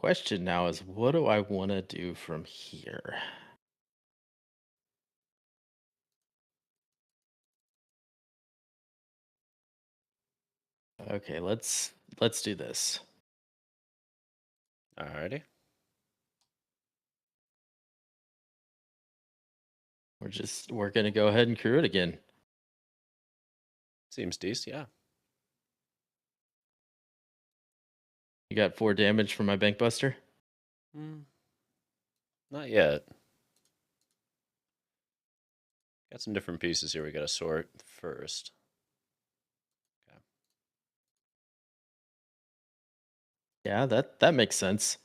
Question now is, what do I want to do from here? Okay, let's do this. Alrighty. We're gonna go ahead and crew it again. Seems decent, yeah. You got 4 damage from my bank buster. Not yet. Got some different pieces here we gotta sort first. Okay. Yeah, that makes sense.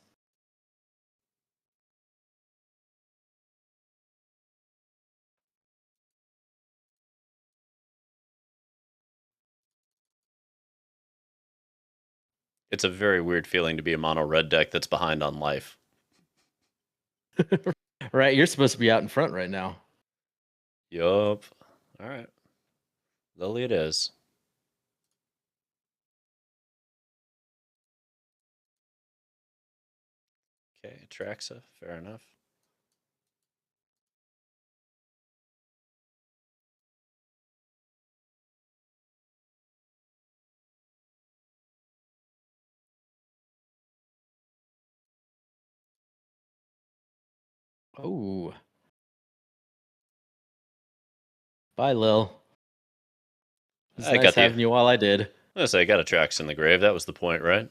It's a very weird feeling to be a mono red deck that's behind on life. Right, you're supposed to be out in front right now. Yup. Alright. Lily it is. Okay, Atraxa, fair enough. Oh. Bye, Lil. It's I nice got the having you while I did. I got Atraxa in the grave, that was the point, right?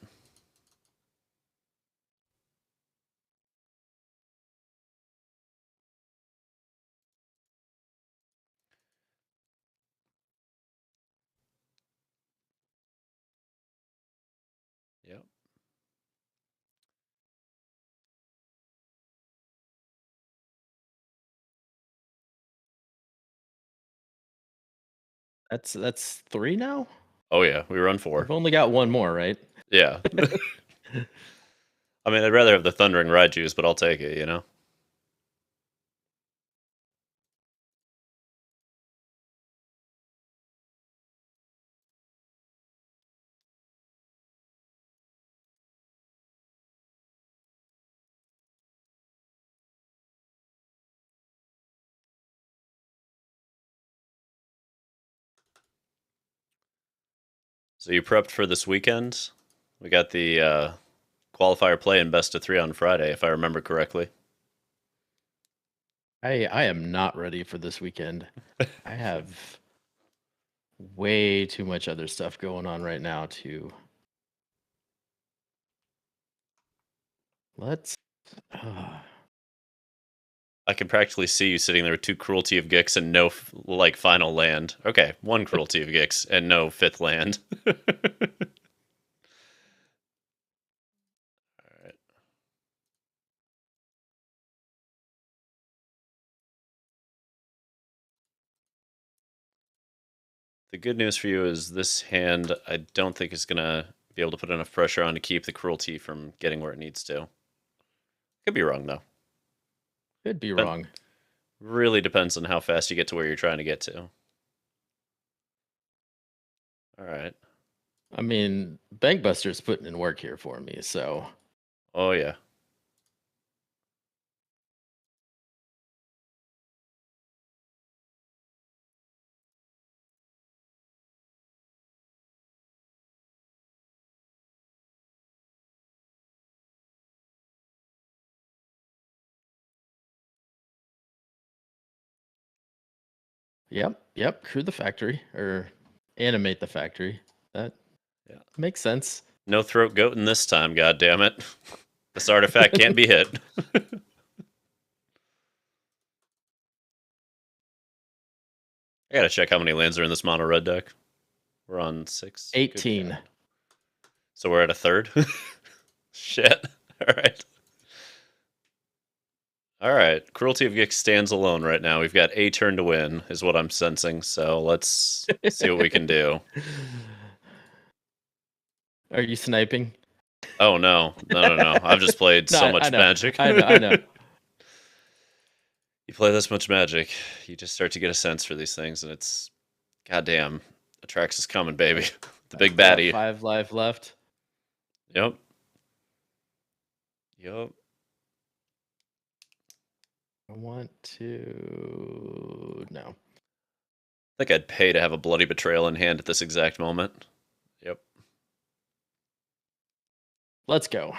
Yep. That's 3 now? Oh yeah, we run 4. We've only got one more, right? Yeah. I mean, I'd rather have the Thundering Raijus, but I'll take it, you know? So you prepped for this weekend? We got the qualifier play in best of 3 on Friday, if I remember correctly. I am not ready for this weekend. I have way too much other stuff going on right now to let's I can practically see you sitting there with 2 Cruelty of Gix and no like final land. Okay, 1 Cruelty of Gix and no 5th land. Alright. The good news for you is this hand I don't think is gonna be able to put enough pressure on to keep the Cruelty from getting where it needs to. Could be wrong though. could be But wrong. really depends on how fast you get to where you're trying to get to. Alright. I mean, Bankbuster's putting in work here for me, so Oh yeah. yep, crew the factory or animate the factory. That Yeah. makes sense. No throat goating this time, god damn it. This artifact can't be hit. I gotta check how many lands are in this mono red deck. We're on 6. Good 18. God. So we're at a third? Shit. Alright. Alright. Cruelty of Gix stands alone right now. We've got a turn to win, is what I'm sensing. So let's see what we can do. Are you sniping? Oh no. No. I've just played No, so I much know. magic. I know. You play this much magic, you just start to get a sense for these things, and it's goddamn. Atraxa is coming, baby. The big Got baddie. 5 life left. Yep. Yup. I want to... No. I think I'd pay to have a bloody betrayal in hand at this exact moment. Yep. Let's go.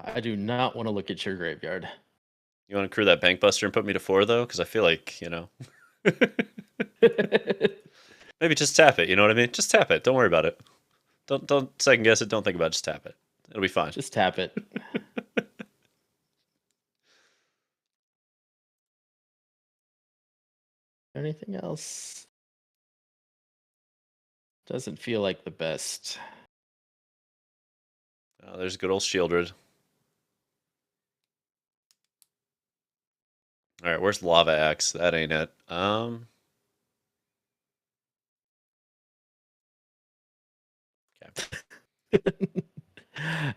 I do not want to look at your graveyard. You want to crew that Bankbuster and put me to 4 though? Because I feel like, you know. Maybe just tap it, you know what I mean? Just tap it. Don't worry about it. Don't second guess it. Don't think about it. Just tap it. It'll be fine. Just tap it. Anything else? Doesn't feel like the best. Oh, there's good old Shieldred. All right, where's Lava Axe? That ain't it.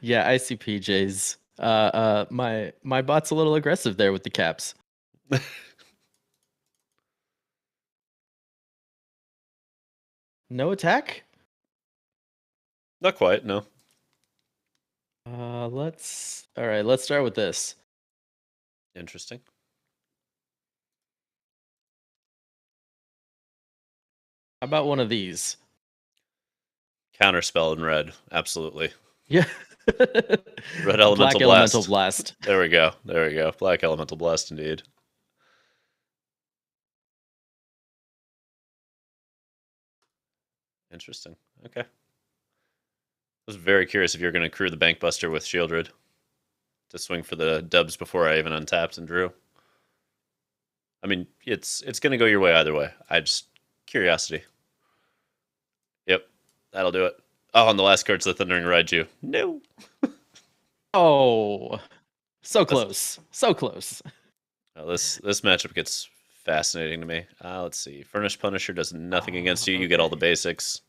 Yeah, I see PJs. My bot's a little aggressive there with the caps. No attack? Not quite, no. All right, let's start with this. Interesting. How about one of these? Counterspell in red, absolutely. Yeah. Red Elemental Black Blast. Elemental Blast. There we go. There we go. Black Elemental Blast, indeed. Interesting. Okay. I was very curious if you're going to crew the Bankbuster with Shieldred to swing for the dubs before I even untapped and drew. I mean, it's going to go your way either way. I just curiosity. Yep, that'll do it. Oh, and the last card's the Thundering Raiju. No. Oh, so close. So close. This matchup gets fascinating to me. Let's see. Furnished Punisher does nothing against you. You get all the basics.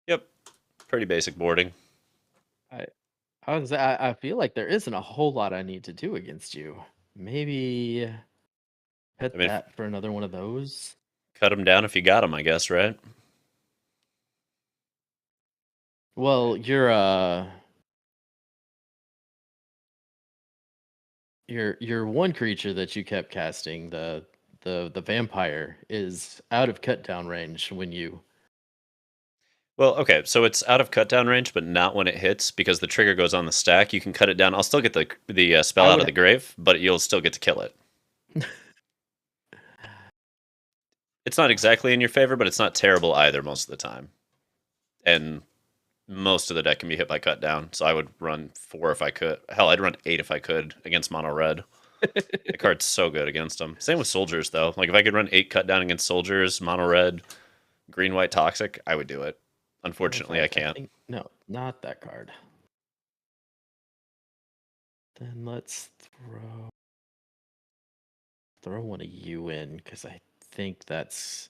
Yep. Pretty basic boarding. I feel like there isn't a whole lot I need to do against you. Maybe hit that for another one of those. Cut him down if you got him, I guess, right? Well, your one creature that you kept casting, the vampire, is out of cut down range when you... Well, okay, so it's out of cut down range, but not when it hits because the trigger goes on the stack. You can cut it down. I'll still get the spell out of the grave, but you'll still get to kill it. It's not exactly in your favor, but it's not terrible either most of the time. And most of the deck can be hit by cut down, so I would run 4 if I could. Hell, I'd run 8 if I could against mono red. The card's so good against them. Same with soldiers, though. Like if I could run 8 cut down against soldiers, mono red, green white toxic, I would do it. Unfortunately, I can't. No, not that card. Then let's throw one of you in because I think that's...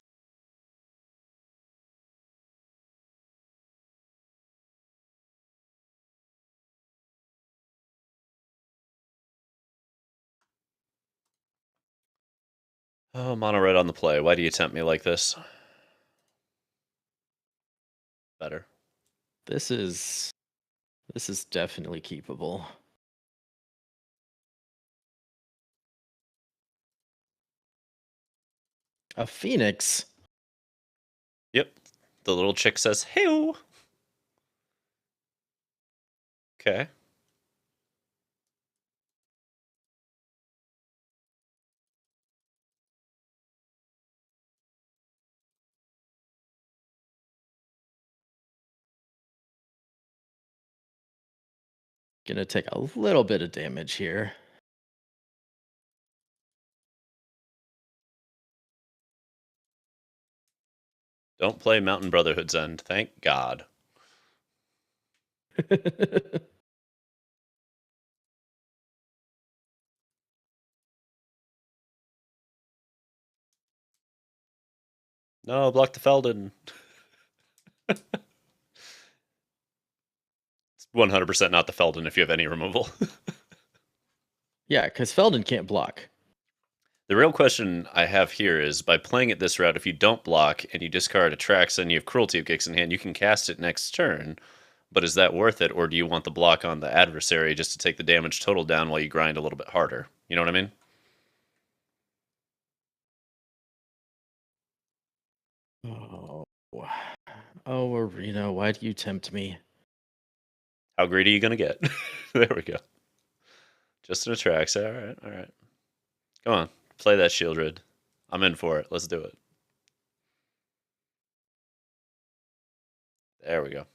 Oh, mono red on the play. Why do you tempt me like this? Better. This is definitely keepable. A phoenix? Yep. The little chick says, "Hey." Okay. Gonna take a little bit of damage here. Don't play Mountain Brotherhood's End. Thank God. No, block the Felden. 100% not the Feldon if you have any removal. Yeah, because Feldon can't block. The real question I have here is, by playing it this route, if you don't block and you discard Atraxa and you have Cruelty of Gix in hand, you can cast it next turn. But is that worth it, or do you want the block on the adversary just to take the damage total down while you grind a little bit harder? You know what I mean? Oh, oh, Arena, why do you tempt me? How greedy are you going to get? There we go. Just an Atraxa. All right, all right. Come on, play that Shieldred. I'm in for it. Let's do it. There we go.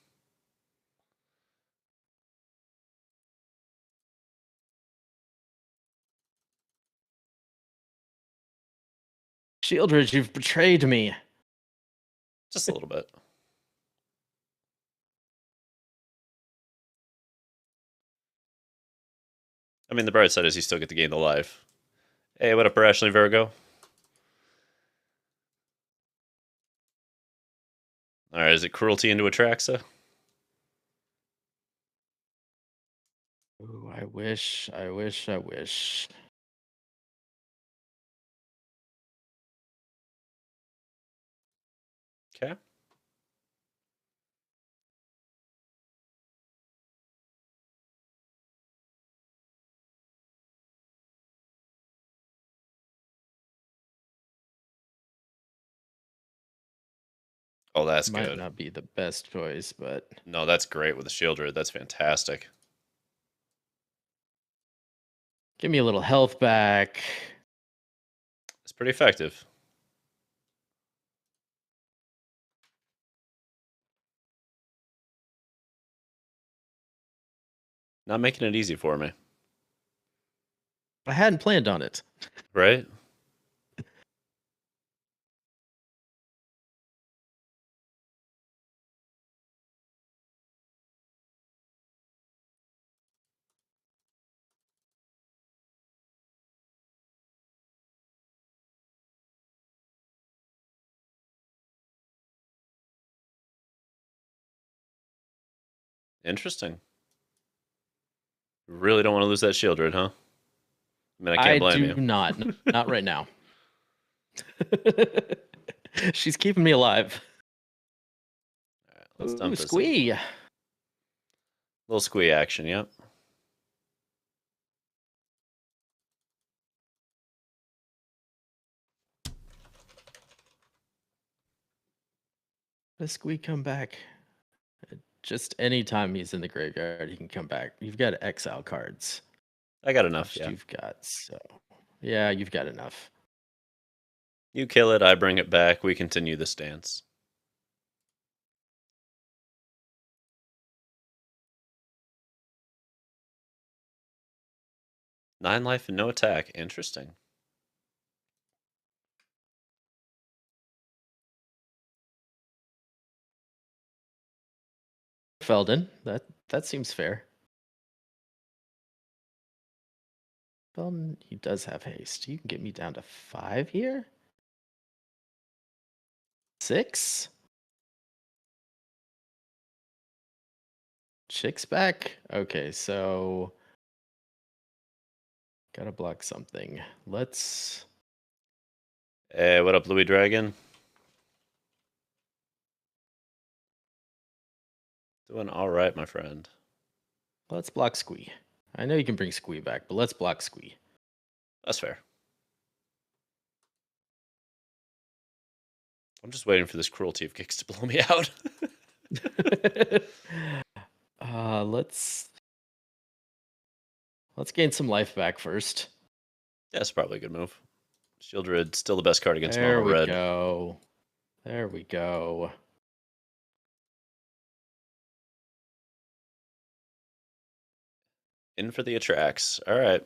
Shieldred, you've betrayed me. Just a little bit. I mean, the bright side is you still get to gain the life. Hey, what up, Ashley Virgo? All right, is it Cruelty into Atraxa? Ooh, I wish. Okay. Oh, that's Might good. not be the best choice, but No, that's great with the Shieldred. That's fantastic. give me a little health back. It's pretty effective. Not making it easy for me. I hadn't planned on it. Right? Interesting. Really don't want to lose that Shieldred, huh? I mean, I can't blame do you. not right now. She's keeping me alive. All right, let's Ooh, dump this. squee. Little squee action, yep. Does squee come back? Just anytime he's in the graveyard, he can come back. You've got exile cards. I got enough, yeah. You've got so yeah, you've got enough. You kill it, I bring it back, we continue this dance. Nine life and no attack. Interesting. Feldon, that seems fair. Feldon, he does have haste. You can get me down to 5 here. 6. Chick's back. Okay, so gotta block something. Let's. Hey, what up, Louis Dragon? Doing all right, my friend. Let's block squee. I know you can bring squee back, but let's block squee. That's fair. I'm just waiting for this Cruelty of Gix to blow me out. Let's gain some life back first. That's probably a good move. Shieldred, still the best card against There mono we red. go. There we go. In for the Atrax. All right.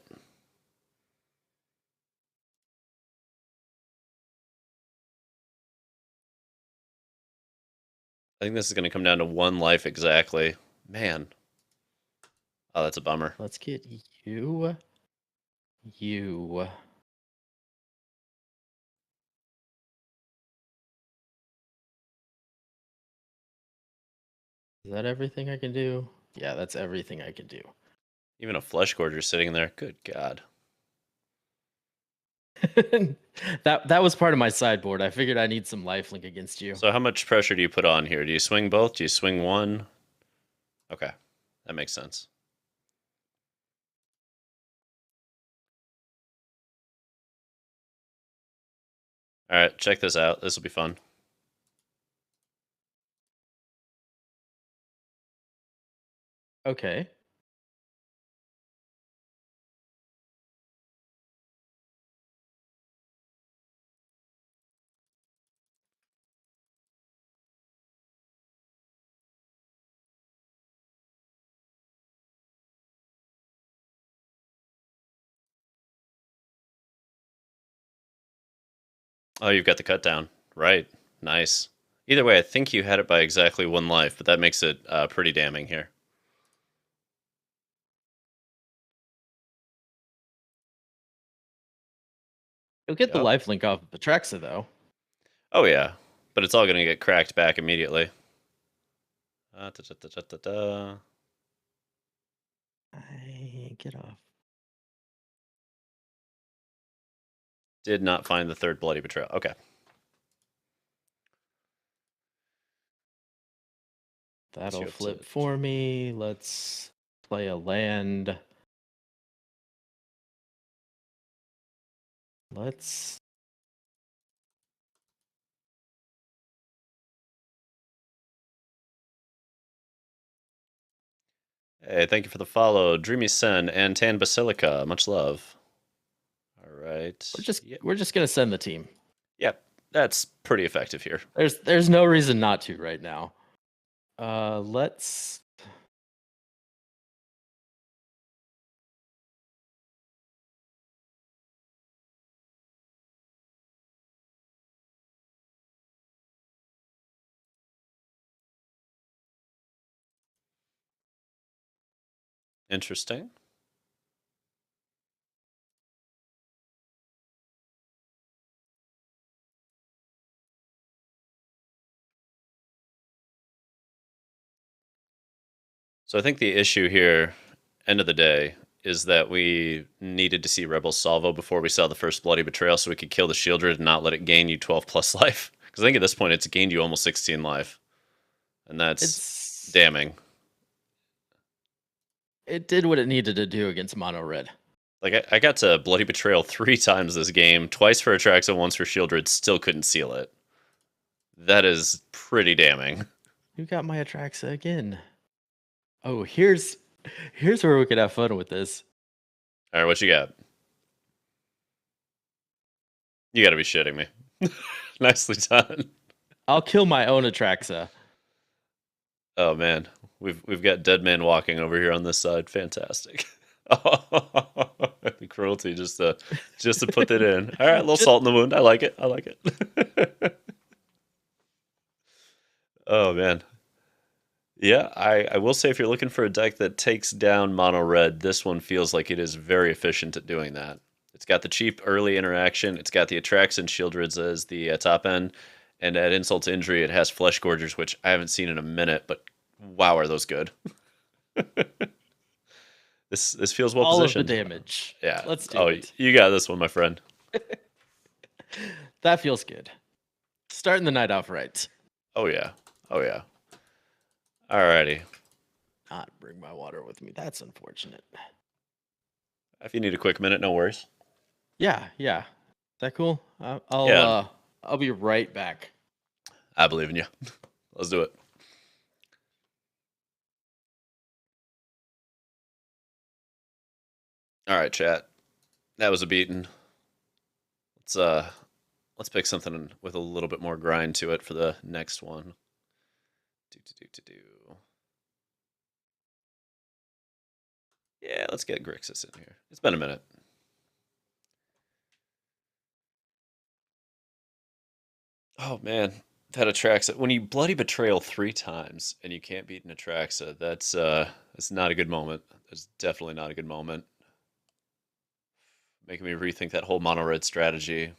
I think this is going to come down to 1 life exactly. Man. Oh, that's a bummer. Let's get you. You. Is that everything I can do? Yeah, that's everything I can do. Even a Flesh Gorger sitting there. Good God. That was part of my sideboard. I figured I need some lifelink against you. So how much pressure do you put on here? Do you swing both? Do you swing one? Okay, that makes sense. All right, check this out. This will be fun. Okay. Oh, you've got the cut down. Right. Nice. Either way, I think you had it by exactly 1 life, but that makes it pretty damning here. You'll get the Yep. lifelink off of Atraxa, though. Oh, yeah. But it's all going to get cracked back immediately. Get off. Did not find the third Bloody Betrayal. Okay. That'll flip for me. Let's play a land. Let's... Hey, thank you for the follow, Dreamy Sen and Tan Basilica. Much love. All right. We're just gonna send the team. Yep, that's pretty effective here. There's no reason not to right now. Let's... Interesting. So I think the issue here, end of the day, is that we needed to see Rebel Salvo before we saw the first Bloody Betrayal so we could kill the Shieldred and not let it gain you 12 plus life. Because I think at this point it's gained you almost 16 life. And that's damning. It did what it needed to do against Mono Red. Like, I got to Bloody Betrayal 3 times this game, twice for Atraxa, once for Shieldred, still couldn't seal it. That is pretty damning. You got my Atraxa again. Oh, here's where we could have fun with this. All right, what you got? You got to be shitting me. Nicely done. I'll kill my own Atraxa. Oh man, we've got Dead Man Walking over here on this side. Fantastic. The cruelty just to put that in. All right, a little salt in the wound. I like it. I like it. Oh man. Yeah, I will say if you're looking for a deck that takes down mono red, this one feels like it is very efficient at doing that. It's got the cheap early interaction. It's got the Atraxa and Shieldreds as the top end. And at insult to injury, it has Flesh Gorgers, which I haven't seen in a minute, but wow, are those good. This feels well positioned. All of the damage. Yeah. Let's do it. You got this one, my friend. That feels good. Starting the night off right. Oh, yeah. Oh, yeah. Alrighty. Not bring my water with me. That's unfortunate. If you need a quick minute, no worries. Yeah. Is that cool? I'll be right back. I believe in you. Let's do it. All right, chat. That was a beating. Let's pick something with a little bit more grind to it for the next one. Yeah, let's get Grixis in here. It's been a minute. Oh man, that Atraxa. When you bloody betrayal 3 times and you can't beat an Atraxa, that's not a good moment. That's definitely not a good moment. Making me rethink that whole mono red strategy.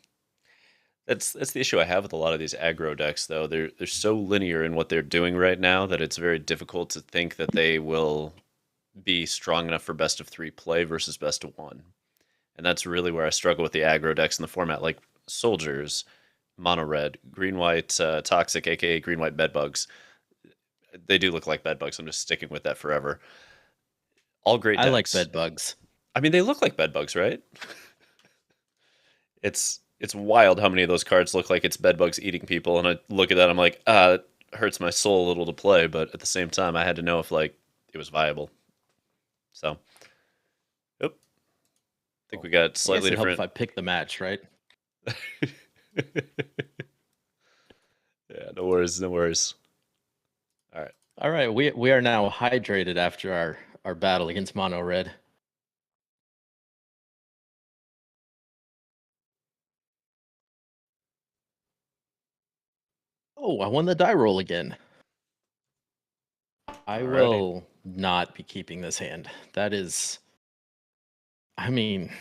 That's the issue I have with a lot of these aggro decks, though. They're so linear in what they're doing right now that it's very difficult to think that they will be strong enough for best of 3 play versus best of 1. And that's really where I struggle with the aggro decks in the format, like Soldiers, Mono Red, Green White Toxic, aka Green White Bedbugs. They do look like bedbugs. I'm just sticking with that forever. All great I like decks. bed bugs. I mean, they look like bedbugs, right? It's wild how many of those cards look like it's bedbugs eating people, and I look at that, I'm like, it hurts my soul a little to play, but at the same time, I had to know if like it was viable. So, yep, I think we got I guess slightly it'd help if different. I pick the match, right? Yeah, no worries, no worries. All right, All right, we are now hydrated after our battle against Mono Red. Oh, I won the die roll again. I alrighty. will not be keeping this hand. That is, I mean,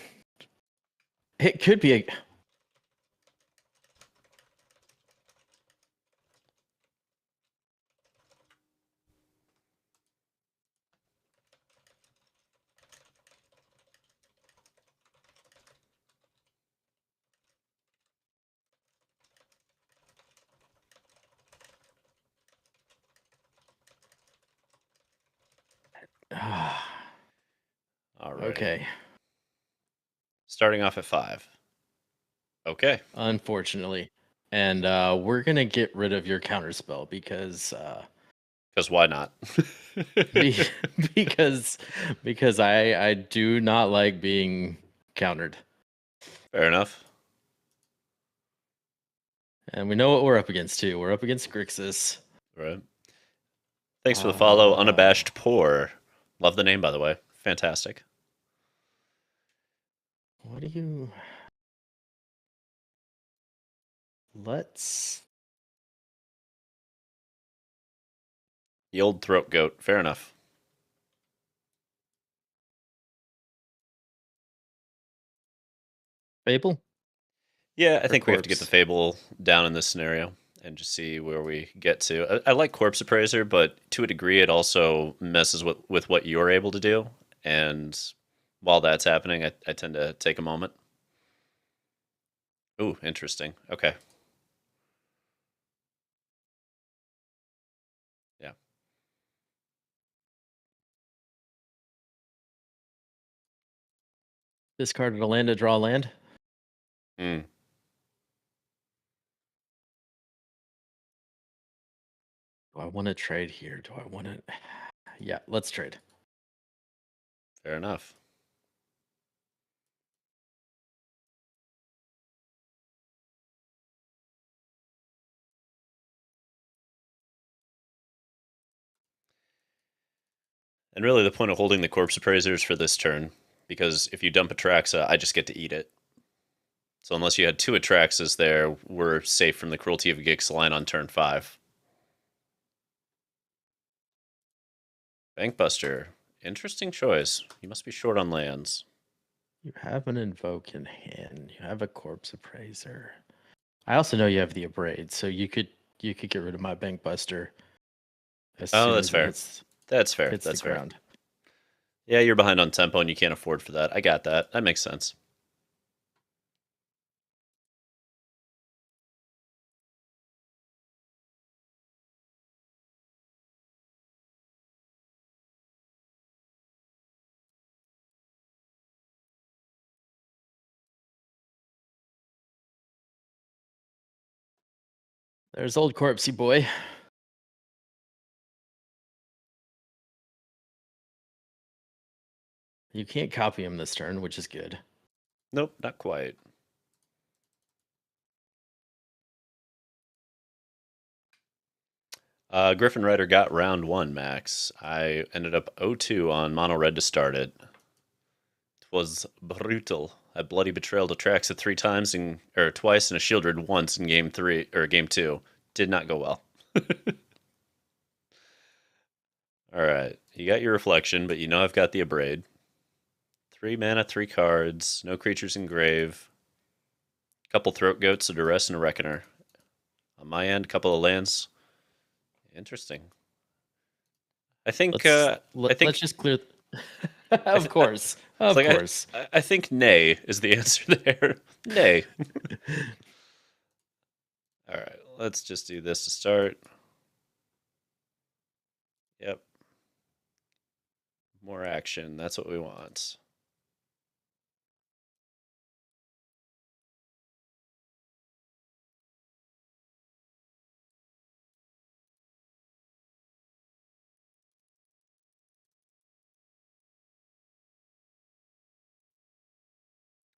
it could be a. Alrighty. Okay. Starting off at 5. Okay. Unfortunately. And we're gonna get rid of your counterspell because Because why not? be, because I do not like being countered. Fair enough. And we know what we're up against too. We're up against Grixis. All right. Thanks for the follow, Unabashed Poor. Love the name, by the way. Fantastic. What do you let's The old throat goat. Fair enough. Fable Yeah, I or think we have to get the Corpse? Fable down in this scenario and just see where we get to. I like Corpse Appraiser, but to a degree, it also messes with what you're able to do. And while that's happening, I tend to take a moment. Ooh, interesting. Okay. Yeah. Discarded a land to draw land. Mm, Do I want to trade here? Do I want to? Yeah, let's trade. fair enough. And really, the point of holding the Corpse Appraisers for this turn, because if you dump Atraxa, I just get to eat it. So unless you had 2 Atraxas there, we're safe from the cruelty of Gixalign on turn 5. Bankbuster. Interesting choice. You must be short on lands. You have an invoke in hand. You have a corpse appraiser. I also know you have the abrade, so you could get rid of my bank buster as Oh, soon that's as it fair. That's fair. hits the That's fair. ground. Yeah, you're behind on tempo and you can't afford for that. I got that. That makes sense. There's old corpsey boy. You can't copy him this turn, which is good. Nope, not quite. Griffin Rider got round 1, Max. I ended up 0-2 on Mono Red to start it. It was brutal. I bloody betrayed Atraxa 3 times or twice and a Shieldred once in game 3 or game 2. Did not go well. All right, you got your reflection, but you know I've got the abrade. 3 mana, 3 cards, no creatures in grave. Couple throat goats, a duress, and a reckoner. On my end, couple of lands. Interesting. I think. I think. Let's just clear. I Of th- course, it's of like course. I think nay is the answer there. Nay. All right, let's just do this to start. Yep. More action. That's what we want.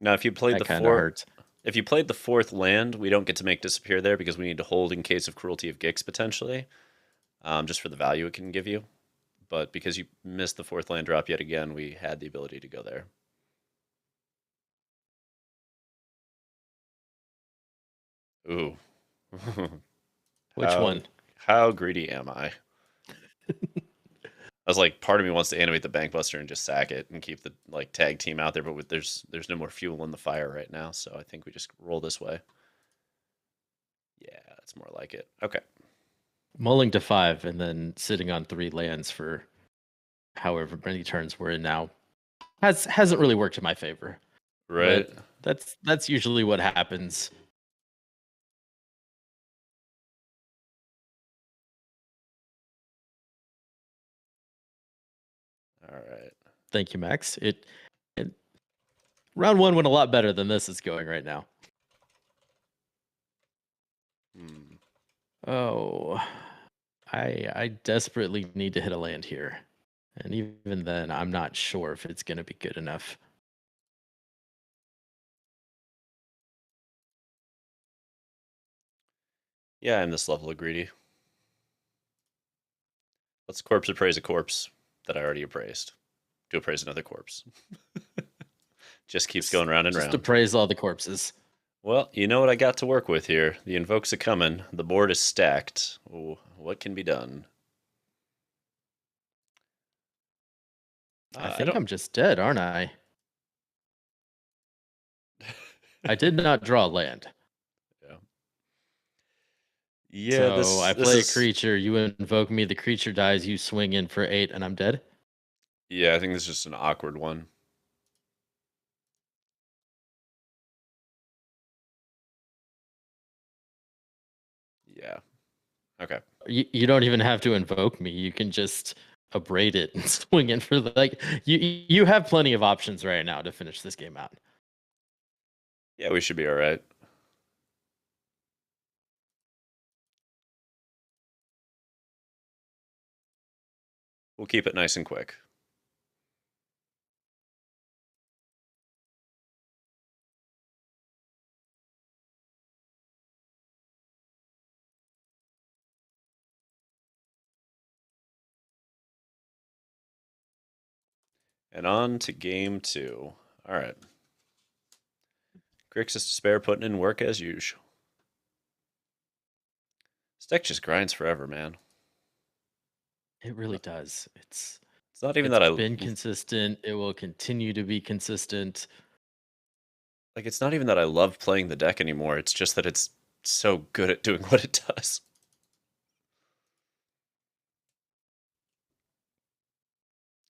Now, if you played That the kind of four, hurts. if you played the fourth land, we don't get to make disappear there because we need to hold in case of Cruelty of Gix potentially, just for the value it can give you. But because you missed the fourth land drop yet again, we had the ability to go there. Ooh. Which one? How greedy am I? I was like, part of me wants to animate the Bankbuster and just sack it and keep the like tag team out there, but there's no more fuel in the fire right now, so I think we just roll this way. Yeah, that's more like it. Okay. Mulling to 5 and then sitting on 3 lands for however many turns we're in now hasn't really worked in my favor. Right. But that's usually what happens. All right. Thank you, Max. It round 1 went a lot better than this is going right now. Hmm. Oh, I desperately need to hit a land here. And even then, I'm not sure if it's going to be good enough. Yeah, I'm this level of greedy. Let's corpse appraise a corpse that I already appraised. To appraise another corpse. Just keeps going round and Just round. appraise all the corpses. Well, you know what I got to work with here. The invokes are coming. The board is stacked. Ooh, what can be done? I I think don't. I'm just dead, aren't I? I did not draw land. Yeah. Yeah. So I This play a is. creature, you invoke me, the creature dies, you swing in for 8, and I'm dead? Yeah, I think this is just an awkward one. Yeah. Okay. You don't even have to invoke me. You can just abrade it and swing in for the like you have plenty of options right now to finish this game out. Yeah, we should be all right. We'll keep it nice and quick. And on to game 2. All right. Grixis Despair putting in work as usual. This deck just grinds forever, man. It really does. It's It's not even it's that I been consistent. It will continue to be consistent. like. It's not even that I love playing the deck anymore. It's just that it's so good at doing what it does.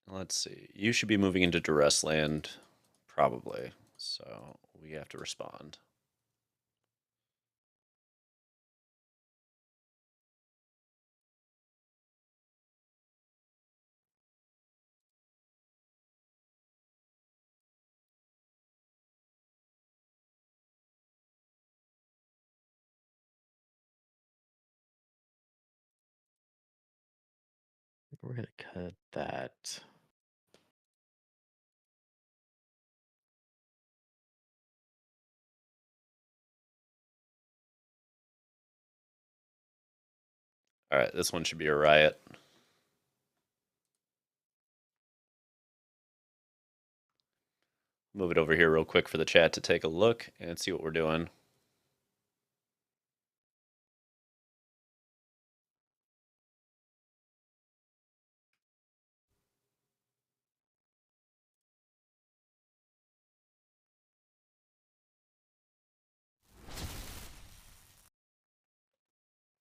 Let's see. You should be moving into duress land, probably. So we have to respond. We're gonna cut that. All right, this one should be a riot. Move it over here real quick for the chat to take a look and see what we're doing.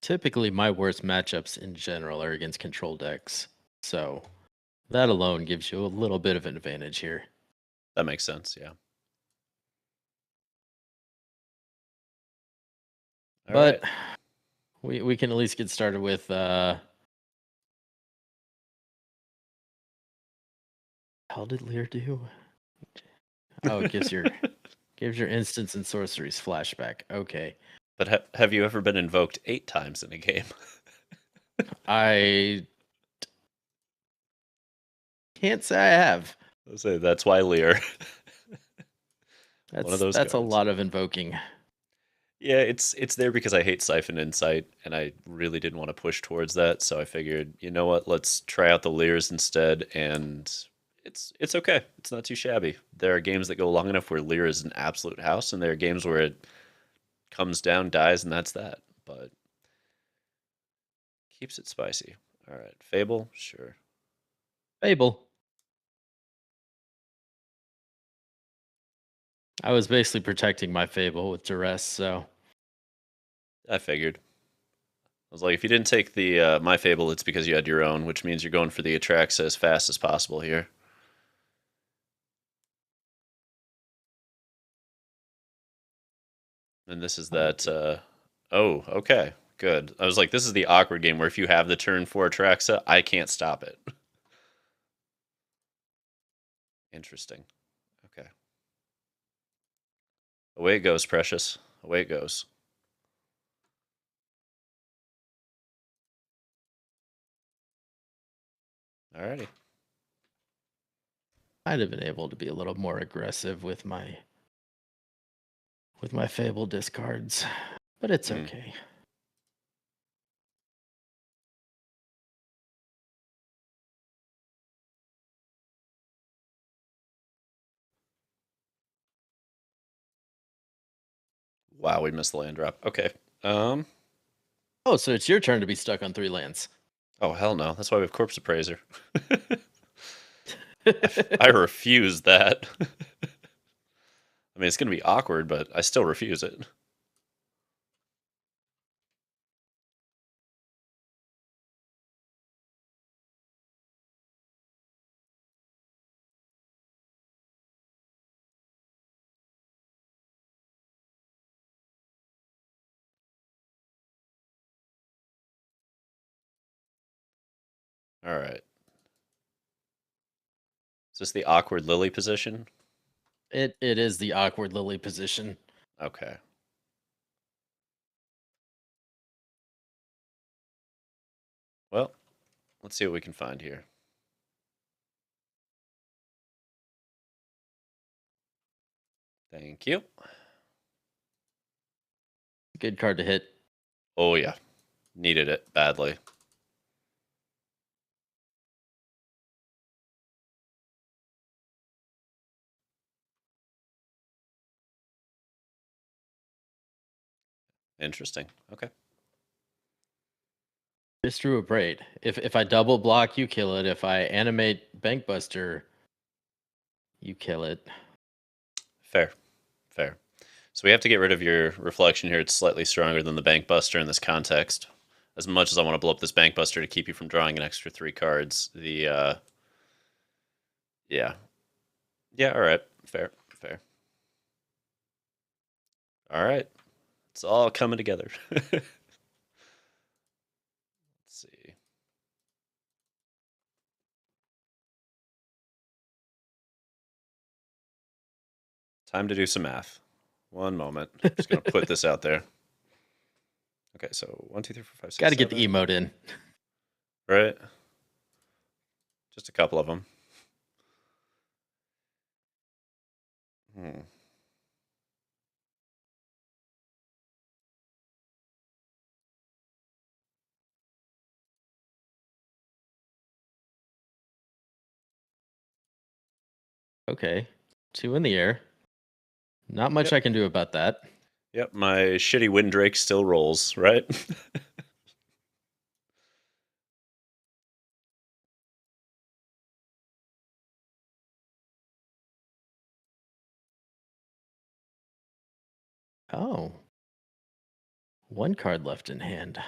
typically my worst matchups in general are against control decks. So that alone gives you a little bit of an advantage here. That makes sense, yeah. All But right. we can at least get started with how did Lear do? Oh, it gives your instants and sorceries flashback. Okay. But have you ever been invoked 8 times in a game? I can't say I have. I'll say that's why Lear. One of those That's a cards. lot of invoking. Yeah, it's there because I hate Siphon Insight, and I really didn't want to push towards that, so I figured, you know what, let's try out the Lears instead, and it's okay. It's not too shabby. There are games that go long enough where Lear is an absolute house, and there are games where it comes down, dies, and that's that. But keeps it spicy. All right, Fable, sure. Fable. I was basically protecting my Fable with duress, so I figured. I was like, if you didn't take the my Fable, it's because you had your own, which means you're going for the Atraxa as fast as possible here. And this is that. Oh, okay, good. I was like, this is the awkward game where if you have the turn for Atraxa, I can't stop it. Interesting. Okay. Away it goes, Precious. Away it goes. Alrighty. I'd have been able to be a little more aggressive with my Fable discards, but it's okay. Wow, we missed the land drop. Okay. Oh, so it's your turn to be stuck on 3 lands. Oh, hell no. That's why we have Corpse Appraiser. I refuse that. I mean, it's going to be awkward, but I still refuse it. All right. Is this the awkward Lily position? It is the awkward Lily position. Okay. Well, let's see what we can find here. Thank you. Good card to hit. Oh, yeah. Needed it badly. Interesting. Okay. Just drew a braid. If I double block, you kill it. If I animate Bankbuster, you kill it. Fair. Fair. So we have to get rid of your reflection here. It's slightly stronger than the Bank Buster in this context. As much as I want to blow up this Bank Buster to keep you from drawing an extra 3 cards, the yeah. Yeah, alright. Fair. Fair. Alright. It's all coming together. Let's see. Time to do some math. One moment. I'm just gonna put this out there. Okay, so 1, 2, 3, 4, 5, 6, Got to get the 7. emote in. Right? Just a couple of them. Okay. 2 in the air. Not much Yep. I can do about that. Yep, my shitty Windrake still rolls, right? Oh. 1 card left in hand.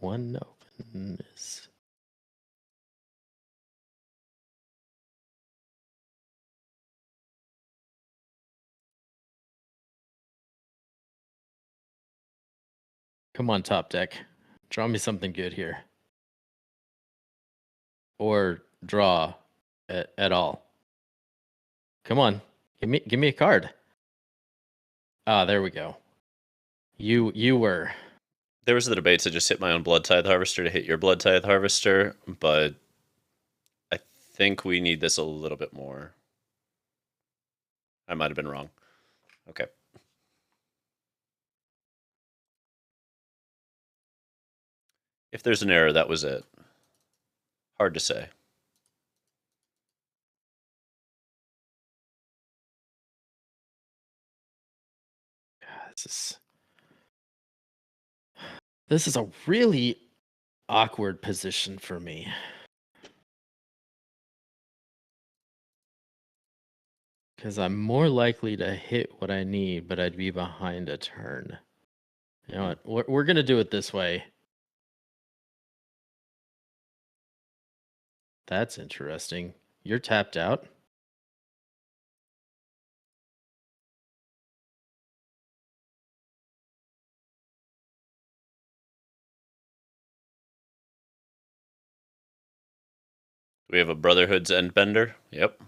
one open is. Come on, top deck. Draw me something good here. Or draw at all. Come on. Give me a card. Ah, there we go. You were. There was the debate to just hit my own Blood Tithe Harvester to hit your Blood Tithe Harvester, but I think we need this a little bit more. I might have been wrong. Okay. If there's an error, that was it. Hard to say. This is a really awkward position for me. Because I'm more likely to hit what I need, but I'd be behind a turn. You know what? We're going to do it this way. That's interesting. You're tapped out. We have a Brotherhood's Endbender. Yep.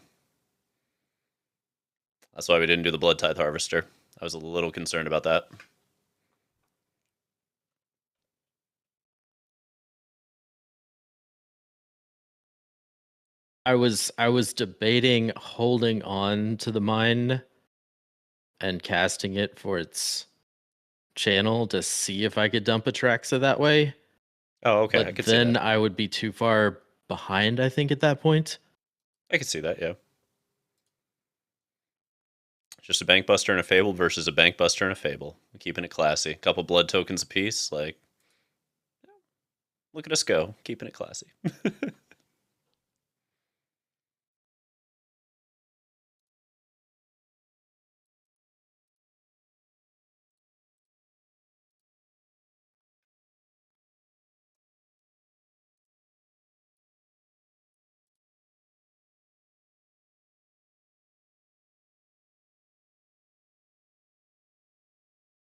That's why we didn't do the Blood Tithe Harvester. I was a little concerned about that. I was debating holding on to the mine and casting it for its channel to see if I could dump Atraxa that way. Oh, okay. But I could then see that. I would be too far behind, I think, at that point. I could see that, yeah. Just a Bankbuster and a Fable versus a Bankbuster and a Fable. Keeping it classy. A couple blood tokens apiece. Like, look at us go. Keeping it classy.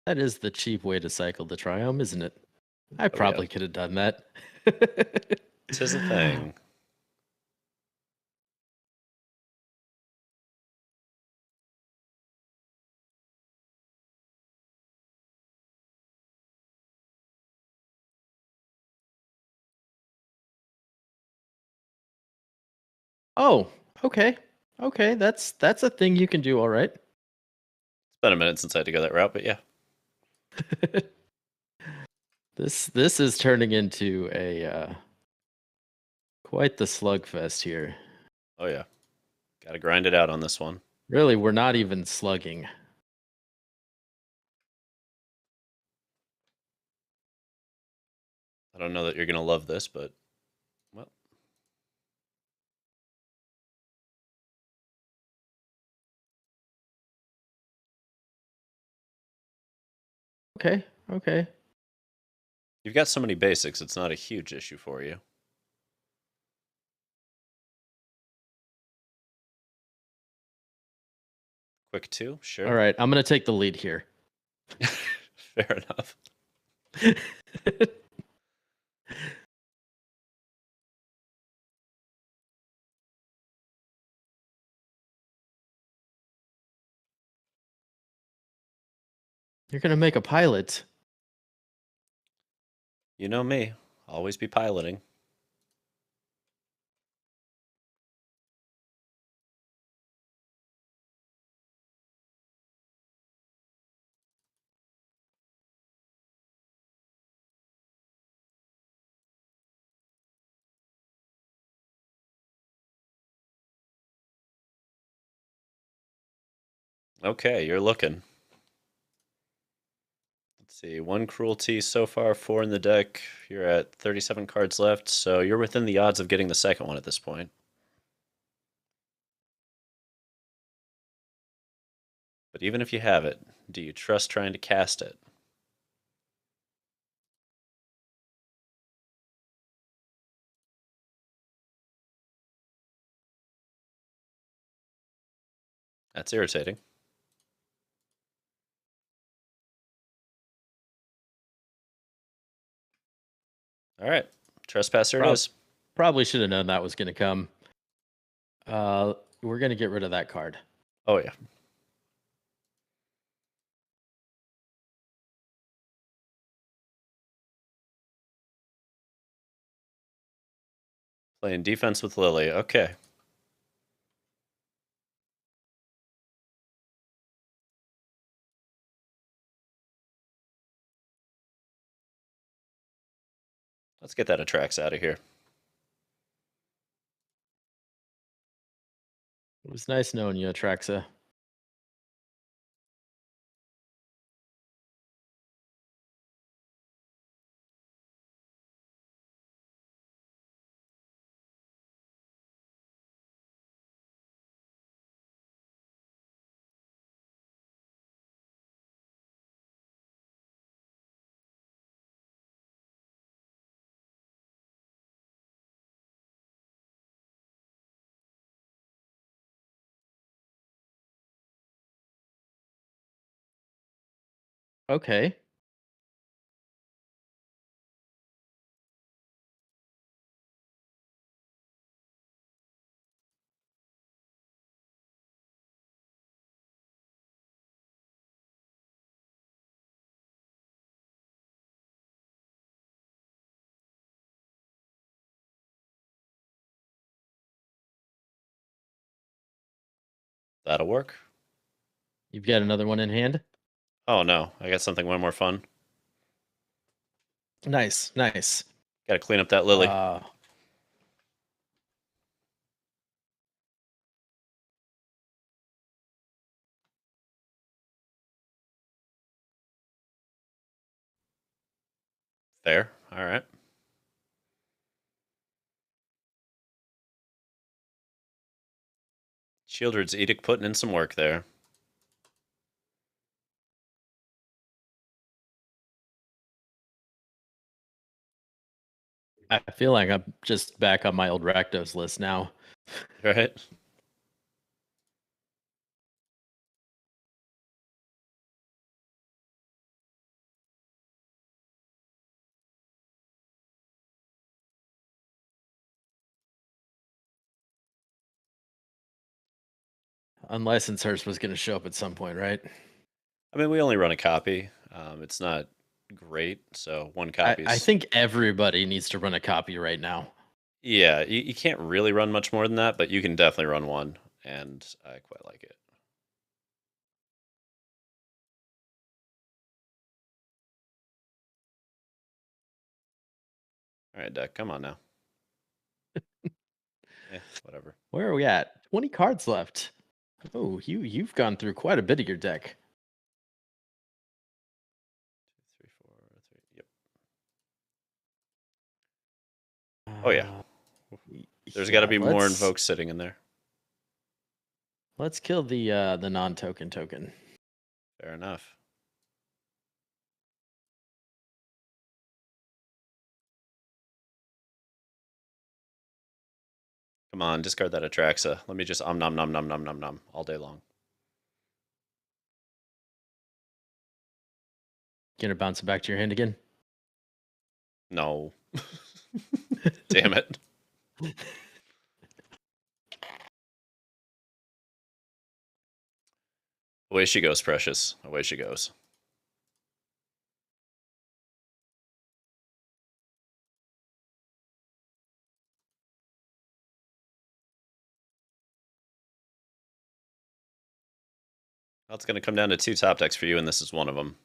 That is the cheap way to cycle the Triome, isn't it? I probably could have done that. Tis a thing. Oh, okay. Okay, that's a thing you can do, all right. It's been a minute since I had to go that route, but yeah. This is turning into a quite the slugfest here. Oh yeah. Gotta grind it out on this one. Really, we're not even slugging. I don't know that you're gonna love this, but well. Okay, okay. You've got so many basics, it's not a huge issue for you. Quick 2, sure. All right, I'm going to take the lead here. Fair enough. You're going to make a pilot. You know me. Always be piloting. Okay, you're looking. Let's see, 1 cruelty so far, 4 in the deck. You're at 37 cards left, so you're within the odds of getting the second one at this point. But even if you have it, do you trust trying to cast it? That's irritating. All right. Trespasser it is. Probably should have known that was going to come. We're going to get rid of that card. Oh, yeah. Playing defense with Lily. Okay. Let's get that Atraxa out of here. It was nice knowing you, Atraxa. Okay. That'll work. You've got another one in hand? Oh, no. I got something way more fun. Nice, nice. Got to clean up that Lily. Fair. All right. Shieldred's Edict putting in some work there. I feel like I'm just back on my old Rakdos list now. Right? Unlicensed Hearse was going to show up at some point, right? I mean, we only run a copy. It's not great, so one copy. I think everybody needs to run a copy right now. Yeah, you can't really run much more than that, but you can definitely run one, and I quite like it. All right, deck, come on now. Whatever. Where are we at? 20 cards left. Oh, you've gone through quite a bit of your deck. 2, 3, 4, 3. Yep. Oh yeah. There's got to be more invokes sitting in there. Let's kill the non-token token. Fair enough. Come on, discard that Atraxa. Let me just nom nom nom nom nom nom all day long. Gonna bounce it back to your hand again? No. Damn it. Away she goes, Precious. Away she goes. Well, it's going to come down to 2 top decks for you, and this is one of them.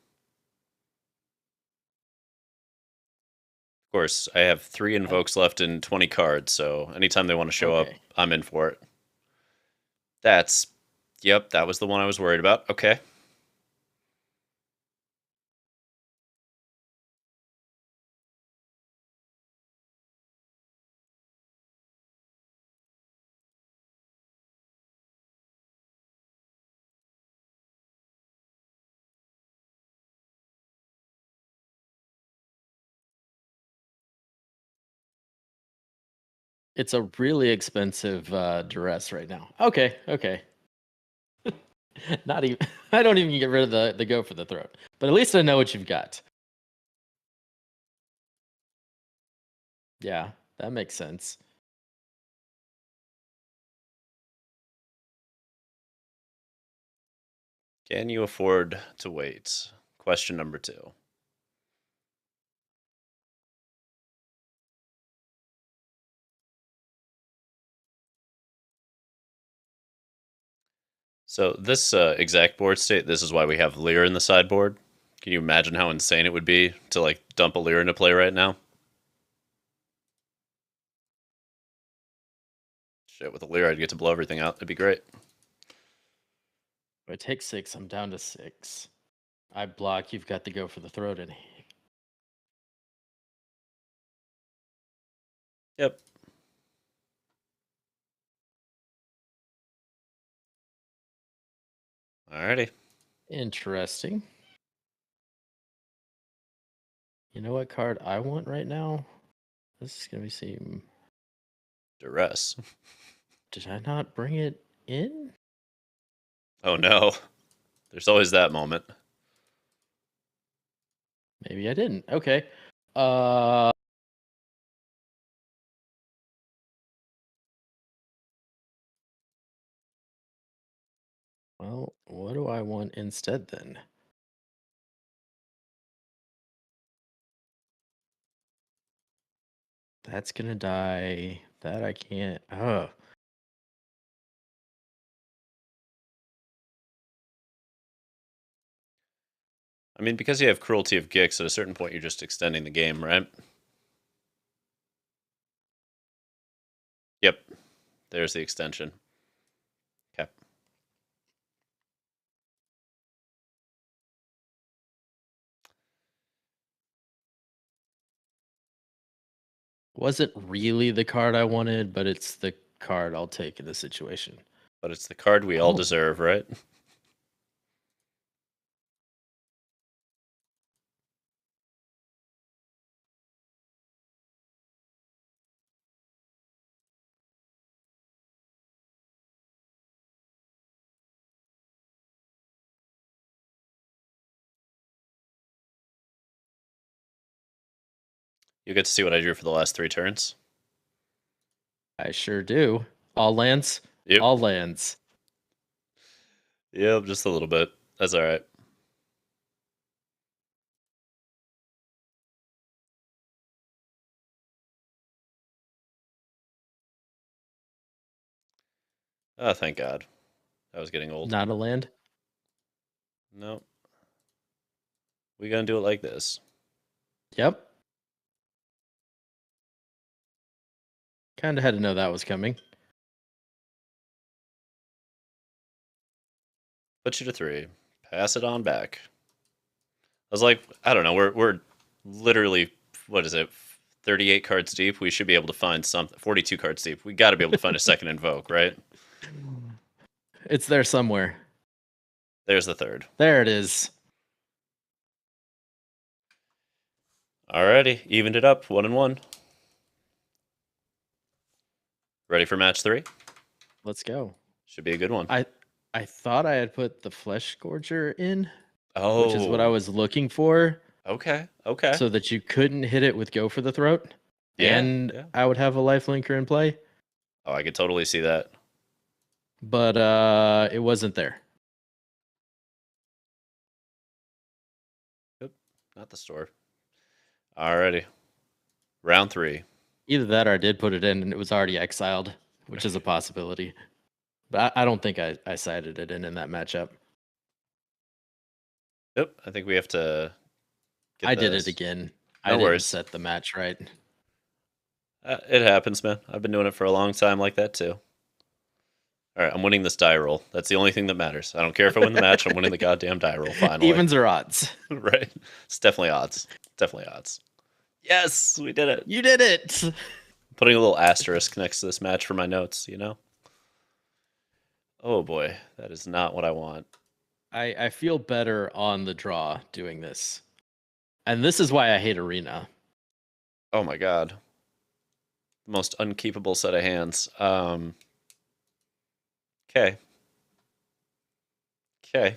Of course, I have 3 invokes left and 20 cards, so anytime they want to show up, I'm in for it. Yep, that was the one I was worried about. Okay. It's a really expensive duress right now. Okay. Not even. I don't even get rid of the go for the throat. But at least I know what you've got. Yeah, that makes sense. Can you afford to wait? Question number 2. So this exact board state, this is why we have Lear in the sideboard. Can you imagine how insane it would be to like dump a Lear into play right now? Shit, with a Lear, I'd get to blow everything out. That'd be great. If I take 6, I'm down to 6. I block. You've got to go for the throat in. Yep. Alrighty. Interesting. You know what card I want right now? This is gonna be seem. Duress. Did I not bring it in? Oh no. There's always that moment. Maybe I didn't. Okay. Well, what do I want instead then? That's gonna die. That I can't. Oh. I mean, because you have Cruelty of Gix, at a certain point you're just extending the game, right? Yep. There's the extension. Okay. Wasn't really the card I wanted, but it's the card I'll take in this situation. But it's the card we all Oh. deserve, right? You get to see what I drew for the last 3 turns. I sure do. All lands? Yep. All lands. Yep, just a little bit. That's alright. Oh, thank God. That was getting old. Not a land? Nope. We gonna do it like this. Yep. Kind of had to know that was coming. Put you to 3. Pass it on back. I was like, I don't know. We're literally, what is it, 38 cards deep. We should be able to find something. 42 cards deep. We got to be able to find a second invoke, right? It's there somewhere. There's the 3rd. There it is. Alrighty, evened it up. 1-1. Ready for match 3? Let's go. Should be a good one. I thought I had put the Flesh Gorger in, Oh, which is what I was looking for, okay. Okay. so that you couldn't hit it with Go for the Throat, Yeah, and yeah. I would have a life linker in play. Oh, I could totally see that. But it wasn't there. Oop, not the store. Alrighty. Round 3. Either that or I did put it in and it was already exiled, which is a possibility. But I don't think I sided it in that matchup. Yep, I think we have to get I did this. it again. No I didn't worries. set the match right. It happens, man. I've been doing it for a long time like that, too. Alright, I'm winning this die roll. That's the only thing that matters. I don't care if I win the match. I'm winning the goddamn die roll, finally. Evens or odds? Right? It's definitely odds. Definitely odds. Yes, we did it. You did it! Putting a little asterisk next to this match for my notes, you know? Oh boy, that is not what I want. I feel better on the draw doing this. And this is why I hate Arena. Oh my god. The most unkeepable set of hands. Okay. Okay.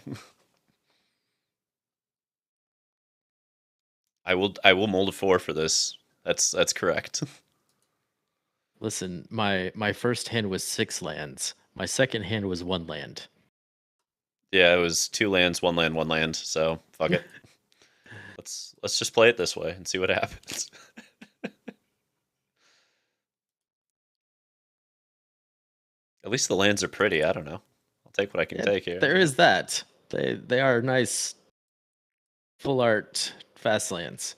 I will mold a 4 for this. That's correct. Listen, my first hand was 6 lands. My second hand was 1 land. Yeah, it was 2 lands, 1 land, 1 land. So fuck it. Let's just play it this way and see what happens. At least the lands are pretty. I don't know. I'll take what I can Yeah, take here. there is that. They are nice full art fast lands.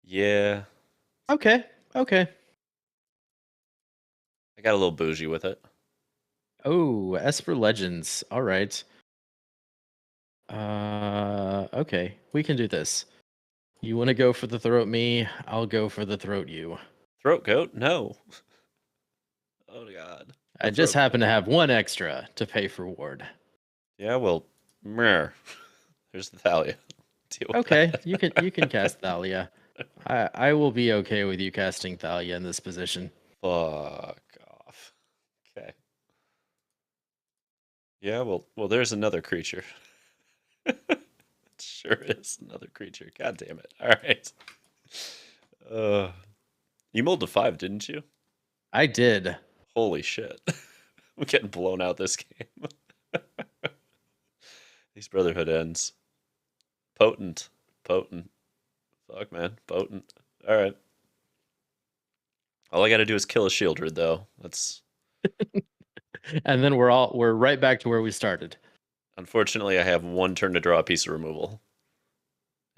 Yeah, Okay. Okay. I got a little bougie with it. Oh, Esper Legends. All right. Okay. We can do this. You want to go for the throat me? I'll go for the throat you. Throat goat? No. Oh god. I No just throat happen goat. to have 1 extra to pay for ward. Yeah, well, meh. There's the Thalia. Deal with Okay, that. you can cast Thalia. I will be okay with you casting Thalia in this position. Fuck off. Okay. Yeah, well, there's another creature. Sure is another creature. God damn it. All right. You mulled a 5, didn't you? I did. Holy shit. I'm getting blown out this game. These Brotherhood ends. Potent. Potent. Fuck, man. Potent. All right. All I got to do is kill a Shieldred, though. That's And then we're right back to where we started. unfortunately I have 1 turn to draw a piece of removal,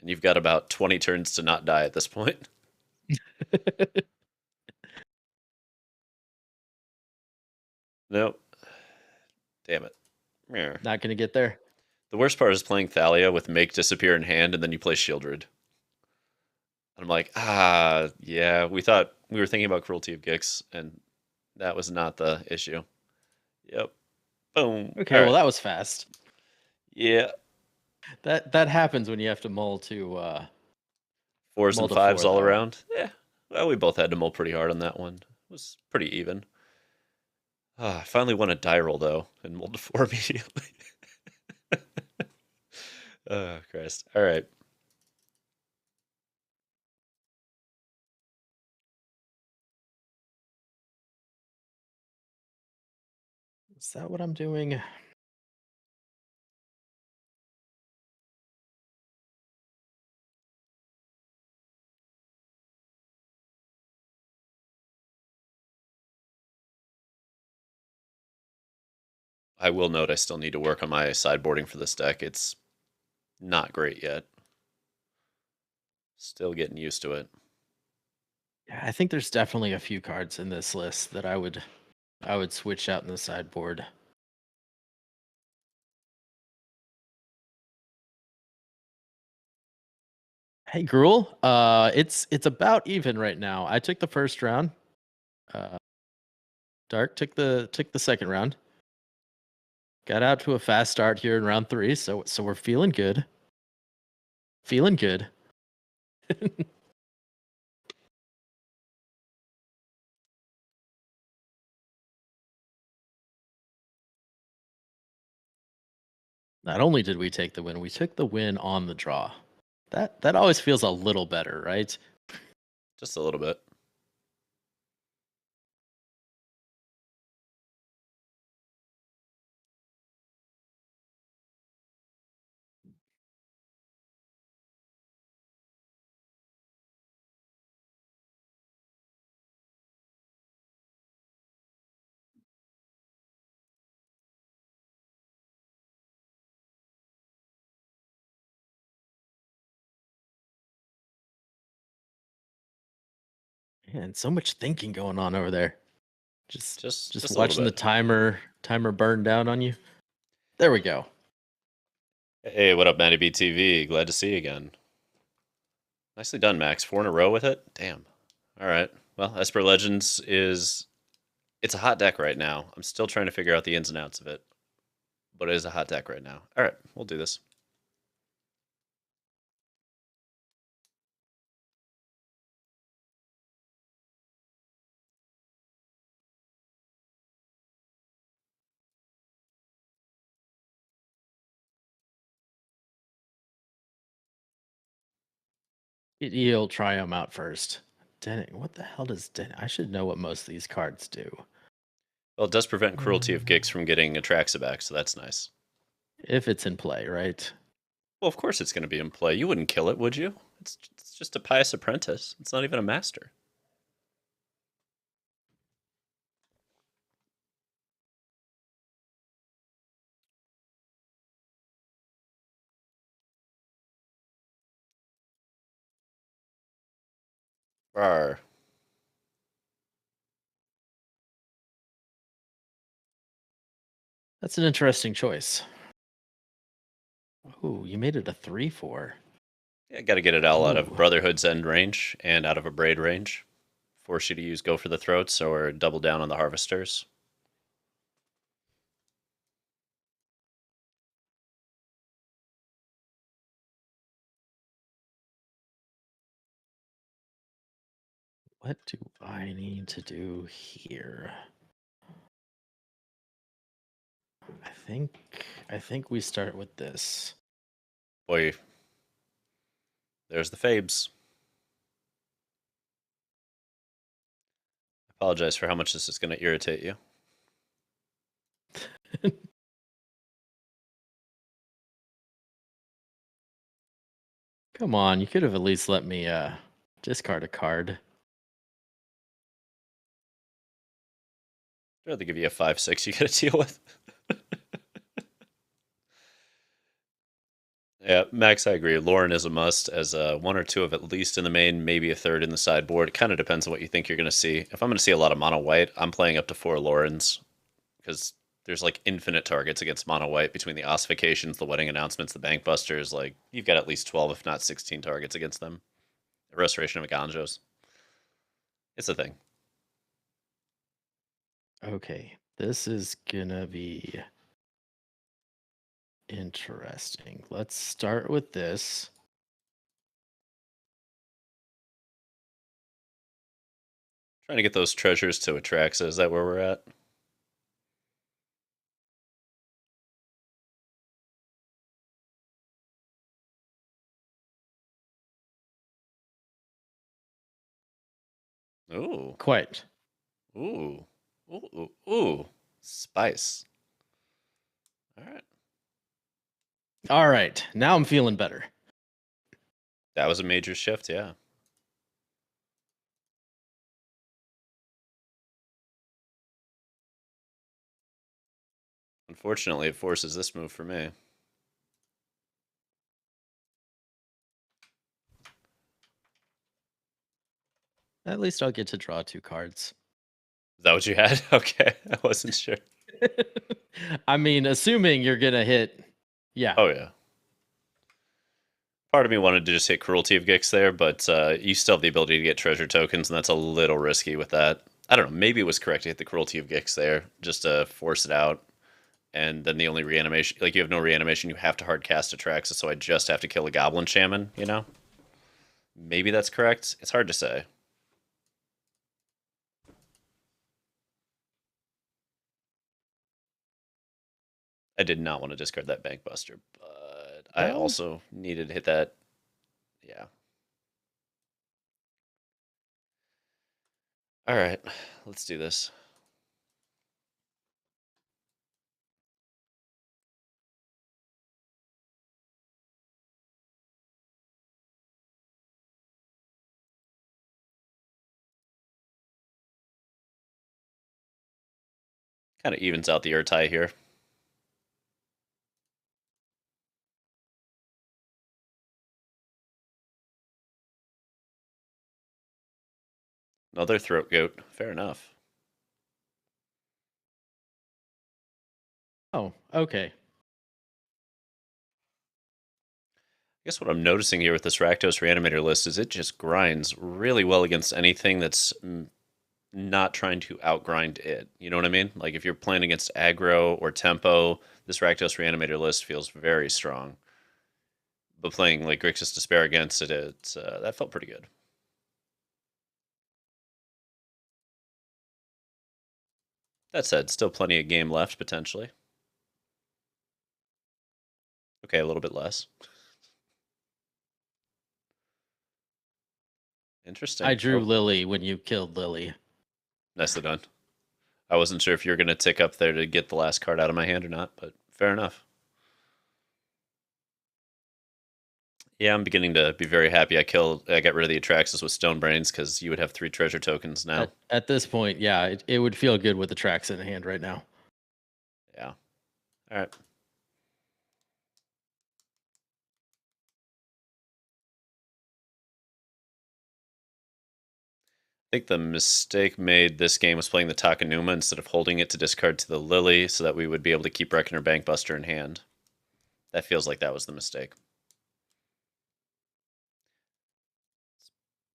and you've got about 20 turns to not die at this point. Nope. Damn it. Meh. Not gonna get there. The worst part is playing Thalia with make disappear in hand, and then you play Shieldred. I'm like, yeah, we were thinking about Cruelty of Gix, and that was not the issue. Yep. Boom. Okay, All well right. that was fast. Yeah. That happens when you have to mull to 4s mull and to 5s 4 all though. around. Yeah. Well, we both had to mull pretty hard on that one. It was pretty even. I finally won a die roll, though, and mulled to 4 immediately. Oh, Christ. All right. Is that what I'm doing? I will note I still need to work on my sideboarding for this deck. It's not great yet. Still getting used to it. Yeah, I think there's definitely a few cards in this list that I would switch out in the sideboard. Hey Gruel, it's about even right now. I took the first round. Dark took the second round. Got out to a fast start here in round 3, so we're feeling good. Feeling good. Not only did we take the win, we took the win on the draw. That always feels a little better, right? Just a little bit. Man, so much thinking going on over there. Just Just a little watching the bit. timer burn down on you. There we go. Hey, what up, Matty BTV? Glad to see you again. Nicely done, Max. 4 in a row with it? Damn. All right. Well, Esper Legends is... It's a hot deck right now. I'm still trying to figure out the ins and outs of it. But it is a hot deck right now. All right. We'll do this. You'll try them out first. Denning. What the hell does Denning? I should know what most of these cards do. Well, it does prevent Cruelty of Gix from getting Atraxa back, so that's nice. If it's in play, right? Well, of course it's going to be in play. You wouldn't kill it, would you? It's just a pious apprentice. It's not even a master. Rawr. That's an interesting choice. Ooh, you made it a 3/4. Yeah, got to get it all out of Ooh. Brotherhood's end range and out of a Braid range. Force you to use Go for the Throats or double down on the Harvesters. What do I need to do here? I think we start with this. Boy, there's the Fabes. Apologize for how much this is going to irritate you. Come on, you could have at least let me discard a card. I'd rather give you a 5/6 you got to deal with. Yeah, Max, I agree. Lauren is a must as one or two of at least in the main, maybe a third in the sideboard. It kind of depends on what you think you're going to see. If I'm going to see a lot of mono white, I'm playing up to 4 Laurens because there's like infinite targets against mono white between the ossifications, the wedding announcements, the bank busters. Like you've got at least 12, if not 16 targets against them. The restoration of Ganjos. It's a thing. Okay, this is gonna be interesting. Let's start with this. Trying to get those treasures to Atraxa. Is that where we're at? Ooh. Quite. Ooh. Ooh. Ooh. Spice. All right. All right, now I'm feeling better. That was a major shift, yeah. Unfortunately, it forces this move for me. At least I'll get to draw 2 cards. Is that what you had? Okay, I wasn't sure. I mean, assuming you're gonna hit, yeah. Oh, yeah. Part of me wanted to just hit Cruelty of Gix there, but you still have the ability to get treasure tokens, and that's a little risky with that. I don't know, maybe it was correct to hit the Cruelty of Gix there, just to force it out. And then the only reanimation, like you have no reanimation, you have to hard cast Atraxa, so I just have to kill a Goblin Shaman, you know? Maybe that's correct. It's hard to say. I did not want to discard that Bank Buster, but I Well, also needed to hit that. Yeah. All right, let's do this. Kind of evens out the air tie here. Another Throat Goat. Fair enough. oh, okay. I guess what I'm noticing here with this Rakdos Reanimator list is it just grinds really well against anything that's not trying to outgrind it. You know what I mean? Like if you're playing against aggro or tempo, this Rakdos Reanimator list feels very strong. But playing like Grixis Despair against it, that felt pretty good. That said, still plenty of game left potentially. Okay, a little bit less. Interesting. I drew Oh, Lily when you killed Lily. nicely done. I wasn't sure if you were going to tick up there to get the last card out of my hand or not, but fair enough. Yeah, I'm beginning to be very happy I got rid of the Atraxas with Stone Brains, because you would have 3 treasure tokens now. At this point, yeah, it would feel good with the tracks in hand right now. Yeah. All right. I think the mistake made this game was playing the Takanuma instead of holding it to discard to the Lily so that we would be able to keep Reckoner Bankbuster in hand. That feels like that was the mistake.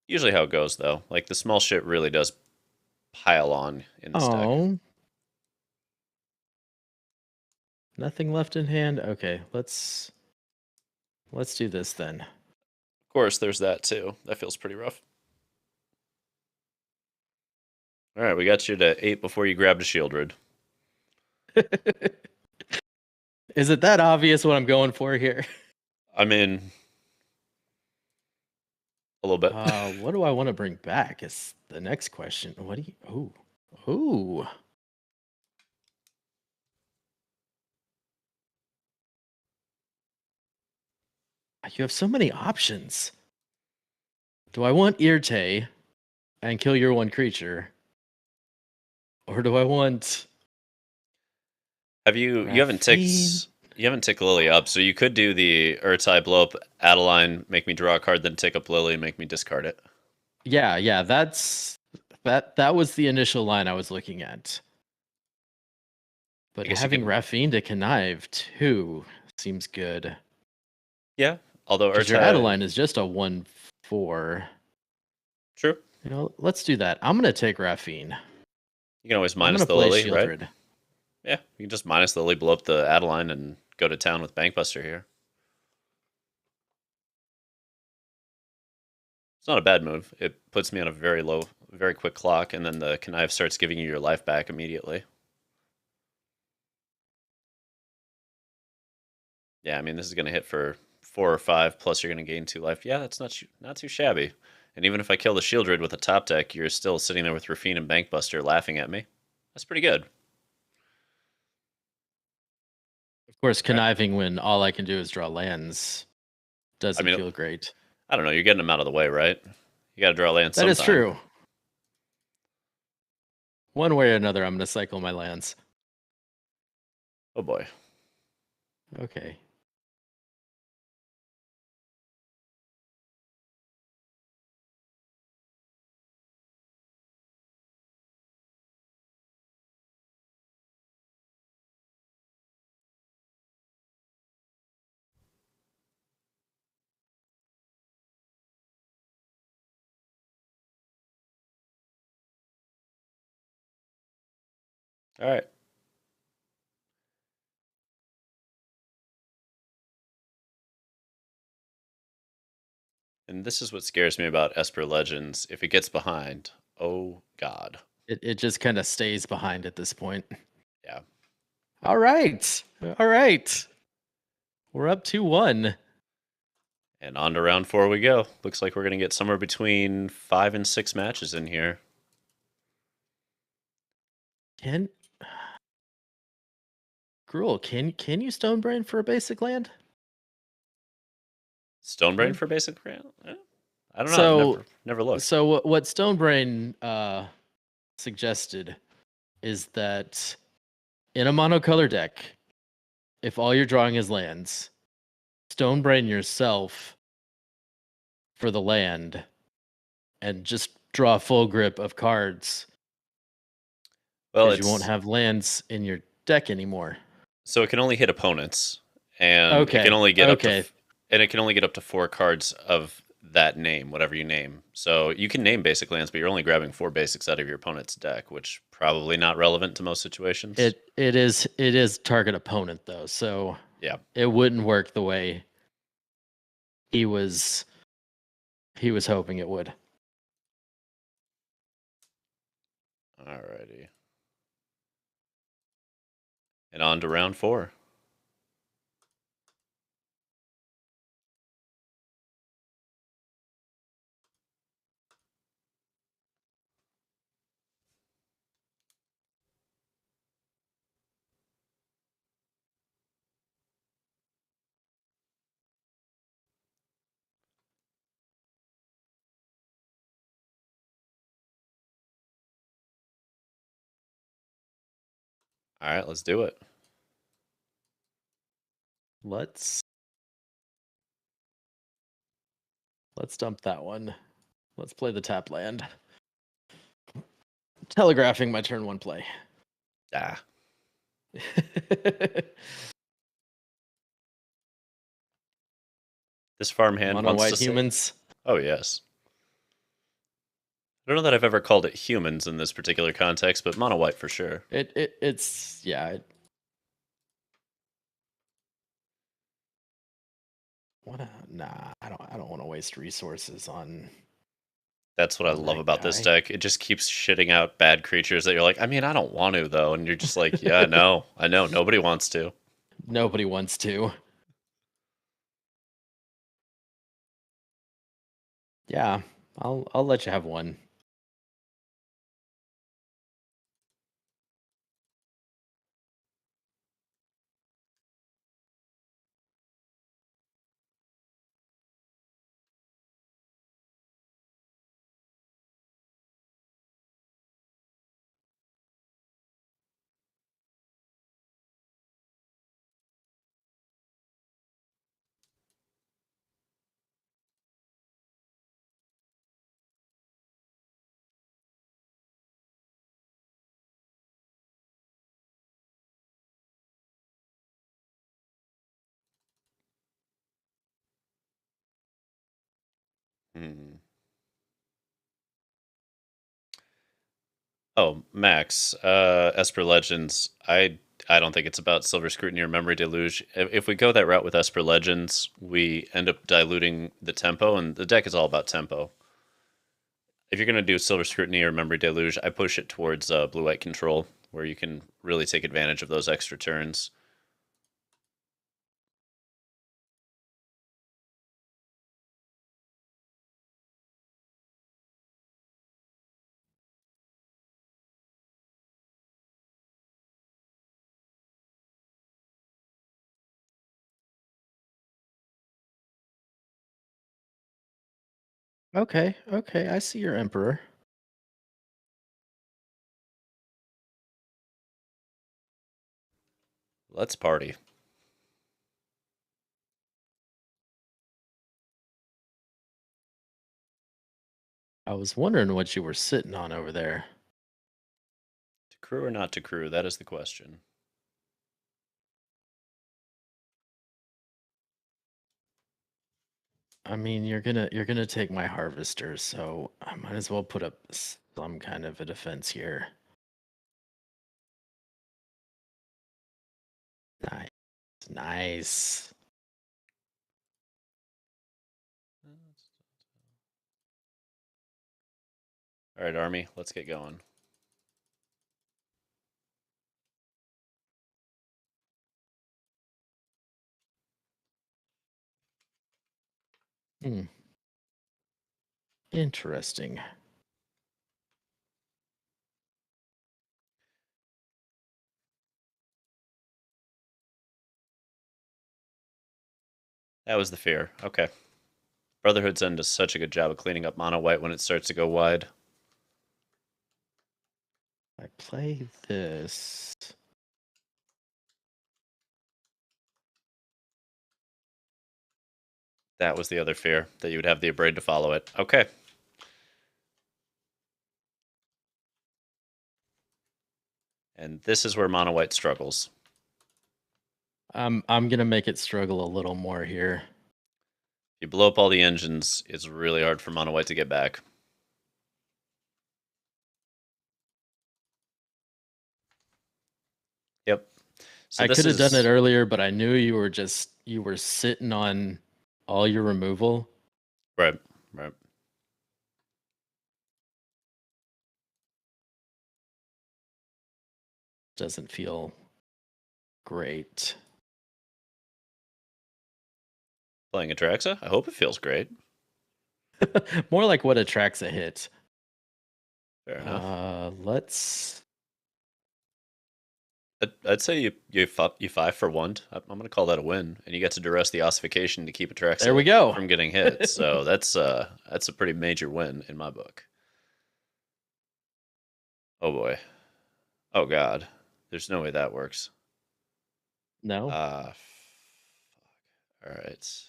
Usually how it goes, though. Like, the small shit really does pile on in this deck. Oh. Nothing left in hand? Okay, let's do this then. Of course, there's that, too. That feels pretty rough. All right, we got you to 8 before you grabbed a Shieldred. Is it that obvious what I'm going for here? I mean, a little bit. What do I want to bring back is the next question. What do you... Ooh. You have so many options. Do I want Irte and kill your one creature? Or do I want... You haven't ticked Lily up, so you could do the Urtai, blow up Adeline, make me draw a card, then tick up Lily and make me discard it. Yeah, that was the initial line I was looking at. But having Raffine to connive too seems good. Yeah, although Urtai... your Adeline is just a 1/4. True. You know, let's do that. I'm gonna take Raffine. You can always minus the Lily, right? Yeah, you can just minus the Lily, blow up the Adeline, and go to town with Bankbuster here. It's not a bad move. It puts me on a very quick clock, and then the connive starts giving you your life back immediately. Yeah, I mean, this is going to hit for 4 or 5, plus you're going to gain 2 life. Yeah, that's not too shabby. And even if I kill the Shieldred with a top deck, you're still sitting there with Raffine and Bankbuster laughing at me. That's pretty good. Of course, conniving when all I can do is draw lands doesn't feel great. I don't know. You're getting them out of the way, right? You got to draw lands sometime. That is true. One way or another, I'm going to cycle my lands. Oh, boy. Okay. All right. And this is what scares me about Esper Legends. If it gets behind, oh god. It just kind of stays behind at this point. Yeah. All right. We're up 2-1. And on to round 4 we go. Looks like we're going to get somewhere between 5 and 6 matches in here. Gruel, can you Stonebrain for a basic land? Stonebrain for basic land? I don't know. So, I've never looked. So what Stonebrain suggested is that in a monocolor deck, if all you're drawing is lands, Stonebrain yourself for the land and just draw a full grip of cards. Well, you won't have lands in your deck anymore. So it can only hit opponents, and it can only get up to 4 cards of that name, whatever you name. So you can name basic lands, but you're only grabbing 4 basics out of your opponent's deck, which probably not relevant to most situations. It is target opponent though, so yeah, it wouldn't work the way he was hoping it would. Alrighty. And on to round 4. All right, let's do it. Let's dump that one. Let's play the tap land. Telegraphing my turn 1 play. Ah. This farmhand Mono wants white to say... humans. Oh, yes. I don't know that I've ever called it humans in this particular context, but mono white for sure. It's yeah. Nah, I don't want to waste resources on. That's what I love about this deck. It just keeps shitting out bad creatures that you're like, I mean, I don't want to though, and you're just like, yeah, no, I know, nobody wants to. Nobody wants to. Yeah, I'll let you have one. Oh, Max, Esper Legends. I don't think it's about Silver Scrutiny or Memory Deluge. If we go that route with Esper Legends, we end up diluting the tempo, and the deck is all about tempo. If you're going to do Silver Scrutiny or Memory Deluge, I push it towards Blue-White Control, where you can really take advantage of those extra turns. Okay, I see your Emperor. Let's party. I was wondering what you were sitting on over there. To crew or not to crew? That is the question. I mean, you're gonna take my Harvester, so I might as well put up some kind of a defense here. Nice. All right, Army, let's get going. Interesting. That was the fear. Okay. Brotherhood's End does such a good job of cleaning up mono white when it starts to go wide. I play this. That was the other fear, that you would have the Abrade to follow it. Okay. And this is where mono white struggles. I'm gonna make it struggle a little more here. If you blow up all the engines, it's really hard for mono white to get back. Yep. So I could have done it earlier, but I knew you were sitting on all your removal. Right. Doesn't feel great. Playing Atraxa? I hope it feels great. More like what attracts a hit. Fair enough. Let's. I'd say you 5 for 1. I'm going to call that a win, and you get to duress the ossification to keep Atraxa There we go. from getting hit. So that's a pretty major win in my book. Oh boy. Oh god. There's no way that works. No. Fuck. All right.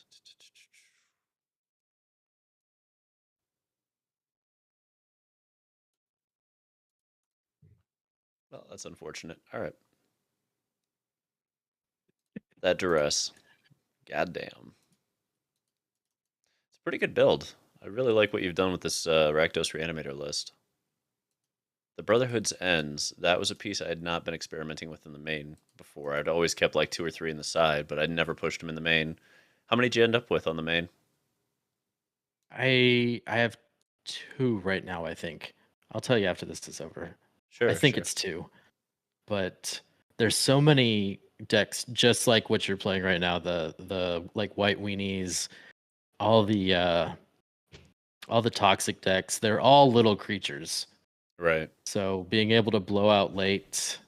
Well, that's unfortunate. All right. That duress. Goddamn. It's a pretty good build. I really like what you've done with this Rakdos Reanimator list. The Brotherhood's Ends, that was a piece I had not been experimenting with in the main before. I'd always kept like 2 or 3 in the side, but I'd never pushed them in the main. How many did you end up with on the main? I have 2 right now, I think. I'll tell you after this is over. I Sure, think sure. it's 2. But there's so many decks just like what you're playing right now, the like white weenies, all the toxic decks, they're all little creatures. Right. So being able to blow out late,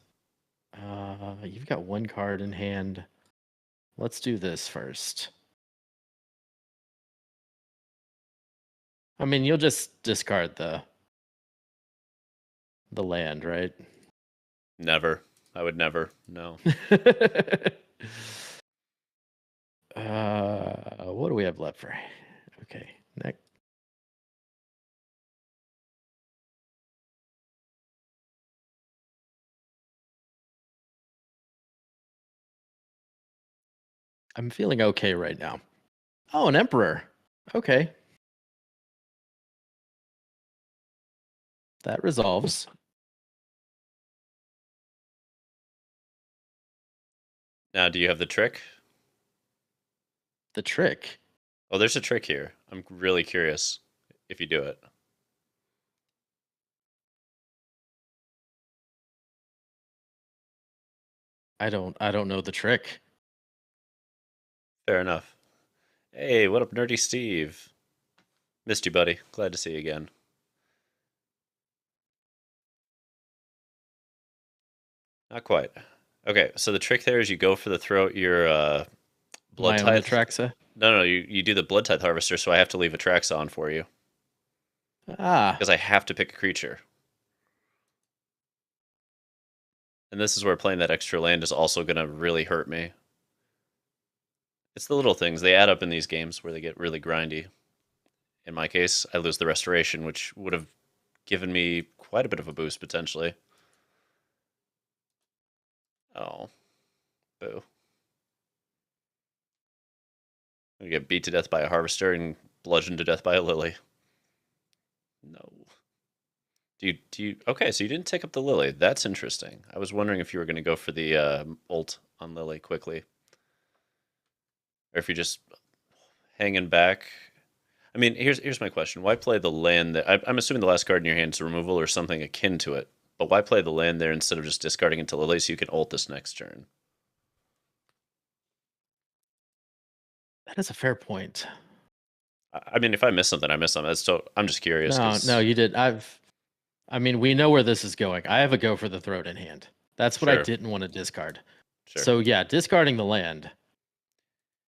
you've got 1 card in hand. Let's do this first. I mean, you'll just discard the land, right? Never. I would never. No. What do we have left for? Okay, next. I'm feeling okay right now. Oh, an emperor. Okay. That resolves. Now, do you have the trick? The trick. Oh, there's a trick here. I'm really curious if you do it. I don't know the trick. Fair enough. Hey, what up, Nerdy Steve? Missed you, buddy. Glad to see you again. Not quite. Okay, so the trick there is you go for the throat your blood My own tithe. Atraxa. No, you do the blood tithe harvester, so I have to leave Atraxa on for you Ah, because I have to pick a creature. And this is where playing that extra land is also going to really hurt me. It's the little things. They add up in these games where they get really grindy. In my case, I lose the restoration, which would have given me quite a bit of a boost potentially. Oh, boo. I'm gonna get beat to death by a harvester and bludgeoned to death by a lily. No. Do you okay, so you didn't take up the lily. That's interesting. I was wondering if you were gonna go for the ult on Lily quickly. Or if you're just hanging back. I mean, here's my question. Why play the land that I'm assuming the last card in your hand is removal or something akin to it. But why play the land there instead of just discarding into Lily so you can ult this next turn? that is a fair point. I mean, if I miss something, I miss something. I'm just curious No, because you did. I mean, we know where this is going. I have a go for the throat in hand. That's what I sure, didn't want to discard. sure. So yeah, discarding the land.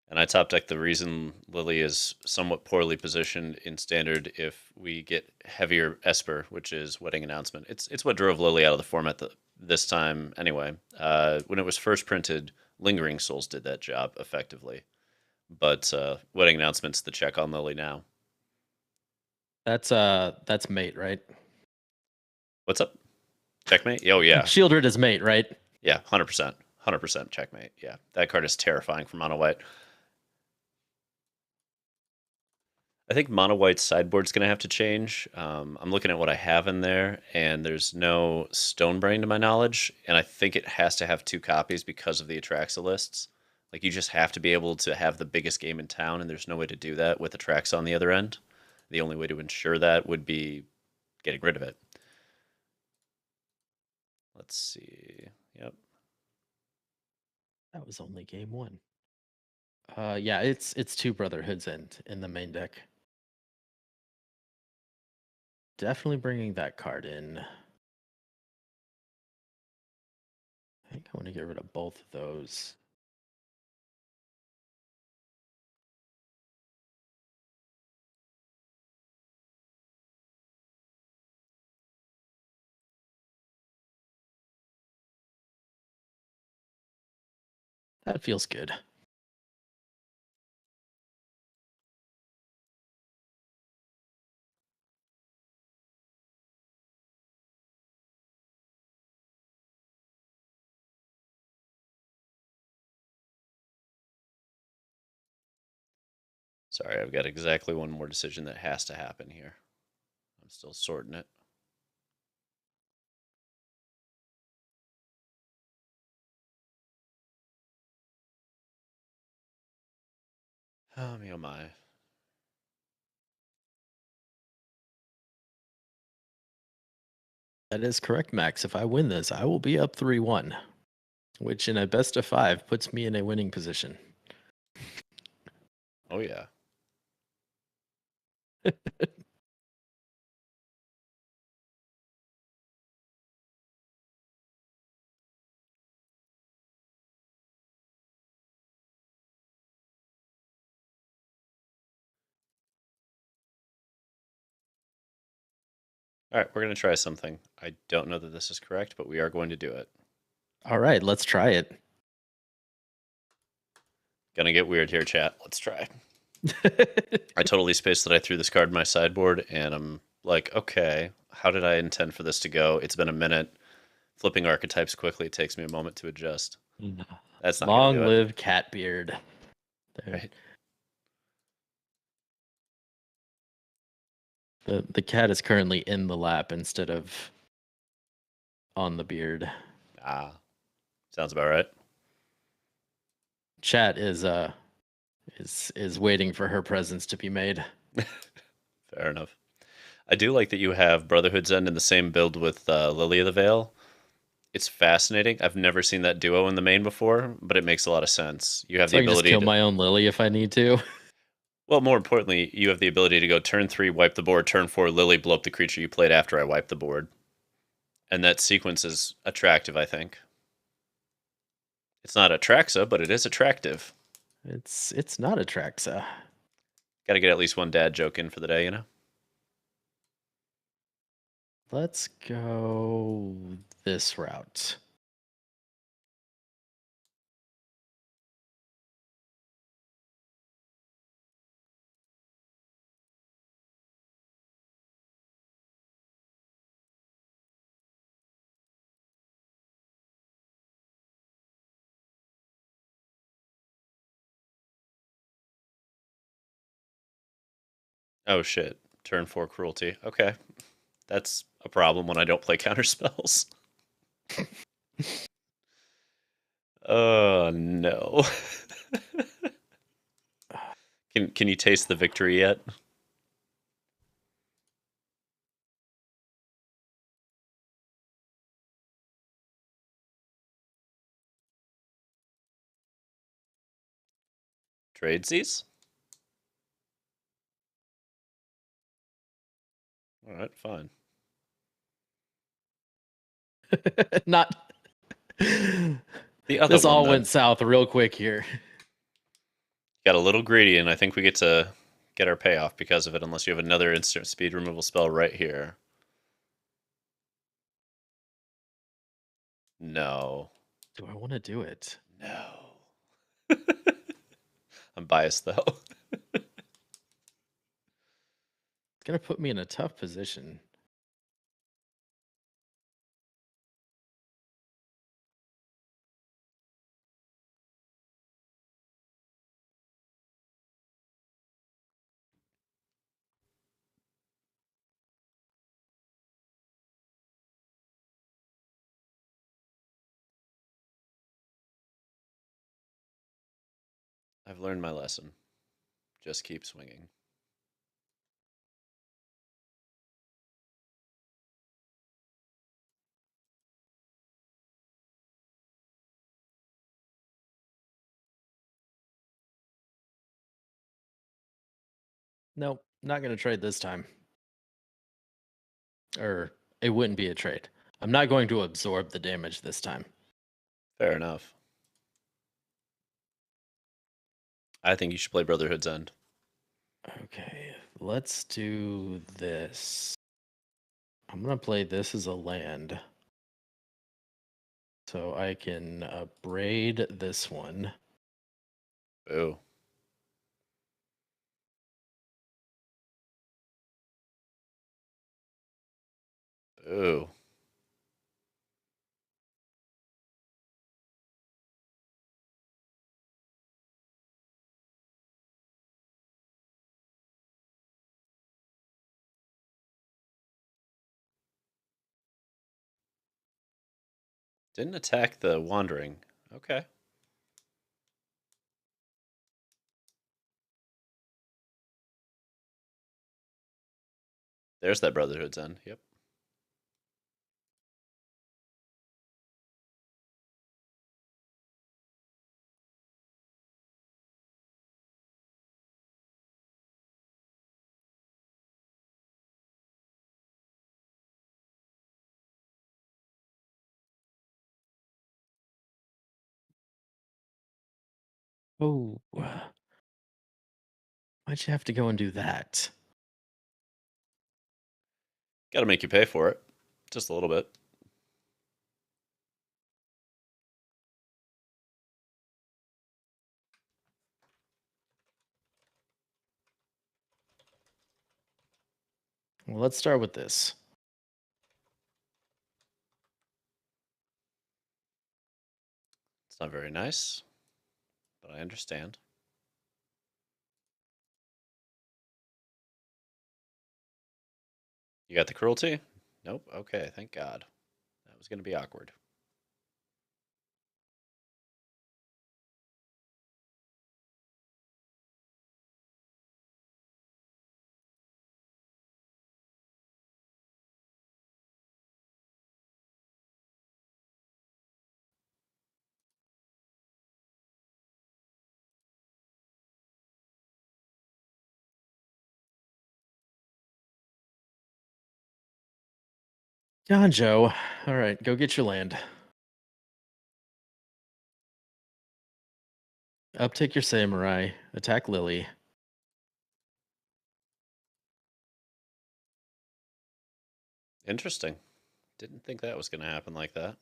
And I top deck the reason Lily is somewhat poorly positioned in standard if we get heavier Esper, which is Wedding Announcement. It's what drove Lily out of the format this time anyway. When it was first printed, Lingering Souls did that job effectively. But Wedding Announcement's the check on Lily now. That's mate, right? What's up? Checkmate? Oh yeah. Shieldred is mate, right? Yeah, 100%. 100% checkmate. Yeah. That card is terrifying for mono white. I think mono white's sideboard's going to have to change. I'm looking at what I have in there, and there's no Stonebrain to my knowledge, and I think it has to have 2 copies because of the Atraxa lists. Like, you just have to be able to have the biggest game in town, and there's no way to do that with Atraxa on the other end. The only way to ensure that would be getting rid of it. Let's see. Yep. That was only game 1. Yeah, it's 2 Brotherhoods in the main deck. Definitely bringing that card in. I think I want to get rid of both of those. That feels good. Sorry, I've got exactly one more decision that has to happen here. I'm still sorting it. Oh, me, oh my. That is correct, Max. If I win this, I will be up 3-1, which in a best of 5 puts me in a winning position. Oh, yeah. All right, we're going to try something. I don't know that this is correct, but we are going to do it. All right, let's try it. Gonna get weird here, chat. Let's try. I totally spaced that I threw this card in my sideboard, and I'm like, okay, how did I intend for this to go? It's been a minute. Flipping archetypes quickly takes me a moment to adjust. That's not going to Long do it. live Catbeard. Right. The cat is currently in the lap instead of on the beard. Ah, sounds about right. Chat is waiting for her presence to be made. Fair enough. I do like that you have Brotherhood's End in the same build with Lily of the Veil. It's fascinating. I've never seen that duo in the main before, but it makes a lot of sense. You have So the I can just ability kill to. my own Lily if I need to. Well, more importantly, you have the ability to go turn 3, wipe the board, turn 4, Lily, blow up the creature you played after I wipe the board. And that sequence is attractive, I think. It's not Atraxa, but it is attractive. It's not Atraxa. Got to get at least one dad joke in for the day, you know? Let's go this route. Oh, shit. Turn 4 cruelty. Okay. That's a problem when I don't play counter spells. Oh, no. Can you taste the victory yet? Tradesies? All right, fine. Not. The other This one, all then. went south real quick here. Got a little greedy, and I think we get to get our payoff because of it, unless you have another instant speed removal spell right here. No. Do I want to do it? No. I'm biased, though. It's gonna put me in a tough position. I've learned my lesson. Just keep swinging. Nope, not gonna trade this time. Or it wouldn't be a trade. I'm not going to absorb the damage this time. Fair enough. I think you should play Brotherhood's End. Okay, let's do this. I'm gonna play this as a land. So I can braid this one. Ooh. Ooh. Didn't attack the Wandering. Okay. There's that Brotherhood's End. Yep. Oh, why'd you have to go and do that? Got to make you pay for it. Just a little bit. Well, let's start with this. It's not very nice, but I understand. You got the cruelty? Nope. Okay, thank God. That was going to be awkward. John Joe. All right, go get your land. Uptake your samurai. Attack Lily. Interesting. Didn't think that was going to happen like that.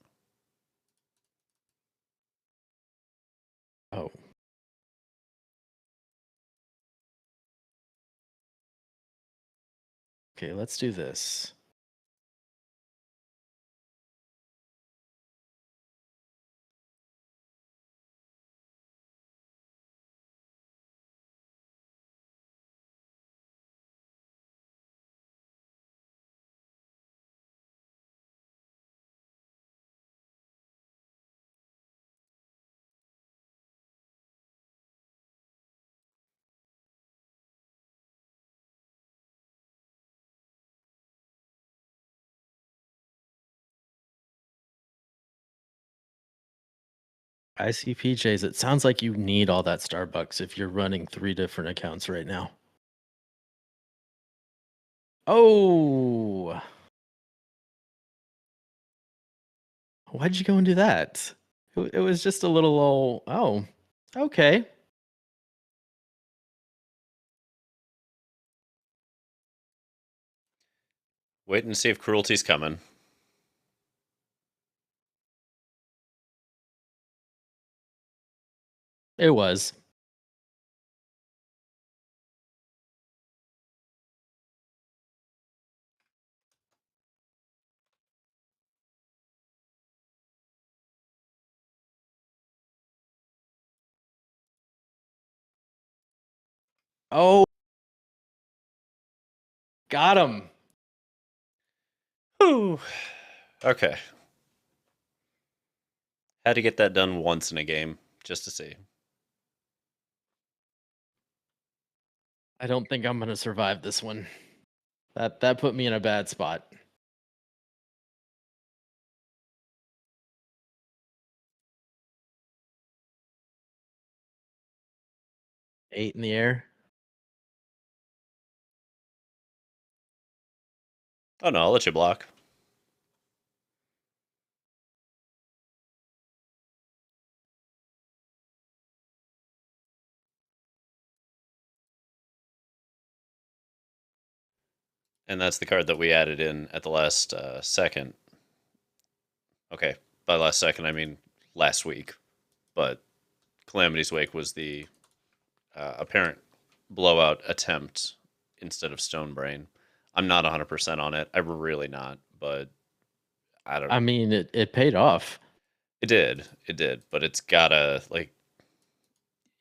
Oh. Okay, let's do this. ICPJs, it sounds like you need all that Starbucks if you're running 3 different accounts right now. Oh! Why'd you go and do that? It was just a little old. Oh, okay. Wait and see if cruelty's coming. It was. Oh, got him. Whew. Okay. Had to get that done once in a game, just to see. I don't think I'm gonna survive this one. That put me in a bad spot. Eight in the air. Oh no, I'll let you block. And that's the card that we added in at the last second. Okay, by last second, I mean last week. But Calamity's Wake was the apparent blowout attempt instead of Stonebrain. I'm not 100% on it. I'm really not, but I don't I know. mean, it paid off. It did. It did. But it's gotta, like,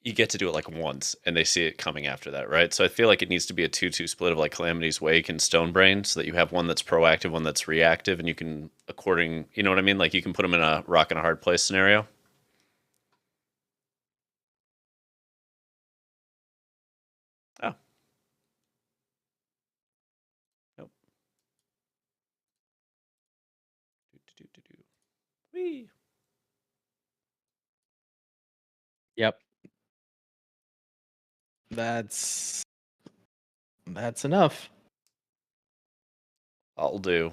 you get to do it like once and they see it coming after that, right? So I feel like it needs to be a 2-2 split of like Calamity's Wake and Stonebrain so that you have one that's proactive, one that's reactive, and you can, you know what I mean? Like you can put them in a rock and a hard place scenario. Oh, nope. Whee. Yep. That's enough. I'll do.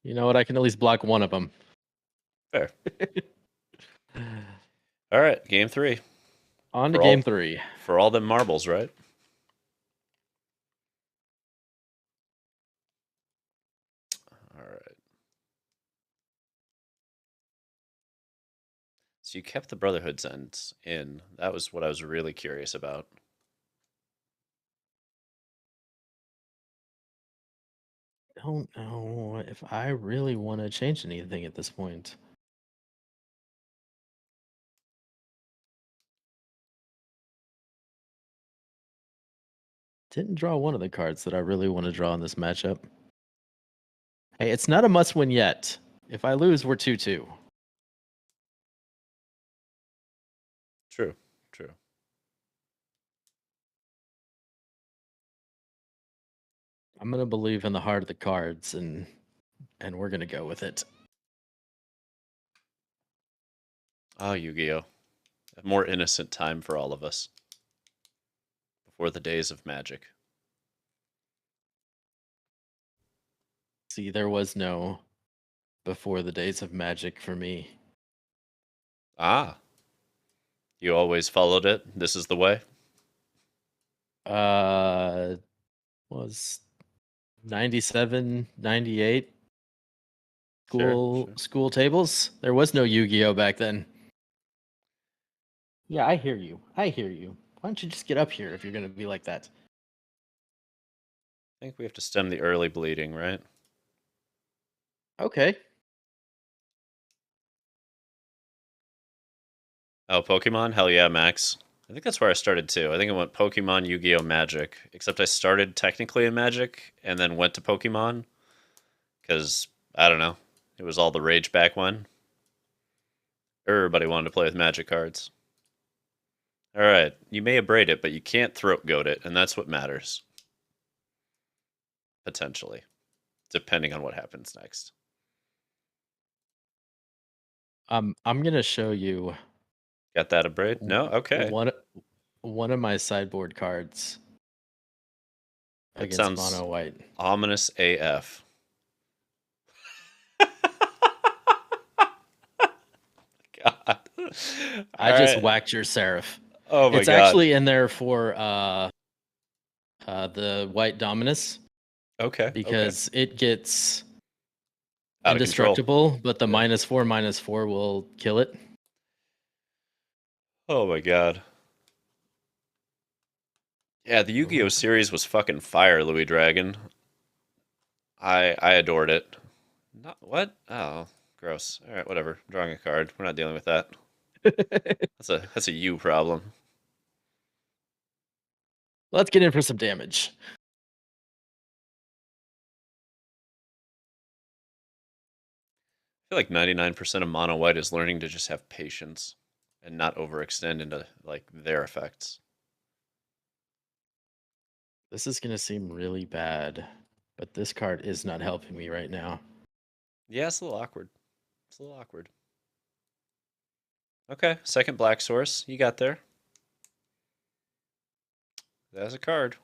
You know what? I can at least block one of them. Fair. All right, game 3. On to For game all 3. for all them marbles, right? All right. So you kept the Brotherhood's ends in. That was what I was really curious about. Don't know if I really want to change anything at this point. Didn't draw one of the cards that I really want to draw in this matchup. Hey, it's not a must-win yet. If I lose, we're 2-2. True. True. I'm gonna believe in the heart of the cards, and we're gonna go with it. Oh, Yu-Gi-Oh! A more innocent time for all of us. Before the days of magic. See, there was no before the days of magic for me. Ah. You always followed it. This is the way. Was 97, 98 Sure, sure. school tables. There was no Yu-Gi-Oh back then. Yeah, I hear you. I hear you. Why don't you just get up here if you're gonna be like that? I think we have to stem the early bleeding, right? Okay. Oh, Pokemon? Hell yeah, Max. I think that's where I started too. I think I went Pokemon, Yu-Gi-Oh, Magic. Except I started technically in Magic and then went to Pokemon because I don't know. It was all the rage back when. Everybody wanted to play with Magic cards. All right, you may abrade it, but you can't throat goat it, and that's what matters. Potentially, depending on what happens next. I'm gonna show you Got that abrade? No? Okay. one of my sideboard cards That against sounds mono white. ominous AF. God. I All just right. whacked your Seraph. Oh my It's god. actually in there for the white Dominus Okay. Okay. because it gets Out of control. indestructible, but the Yeah. -4/-4 will kill it. Oh my god. Yeah, the Yu-Gi-Oh Ooh. series was fucking fire, Louis Dragon. I adored it. Not what? Oh, gross. All right, whatever. I'm drawing a card. We're not dealing with that. That's a you problem. Let's get in for some damage. I feel like 99% of mono white is learning to just have patience and not overextend into like their effects. This is gonna seem really bad, but this card is not helping me right now. Yeah, it's a little awkward. It's a little awkward. Okay, second black source. You got there. That's a card.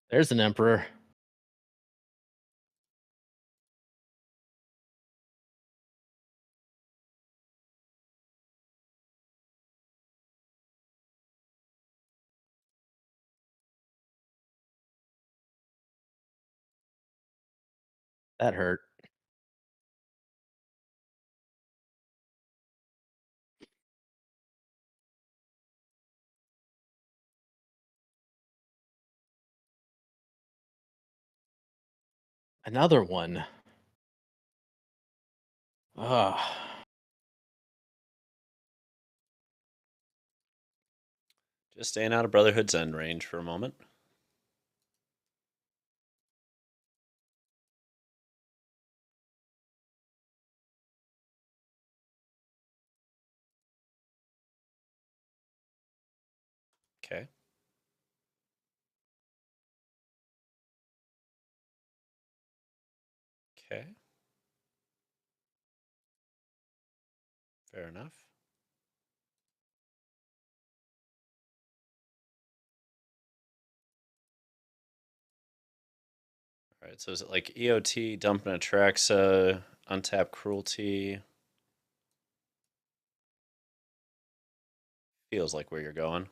There's an Emperor. That hurt. Another one. Ah. Just staying out of Brotherhood's end range for a moment. Okay. Okay. Fair enough. All right, so is it like EOT, dump an Atraxa, untap Cruelty? Feels like where you're going.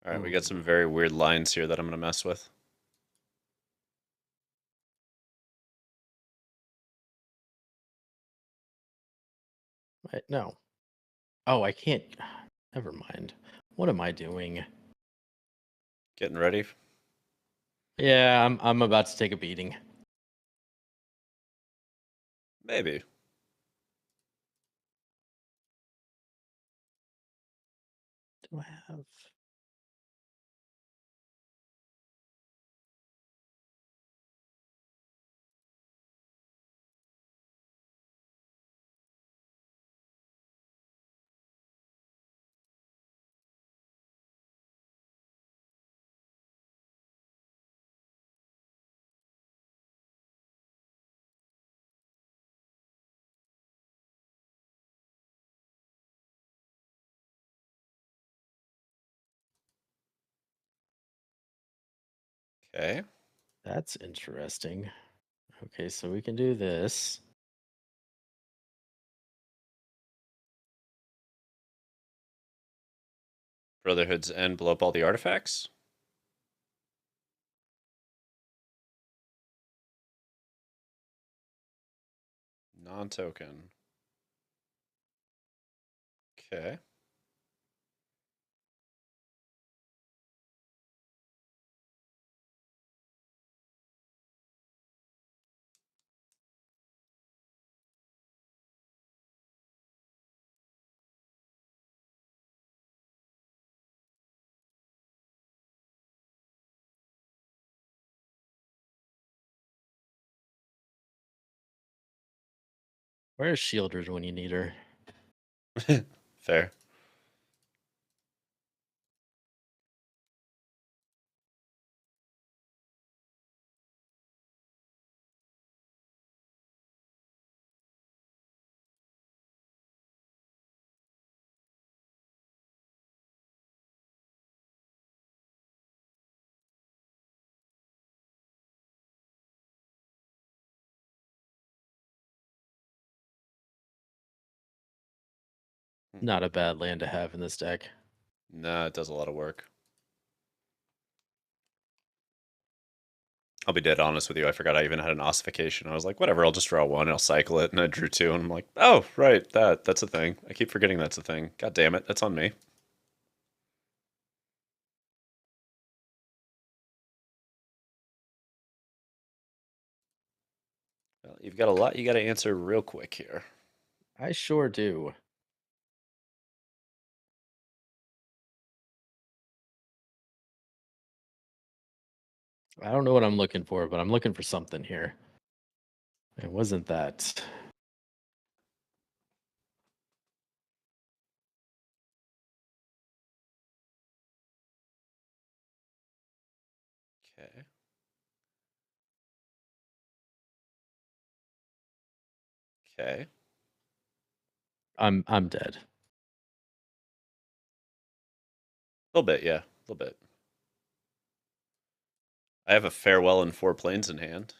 All right, we got some very weird lines here that I'm going to mess with. Wait, no. Oh, I can't. Never mind. What am I doing? Getting ready? Yeah, I'm about to take a beating. Maybe. Do I have? Okay. That's interesting. Okay, so we can do this. Brotherhood's end, blow up all the artifacts. Non-token. Okay. Where's Shieldred when you need her? Fair. Not a bad land to have in this deck. Nah, it does a lot of work. I'll be dead honest with you. I forgot I even had an ossification. I was like, whatever, I'll just draw one, I'll cycle it, and I drew two, and I'm like, oh, right, that's a thing. I keep forgetting that's a thing. God damn it, that's on me. Well, you've got a lot you got to answer real quick here. I sure do. I don't know what I'm looking for, but I'm looking for something here. It wasn't that. Okay. Okay. I'm dead. A little bit, yeah. A little bit. I have a farewell and 4 planes in hand.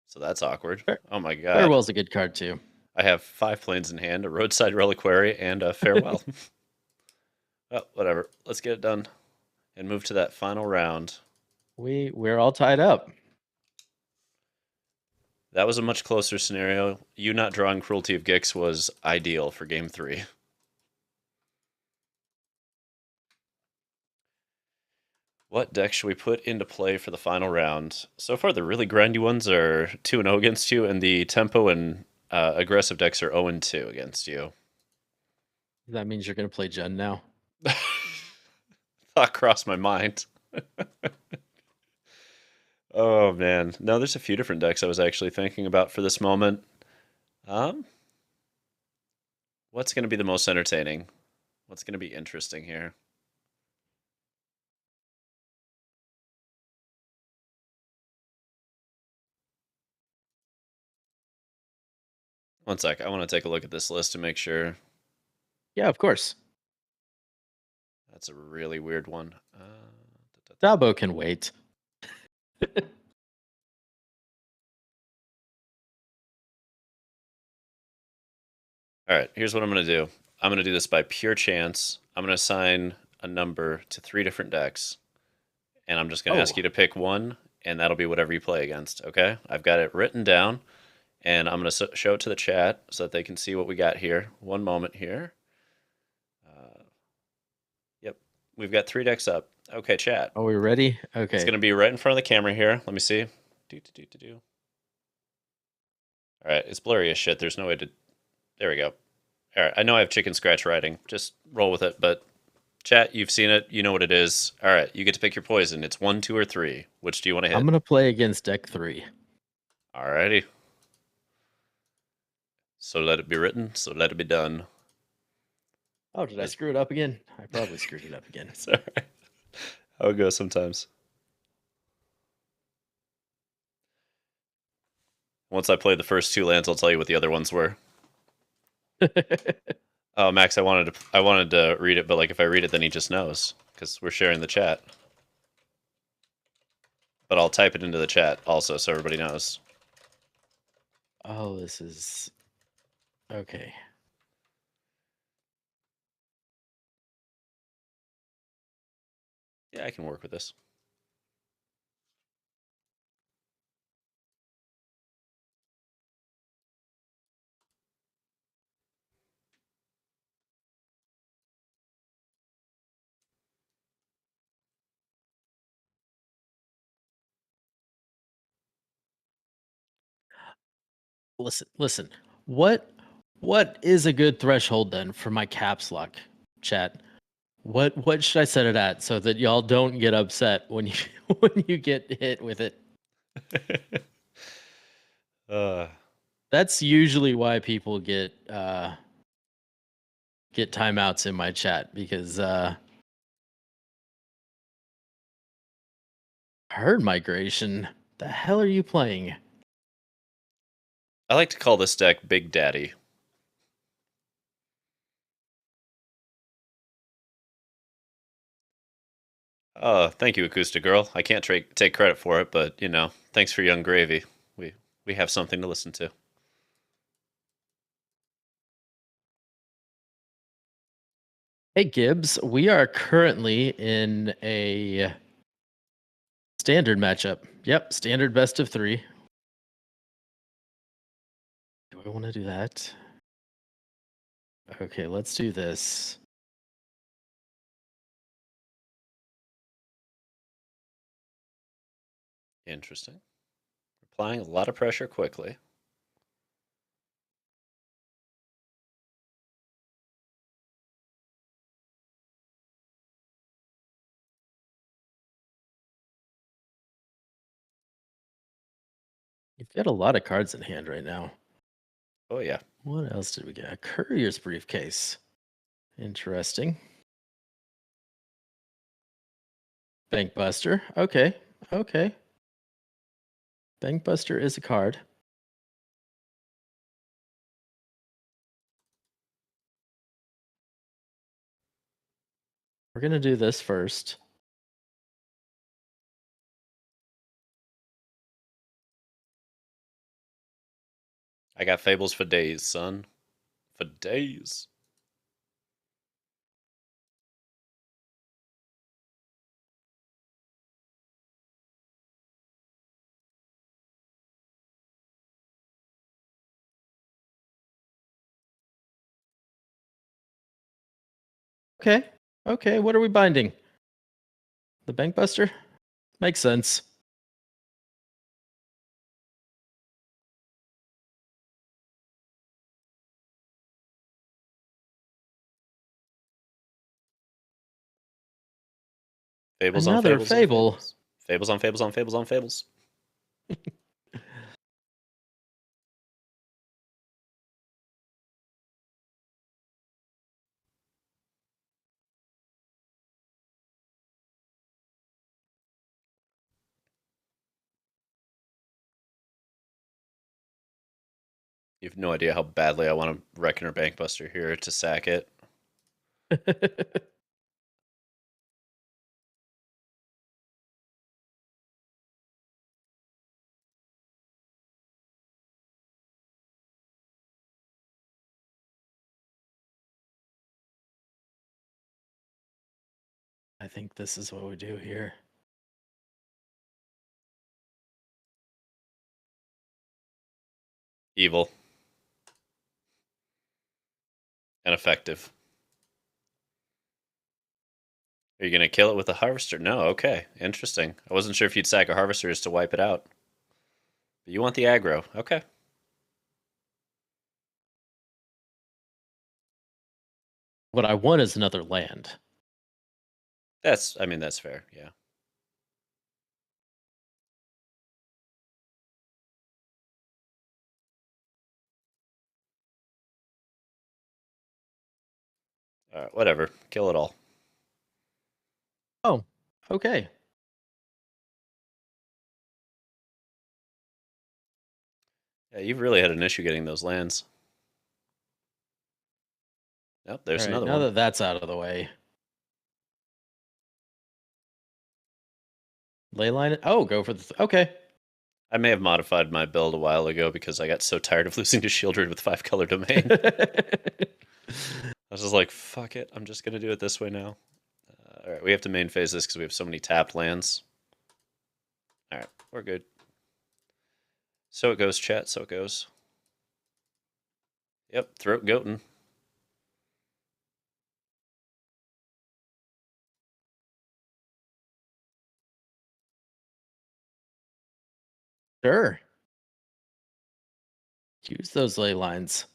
So that's awkward. Oh my god. Farewell's a good card too. I have 5 planes in hand, a roadside reliquary, and a farewell. Oh, whatever. Let's get it done and move to that final round. We're all tied up. That was a much closer scenario. You not drawing Cruelty of Gix was ideal for game 3. What deck should we put into play for the final round? So far, the really grindy ones are 2-0 against you, and the tempo and aggressive decks are 0-2 against you. That means you're going to play Djinn now. Thought crossed my mind. Oh man, no, there's a few different decks I was actually thinking about for this moment. What's going to be the most entertaining? What's going to be interesting here? One sec, I want to take a look at this list to make sure. Yeah, of course. That's a really weird one. Dabo can wait. All right, here's what I'm going to do. I'm going to do this by pure chance. I'm going to assign a number to 3 different decks, and I'm just going to ask you to pick one, and that'll be whatever you play against, okay? I've got it written down, and I'm going to show it to the chat so that they can see what we got here. One moment here. Yep, we've got 3 decks up. Okay, chat. Are we ready? Okay. It's going to be right in front of the camera here. Let me see. All right, it's blurry as shit. There's no way to... There we go. All right, I know I have chicken scratch writing. Just roll with it, but chat, you've seen it. You know what it is. All right, you get to pick your poison. It's 1, 2, or 3. Which do you want to hit? I'm going to play against deck 3. All righty. So let it be written, so let it be done. Oh, did I screw it up again? I probably screwed it up again. It's all right. How it goes sometimes. Once I play the first 2 lands, I'll tell you what the other ones were. Oh, Max, I wanted to read it, but like if I read it, then he just knows because we're sharing the chat. But I'll type it into the chat also, so everybody knows. Oh, this is okay. Yeah, I can work with this. Listen. What is a good threshold then for my caps lock, chat? What should I set it at so that y'all don't get upset when you when you get hit with it? That's usually why people get timeouts in my chat because herd migration. The hell are you playing? I like to call this deck Big Daddy. Thank you, Acoustic Girl. I can't take credit for it, but, you know, thanks for Young Gravy. We have something to listen to. Hey, Gibbs, we are currently in a standard matchup. Yep, standard best of 3. Do I want to do that? Okay, let's do this. Interesting. Applying a lot of pressure quickly. You've got a lot of cards in hand right now. Oh, yeah. What else did we get? A courier's briefcase. Interesting. Bankbuster. Okay. Okay. Bankbuster is a card. We're going to do this first. I got fables for days, son. For days. Okay. Okay. What are we binding? The Bankbuster? Makes sense. Fables on Another fables on fable. fables. Fables on fables on fables on fables. You have no idea how badly I want to Reckoner Bankbuster here to sack it. I think this is what we do here. Evil. And effective. Are you going to kill it with a Harvester? No, okay. Interesting. I wasn't sure if you'd sack a Harvester just to wipe it out. But you want the aggro. Okay. What I want is another land. That's fair, yeah. Alright, whatever. Kill it all. Oh, okay. Yeah, you've really had an issue getting those lands. Yep, there's All right, another now one. that that's out of the way. Leyline. Oh, go for the. Okay. I may have modified my build a while ago because I got so tired of losing to Shieldred with 5-color domain. I was just like, fuck it, I'm just going to do it this way now. Alright, we have to main phase this because we have so many tapped lands. Alright, we're good. So it goes, chat, so it goes. Yep, throat goatin'. Sure. Use those ley lines.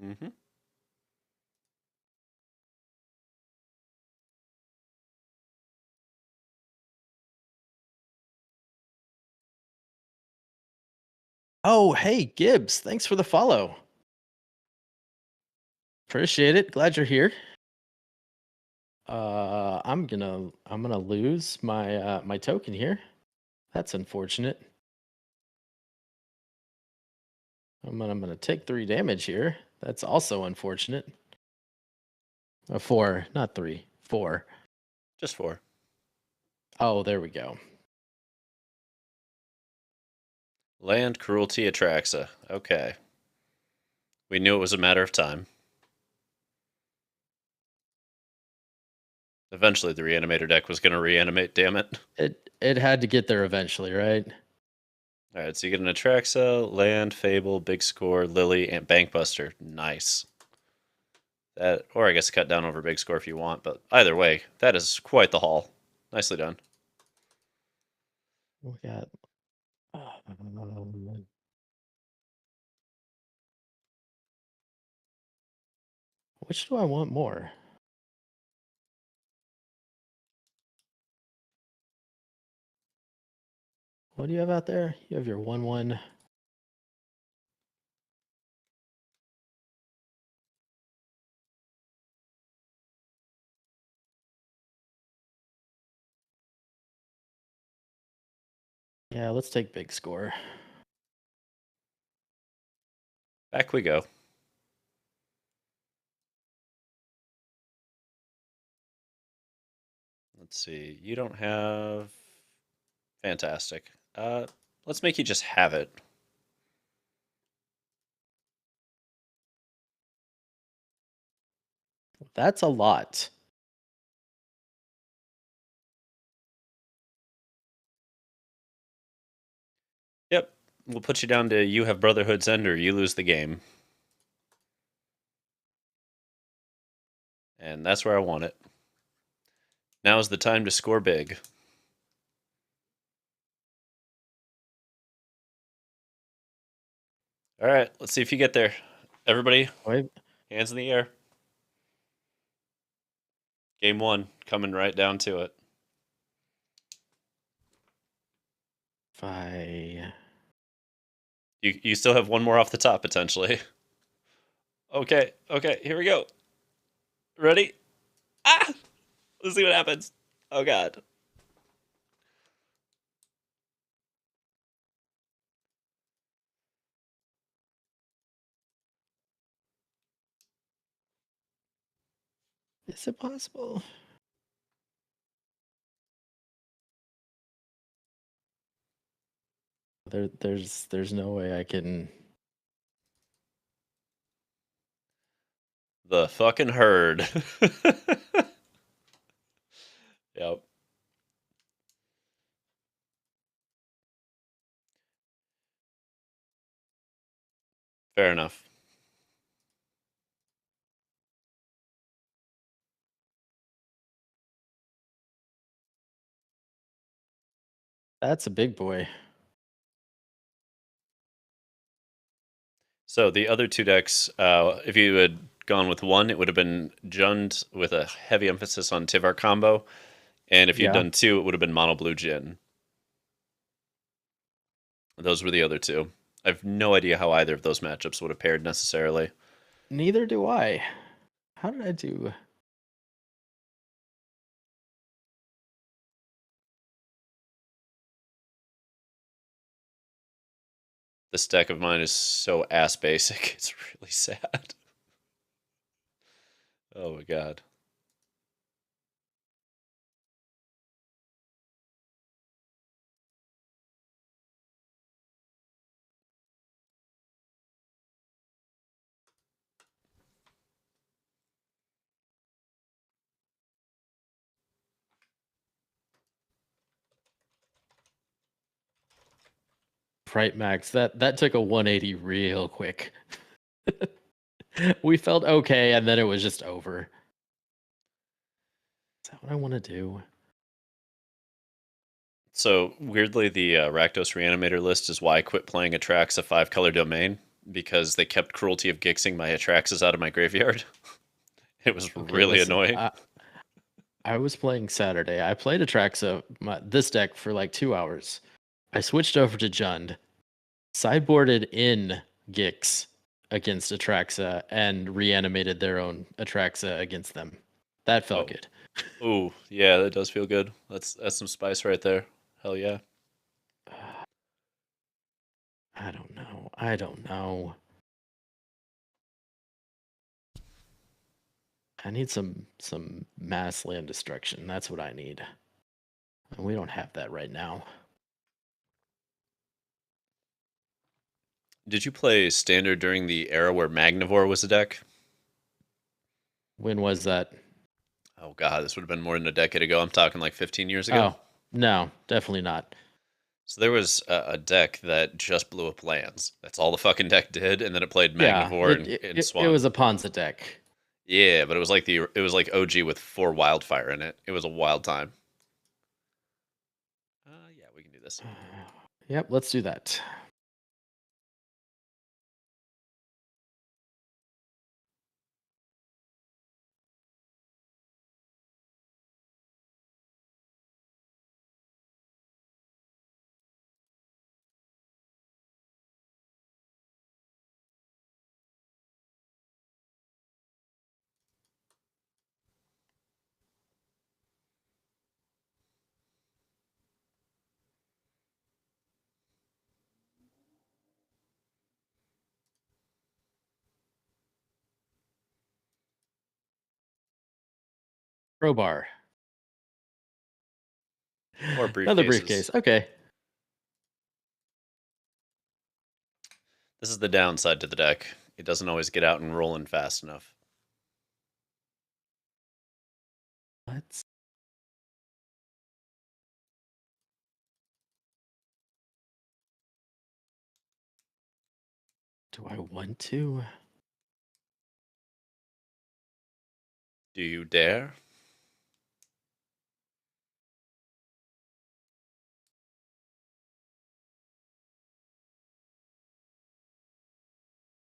Mm-hmm. Oh, hey, Gibbs. Thanks for the follow. Appreciate it. Glad you're here. I'm gonna lose my my token here. That's unfortunate. I'm gonna take 3 damage here. That's also unfortunate. 4, not 3. 4. Just 4. Oh, there we go. Land Cruelty Atraxa. Okay. We knew it was a matter of time. Eventually, the Reanimator deck was going to reanimate, damn it. It had to get there eventually, right? Alright, so you get an Atraxa, Land, Fable, Big Score, Lily, and Bankbuster. Nice. That, or I guess cut down over Big Score if you want, but either way, that is quite the haul. Nicely done. We got. Which do I want more? What do you have out there? You have your 1/1. Yeah, let's take big score. Back we go. Let's see. You don't have... Fantastic. Let's make you just have it. That's a lot. Yep. We'll put you down to you have Brotherhood's End or you lose the game. And that's where I want it. Now is the time to score big. All right, let's see if you get there. Everybody, Wait. hands in the air. Game 1, coming right down to it. You still have one more off the top, potentially. Okay, here we go. Ready? Ah! Let's see what happens. Oh, God. Is it possible? There's no way I can. The fucking herd. Yep. Fair enough. That's a big boy. So the other two decks, if you had gone with one, it would have been Jund with a heavy emphasis on Tivar combo. And if you'd Yeah. done two, it would have been Mono Blue Djinn. Those were the other two. I have no idea how either of those matchups would have paired necessarily. Neither do I. How did I do? This deck of mine is so ass basic. It's really sad. Oh my god. Right, Max. That took a 180 real quick. We felt okay, and then it was just over. Is that what I want to do? So weirdly, the Rakdos Reanimator list is why I quit playing Atraxa 5-color domain, because they kept Cruelty of Gixing my Atraxas out of my graveyard. It was Okay, really listen. annoying. I was playing Saturday. I played Atraxa, this deck, for like 2 hours. I switched over to Jund, sideboarded in Gix against Atraxa, and reanimated their own Atraxa against them. That felt good. Ooh, yeah, that does feel good. That's some spice right there. Hell yeah. I don't know. I don't know. I need some mass land destruction. That's what I need. And we don't have that right now. Did you play Standard during the era where Magnivore was a deck? When was that? Oh god, this would have been more than a decade ago. I'm talking like 15 years ago. Oh, no, definitely not. So there was a deck that just blew up lands. That's all the fucking deck did, and then it played Yeah, Magnivore it, and it, it swung. was a Ponza deck. Yeah, but it was like OG with 4 wildfire in it. It was a wild time. Yeah, we can do this. Yep, let's do that. Crowbar. Or Another briefcases. briefcase. Okay. This is the downside to the deck. It doesn't always get out and rolling fast enough. Let's. Do I want to? Do you dare?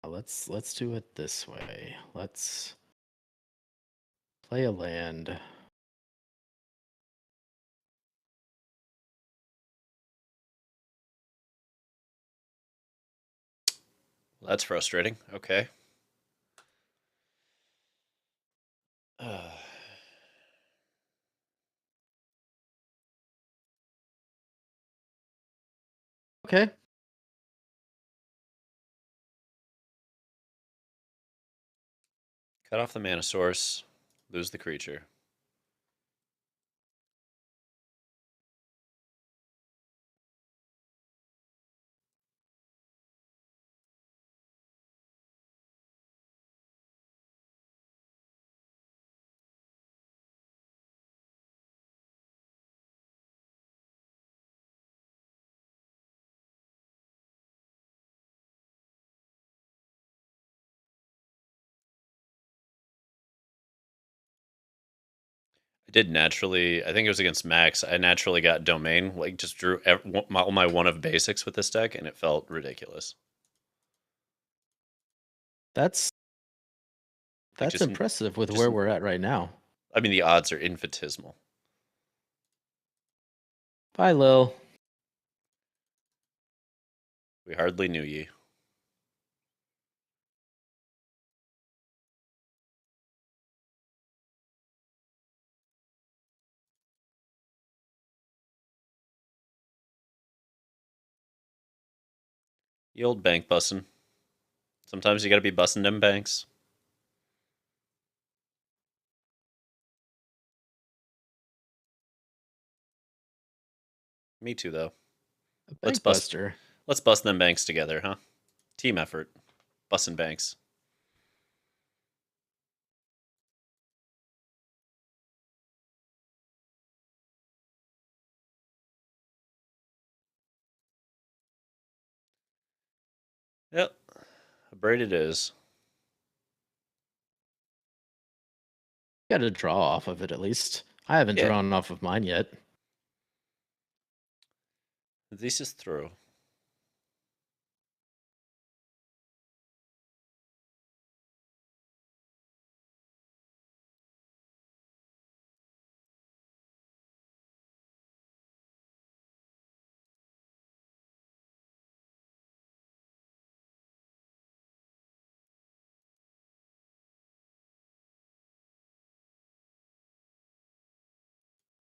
Let's do it this way. Let's play a land. That's frustrating. Okay. Okay. Cut off the mana source. Lose the creature. I did naturally. I think it was against Max. I naturally got Domain. Like just drew all my one of basics with this deck, and it felt ridiculous. That's just- impressive with just- where we're at right now. I mean, the odds are infinitesimal. Bye, Lil. We hardly knew ye. The old bank bussin'. Sometimes you gotta be bussin' them banks. Me too, though. Let's bust. Bankbuster. Let's bust them banks together, huh? Team effort. Bussin' banks. Yep. A braid it is. Got to draw off of it at least. I haven't Yeah. drawn off of mine yet. This is true.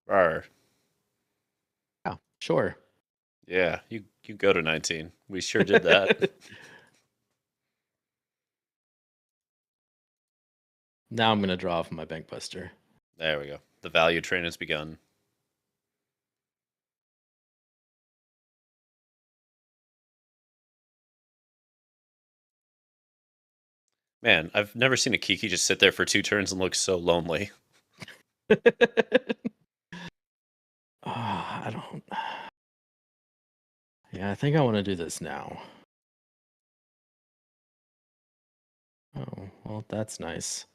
Rar. Yeah, sure. Yeah, you go to 19. We sure did that. Now I'm going to draw off my Bankbuster. There we go. The value train has begun. Man, I've never seen a Kiki just sit there for 2 turns and look so lonely. I don't. Yeah, I think I want to do this now. Oh, well, that's nice.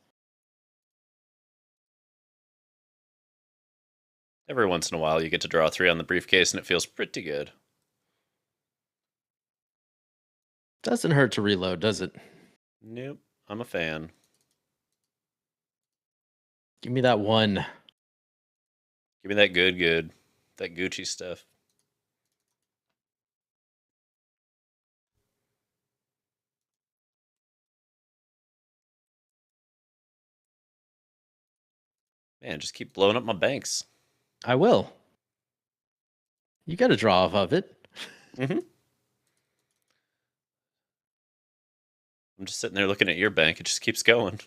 Every once in a while, you get to draw 3 on the briefcase, and it feels pretty good. Doesn't hurt to reload, does it? Nope, I'm a fan. Give me that one. Give me that good. That Gucci stuff. Man, just keep blowing up my banks. I will. You got to draw off of it. Mm-hmm. I'm just sitting there looking at your bank. It just keeps going.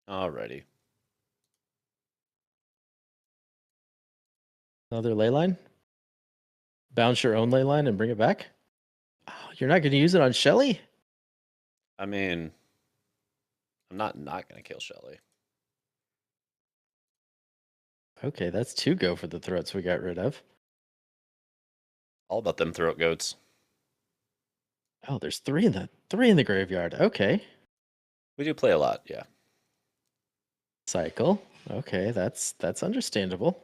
Alrighty. Another ley line? Bounce your own ley line and bring it back? Oh, you're not going to use it on Shelly? I mean, I'm not going to kill Shelly. Okay, that's 2 go for the throats we got rid of. All about them throat goats. Oh, there's 3 in the graveyard. Okay. We do play a lot, yeah. Cycle. Okay, that's understandable.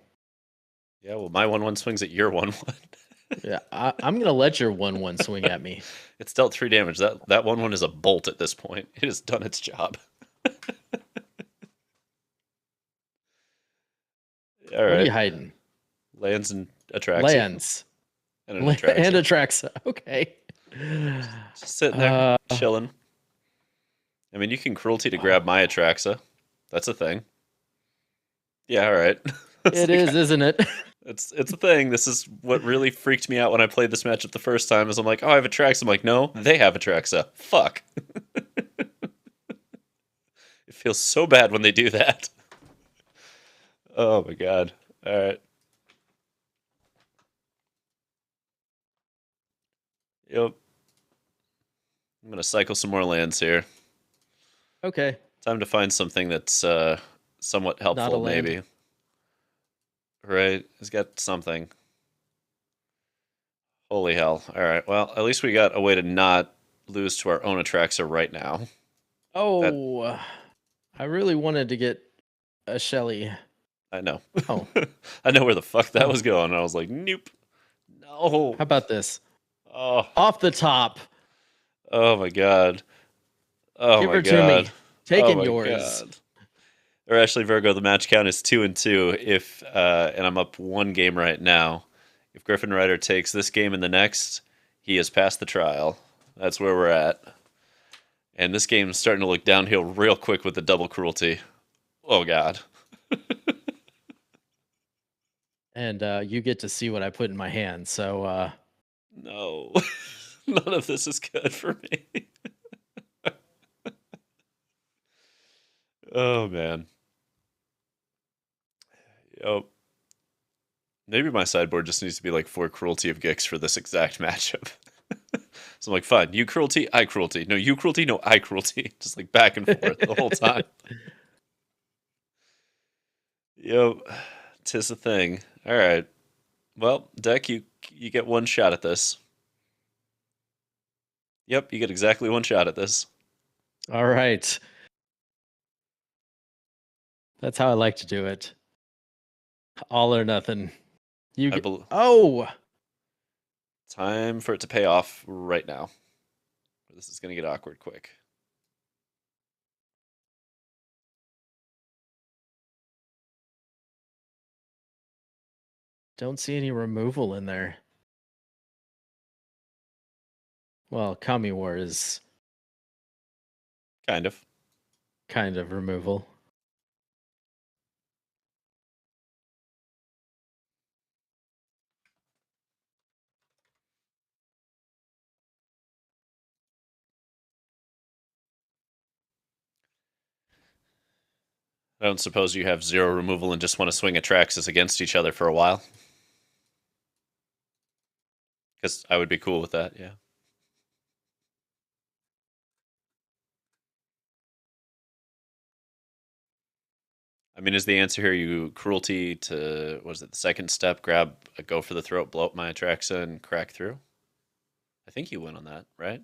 Yeah, well, my 1/1 swings at your 1/1. Yeah, I'm gonna let your 1/1 swing at me. It's dealt 3 damage. That 1/1 is a bolt at this point. It has done its job. All What are right. you hiding? Lands and Atraxa. Lands. And an Atraxa. And Atraxa. Okay. Just sitting there, chilling. I mean, you can cruelty to grab my Atraxa. That's a thing. Yeah, all right. It is, isn't it? It's a thing. This is what really freaked me out when I played this matchup the first time. Is I'm like, oh, I have Atraxa. I'm like, no, they have Atraxa. Fuck. It feels so bad when they do that. Oh my god. All right. Yep. I'm gonna cycle some more lands here. Okay. Time to find something that's somewhat helpful, maybe. Right? He's got something. Holy hell. Alright, well, at least we got a way to not lose to our own Atraxa right now. Oh, I really wanted to get a Shelly. I know. Oh. I know where the fuck that was going. I was like, nope. No. How about this? Oh. Off the top. Oh my god. Oh Give my her god. to me. Taking my yours. God. Or actually, Virgo, the match count is 2-2. If and I'm up 1 game right now. If Griffin Rider takes this game and the next, he has passed the trial. That's where we're at. And this game is starting to look downhill real quick with the double cruelty. Oh god. And you get to see what I put in my hand. So no, none of this is good for me. Oh man. Yep. Maybe my sideboard just needs to be like 4 cruelty of Gix for this exact matchup. So I'm like, fine, you cruelty, I cruelty. No, you cruelty, no, I cruelty. Just like back and forth the whole time. Yep. 'Tis a thing. All right. Well, deck, you get 1 shot at this. Yep, you get exactly 1 shot at this. all right. That's how I like to do it. All or nothing. You get, oh, Time for it to pay off right now. This is going to get awkward quick. don't see any removal in there. Well, Kami War is Kind of. removal. I don't suppose you have 0 removal and just want to swing Atraxas against each other for a while? Because I would be cool with that, yeah. I mean, is the answer here you cruelty to, what is it, the second step, grab a go for the throat, blow up my Atraxa, and crack through? I think you win on that, right?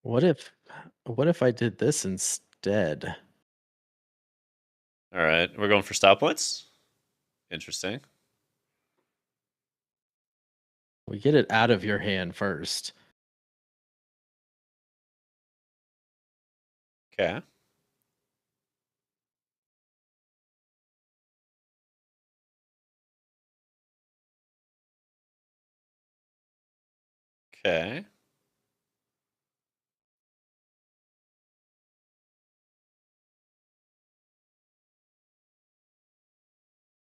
What if I did this instead? All right, we're going for stop points. Interesting. We get it out of your hand first. Okay. Okay.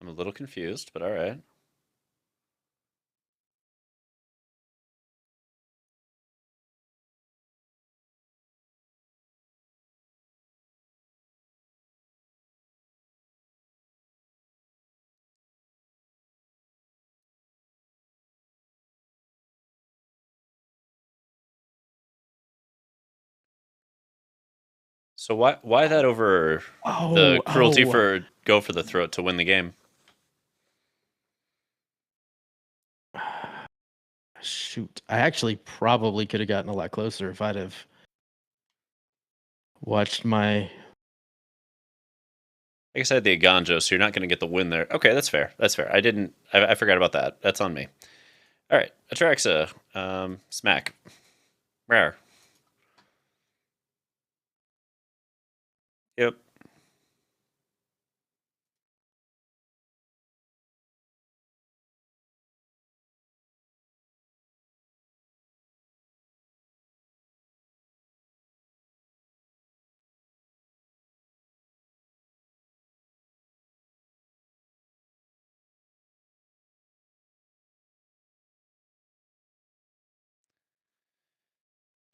I'm a little confused, but all right. So why that over the cruelty Oh, for go for the throat to win the game? shoot. I actually probably could have gotten a lot closer if I'd have watched my. I guess I had the Aganjo, so you're not going to get the win there. Okay, that's fair. That's fair. I forgot about that. That's on me. All right, Atraxa, smack, rare. Yep.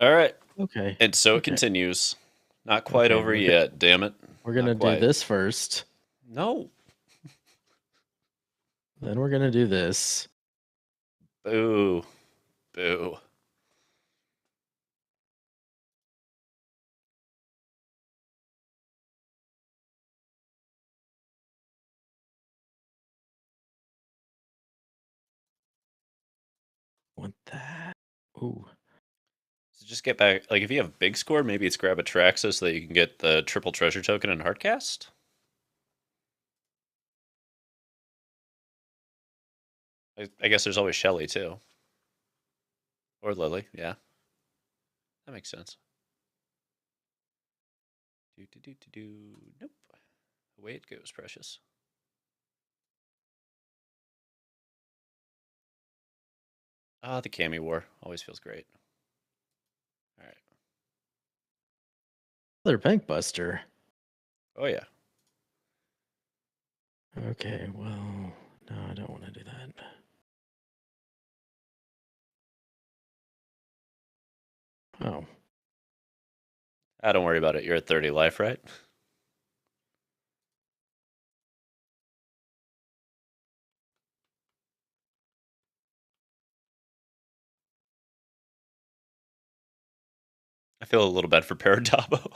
All right. Okay. And so it Okay. continues. Not quite Okay, over yet, damn it. We're gonna Not do quite. this first. No. Then we're gonna do this. Boo. Boo. Want that? Ooh. So just get back. Like, if you have big score, maybe it's grab Atraxa so that you can get the triple treasure token and Heartcast. I guess there's always Shelly, too. Or Lily, yeah. That makes sense. Nope. Away it goes, precious. Ah, the Cammy War. Always feels great. All right. Another bank buster. Oh, yeah. Okay, well, no, I don't want to do that. Oh. Don't worry about it. You're at 30 life, right? I feel a little bad for Perudabo.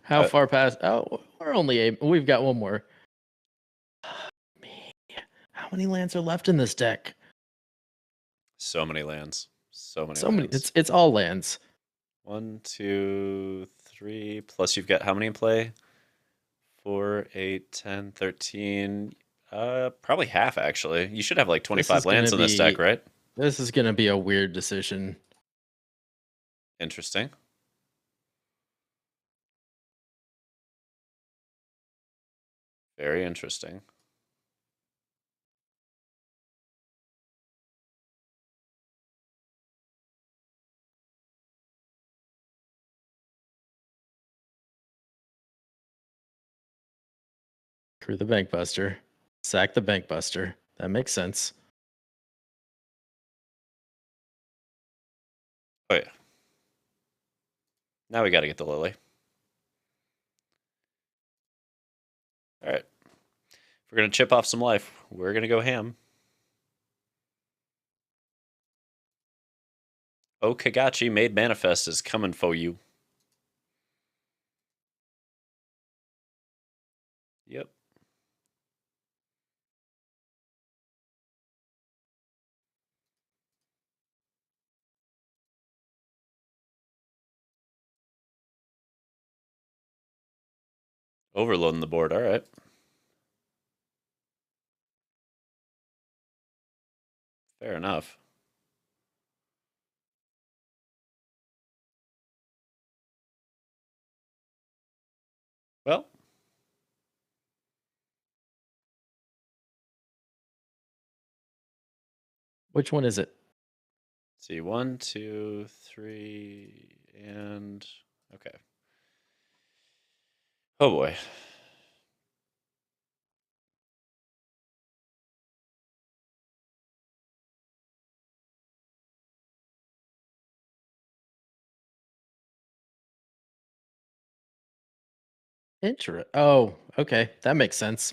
How far past? Oh, we're only eight. We've got one more. Me. How many lands are left in this deck? So many lands. So many So many. lands. It's all lands. 1, 2, 3. Plus, you've got how many in play? 4, 8, 10, 13. Probably half, actually. You should have like 25 lands in this deck, right? This is gonna be a weird decision. Interesting. Very interesting. Crew the bank buster. Sack the bank buster. That makes sense. Oh, yeah. Now we got to get the Lily. All right. If we're going to chip off some life, we're going to go ham. Oh, Kagachi made manifest is coming for you. Yep. Overloading the board. All right. Fair enough. Well, Which one is it? see, 1, 2, 3, and okay. Oh boy. Oh, okay. That makes sense.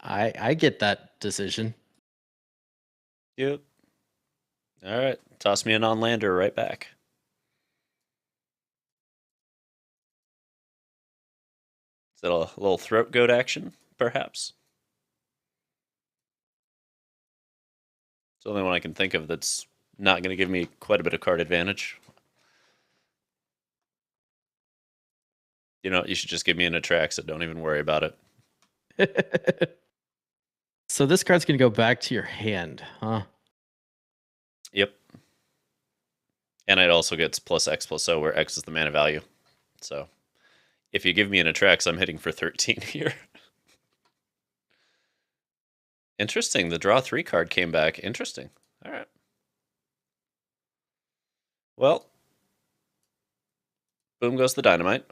I get that decision. Yep. All right. Toss me an on lander right back. Is that a little throat goat action, perhaps? It's the only one I can think of that's not going to give me quite a bit of card advantage. You know, you should just give me an Atraxa. Don't even worry about it. So this card's going to go back to your hand, huh? Yep. And it also gets +X+O, where X is the mana value. So if you give me an Atraxa, I'm hitting for 13 here. Interesting. The draw 3 card came back. Interesting. All right. Well, boom goes the dynamite.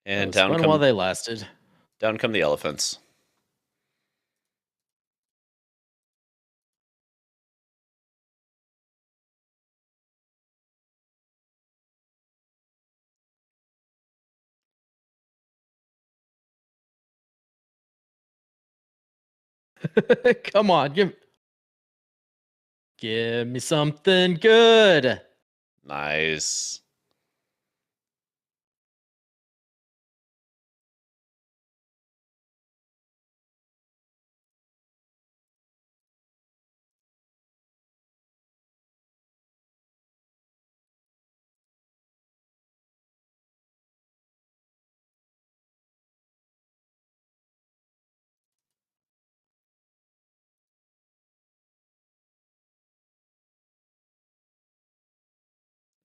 And down fun come while they lasted. Down come the elephants. Come on, give me something good. Nice.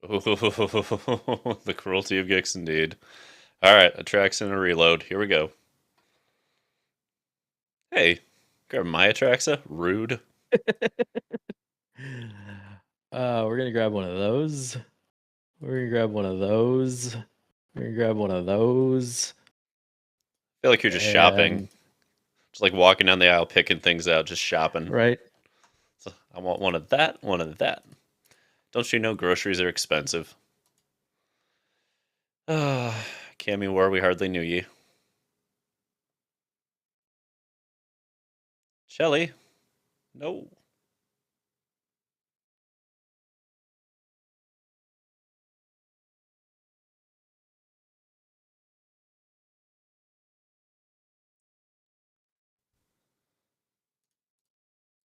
Ooh, the cruelty of Gix, indeed. All right, Atraxa and a reload. Here we go. Hey, grab my Atraxa. Rude. We're gonna grab one of those. We're gonna grab one of those. We're gonna grab one of those. I feel like you're just shopping. Just like walking down the aisle, picking things out, just shopping. Right. So I want one of that, one of that. Don't you know groceries are expensive? Cammy War, we hardly knew ye. Shelly? No.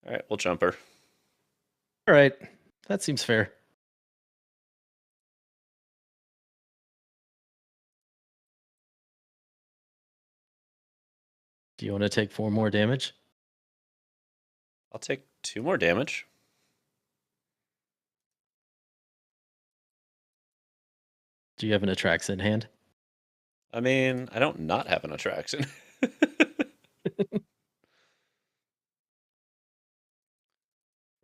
All right, we'll jump her. All right. That seems fair. Do you want to take 4 more damage? I'll take 2 more damage. Do you have an Atraxa in hand? I mean, I don't not have an attraction.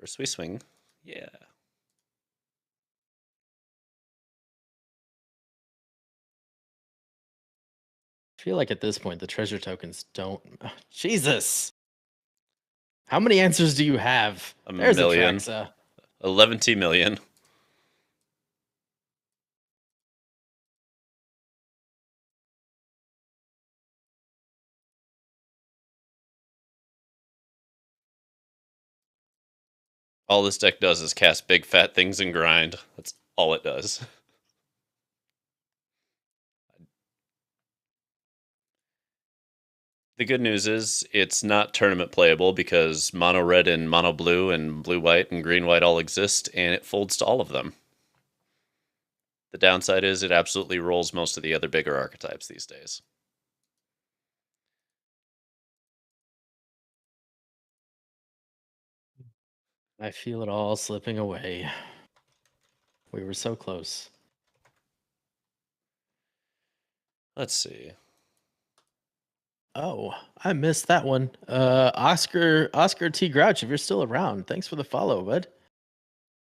First we swing. Yeah. I feel like at this point the treasure tokens don't. Jesus! How many answers do you have? There's million. Atraxa. 11 million. All this deck does is cast big fat things and grind. That's all it does. The good news is it's not tournament playable because mono red and mono blue and blue white and green white all exist, and it folds to all of them. The downside is it absolutely rolls most of the other bigger archetypes these days. I feel it all slipping away. We were so close. Let's see. Oh, I missed that one. Oscar T. Grouch, if you're still around, thanks for the follow, bud.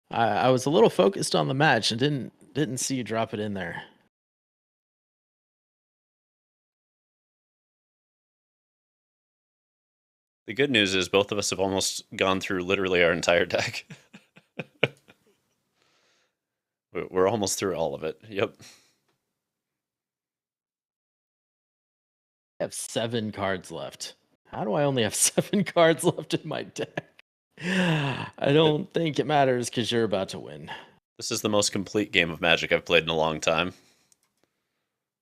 I was a little focused on the match and didn't see you drop it in there. The good news is both of us have almost gone through literally our entire deck. We're almost through all of it. Yep. I have 7 cards left. How do I only have 7 cards left in my deck? I don't think it matters because you're about to win. This is the most complete game of Magic I've played in a long time.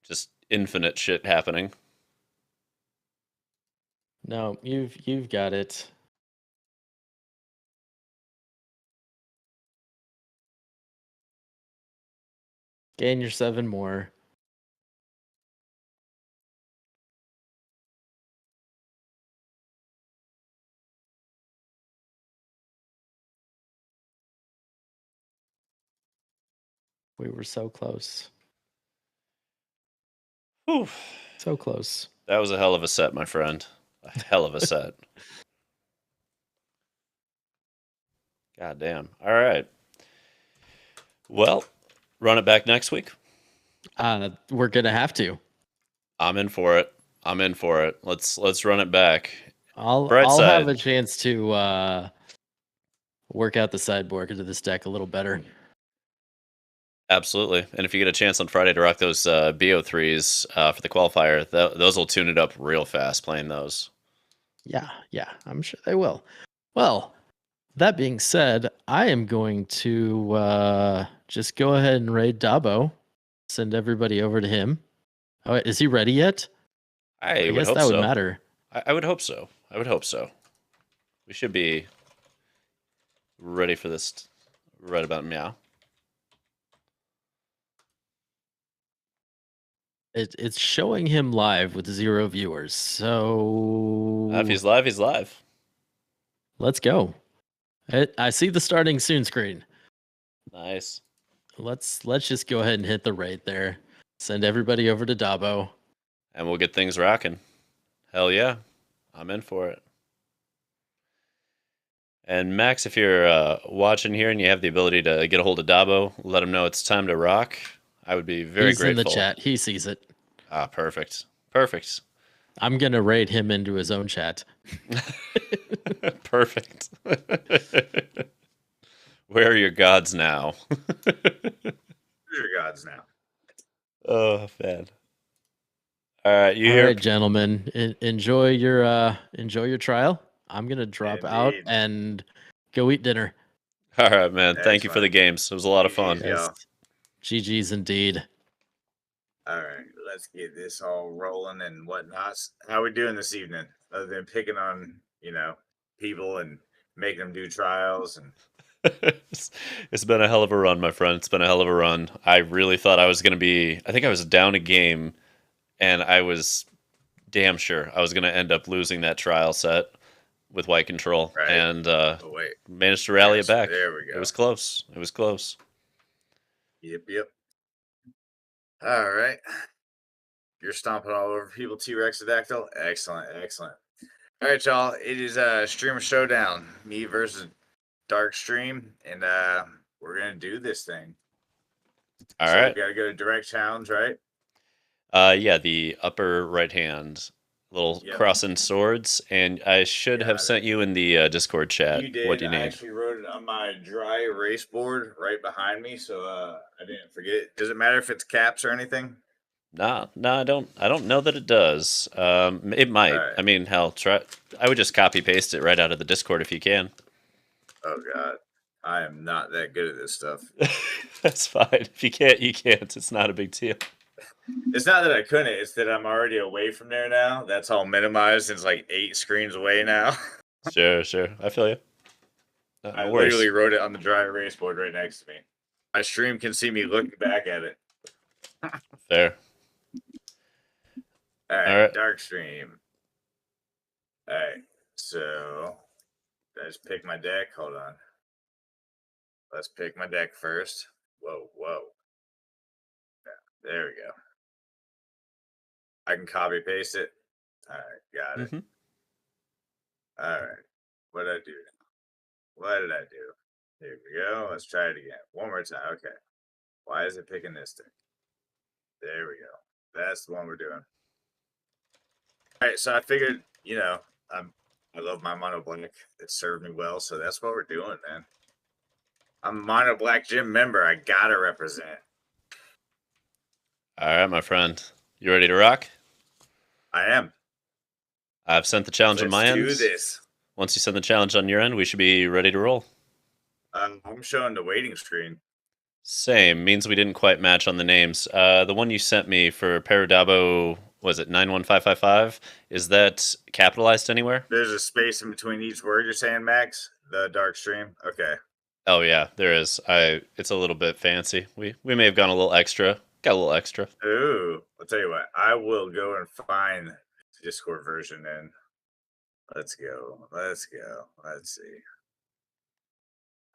Just infinite shit happening. No, you've got it. Gain your 7 more. We were so close. Whew. So close. That was a hell of a set, my friend. A hell of a set. God damn. All right. Well, run it back next week. We're gonna have to. I'm in for it. I'm in for it. Let's run it back. I'll have a chance to work out the sideboard into this deck a little better. Absolutely. And if you get a chance on Friday to rock those BO3s for the qualifier, those will tune it up real fast playing those. Yeah, I'm sure they will. Well, that being said, I am going to just go ahead and raid Dabo. Send everybody over to him. Oh, is he ready yet? I guess hope that would so. matter. I would hope so. I would hope so. We should be ready for this right about now. It's showing him live with 0 viewers. So If he's live, he's live. Let's go. I see the starting soon screen. Nice. Let's just go ahead and hit the raid there. Send everybody over to Dabo. And we'll get things rocking. Hell yeah. I'm in for it. And Max, if you're watching here and you have the ability to get a hold of Dabo, let him know it's time to rock. I would be very grateful. He's in the chat. He sees it. Ah, perfect. Perfect. I'm going to raid him into his own chat. Perfect. Where are your gods now? Where are your gods now? Oh, man. All right, All right, gentlemen. Enjoy your trial. I'm going to drop out and go eat dinner. All right, man. Thank you for the games. It was a lot of fun. Yes. GG's indeed. All right, let's get this all rolling and whatnot. How we doing this evening? Other than picking on, people and making them do trials and. It's been a hell of a run, my friend. It's been a hell of a run. I really thought I was going to be. I think I was down a game, and I was damn sure I was going to end up losing that trial set with white control, right. And managed to rally it back. There we go. It was close. It was close. Yep. All right. You're stomping all over people, T-Rexadactyl. Excellent. All right, y'all. It is a streamer showdown. Me versus TheDarkStream, and we're gonna do this thing. All right. We gotta go to direct challenge, right? Yeah, the upper right hand, little crossing swords, and I should have sent you in the Discord chat. You did. What do you need? I actually wrote it on my dry erase board right behind me, so I didn't forget. Does it matter if it's caps or anything? No, I don't know that it does. It might. Right. I mean, hell, try. I would just copy paste it right out of the Discord if you can. Oh God, I am not that good at this stuff. That's fine. If you can't, you can't. It's not a big deal. It's not that I couldn't. It's that I'm already away from there now. That's all minimized. It's like 8 screens away now. Sure. I feel you. I literally wrote it on the dry erase board right next to me. My stream can see me looking back at it. Fair. All right. TheDarkStream. All right, so I just pick my deck. Hold on. Let's pick my deck first. Whoa. Yeah, there we go. I can copy paste it. All right, got it. All right, what did I do? Here we go. Let's try it again. One more time. Okay. Why is it picking this thing? There we go. That's the one we're doing. All right, so I figured, I love my mono black. It served me well, so that's what we're doing, man. I'm a mono black gym member. I gotta represent. All right, my friend. You ready to rock? I am. I've sent the challenge on my end. Let's do this. Once you send the challenge on your end, we should be ready to roll. I'm showing the waiting screen. Same. Means we didn't quite match on the names. The one you sent me for Perudabo, was it 91555? Is that capitalized anywhere? There's a space in between each word you're saying, Max? TheDarkStream? Okay. Oh yeah, there is. It's a little bit fancy. We may have gone a little extra. Got a little extra. Ooh, I'll tell you what. I will go and find the Discord version and let's go. Let's go. Let's see.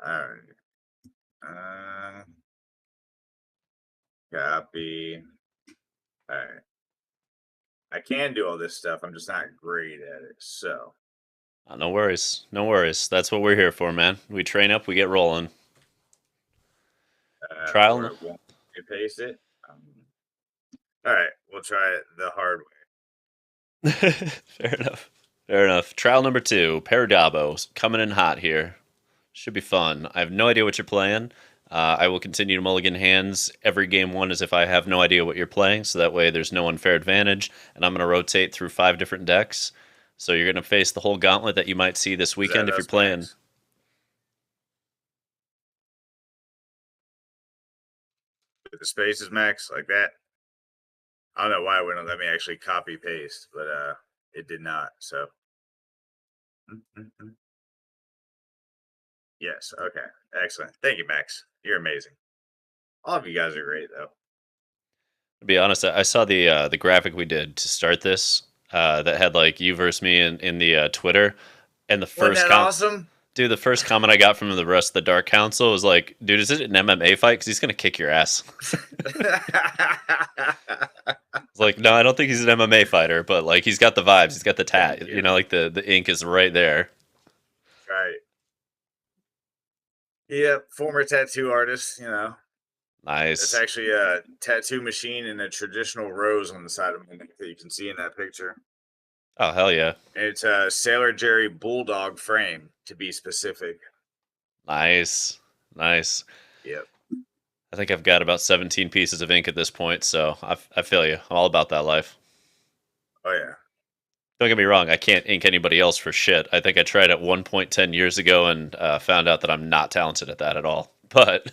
All right. Copy. All right. I can do all this stuff. I'm just not great at it. So. No worries. No worries. That's what we're here for, man. We train up, we get rolling. Trial. Or it won't paste it. All right. We'll try it the hard way. Fair enough. Fair enough. Trial number 2, Perudabo, coming in hot here. Should be fun. I have no idea what you're playing. I will continue to mulligan hands every game one as if I have no idea what you're playing, so that way there's no unfair advantage. And I'm going to rotate through 5 different decks. So you're going to face the whole gauntlet that you might see this weekend if you're playing. Max? With the spaces, Max, like that. I don't know why it wouldn't let me actually copy paste, but it did not. So. Yes. Okay. Excellent. Thank you, Max. You're amazing. All of you guys are great, though. To be honest, I saw the graphic we did to start this that had like you versus me in the Twitter, and the Wasn't first that awesome? Dude, the first comment I got from the rest of the Dark Council was like, "Dude, is it an MMA fight? Because he's gonna kick your ass." It's like, no, I don't think he's an MMA fighter, but like he's got the vibes, he's got the tat. You know, like the ink is right there. Right. Yep. Former tattoo artist. You know. Nice. It's actually a tattoo machine and a traditional rose on the side of my neck that you can see in that picture. Oh hell yeah! It's a Sailor Jerry Bulldog frame, to be specific. Nice, nice. Yep. I think I've got about 17 pieces of ink at this point, so I feel you. I'm all about that life. Oh yeah. Don't get me wrong, I can't ink anybody else for shit. I think I tried at one point 10 years ago and found out that I'm not talented at that at all. But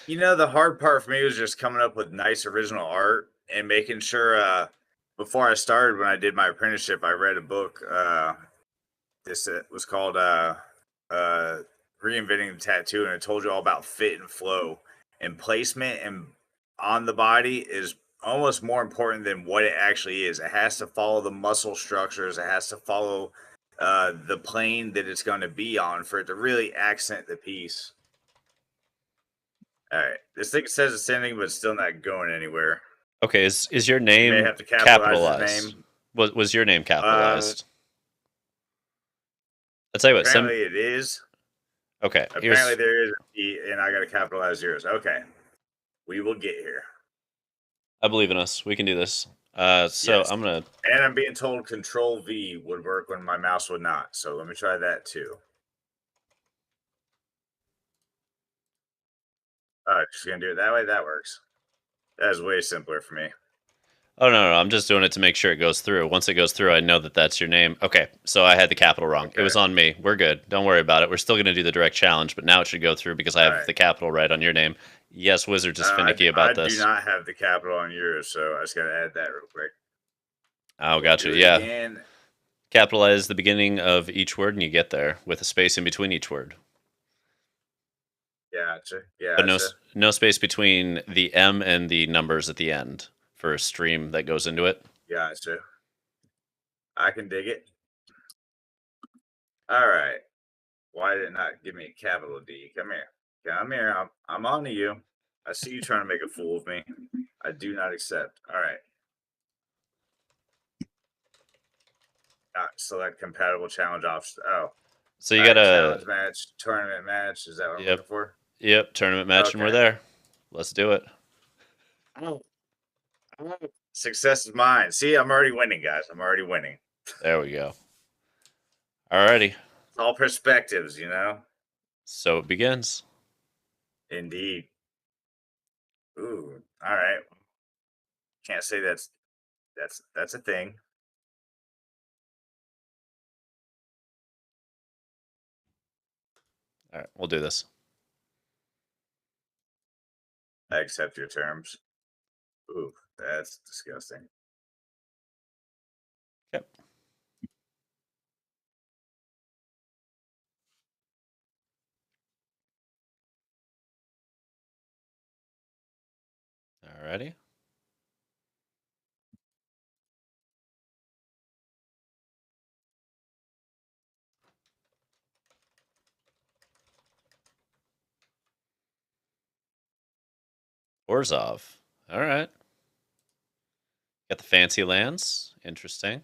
you know, the hard part for me was just coming up with nice original art and making sure. Before I started, when I did my apprenticeship, I read a book. This was called Reinventing the Tattoo, and it told you all about fit and flow and placement and on the body is almost more important than what it actually is. It has to follow the muscle structures. It has to follow the plane that it's going to be on for it to really accent the piece. All right, this thing says it's sending, but it's still not going anywhere. okay, is your name You may have to capitalized? capitalize his name. Was your name capitalized? I'll tell you what. Apparently, it is. Okay. Apparently, there is a P, and I got to capitalize yours. Okay, we will get here. I believe in us. We can do this. So Yes. I'm gonna. And I'm being told Control V would work when my mouse would not. So let me try that too. All right, just gonna do it that way. That works. That is way simpler for me. Oh no, I'm just doing it to make sure it goes through. Once it goes through, I know that that's your name. Okay, so I had the capital wrong. Okay. It was on me. We're good. Don't worry about it. We're still gonna do the direct challenge, but now it should go through because I have the capital right on your name. Yes, Wizard's is finicky about this. I do not have the capital on yours, so I just gotta add that real quick. Oh, gotcha. Yeah. Capitalize the beginning of each word, and you get there with a space in between each word. Gotcha. Yeah. But no space between the M and the numbers at the end for a stream that goes into it. Gotcha. I can dig it. All right. Why did it not give me a capital D? Come here. Come here. I'm on to you. I see you trying to make a fool of me. I do not accept. All right. Not select compatible challenge option. Oh. So you got a challenge match, tournament match. Is that what I'm looking for? Yep, tournament match, and we're there. Let's do it. Success is mine. See, I'm already winning, guys. I'm already winning. There we go. Alrighty. It's all perspectives, you know? So it begins. Indeed. Ooh, all right. Can't say that's a thing. All right, we'll do this. I accept your terms. Ooh, that's disgusting. Yep. Alrighty. Orzhov. All right. Got the fancy lands. Interesting.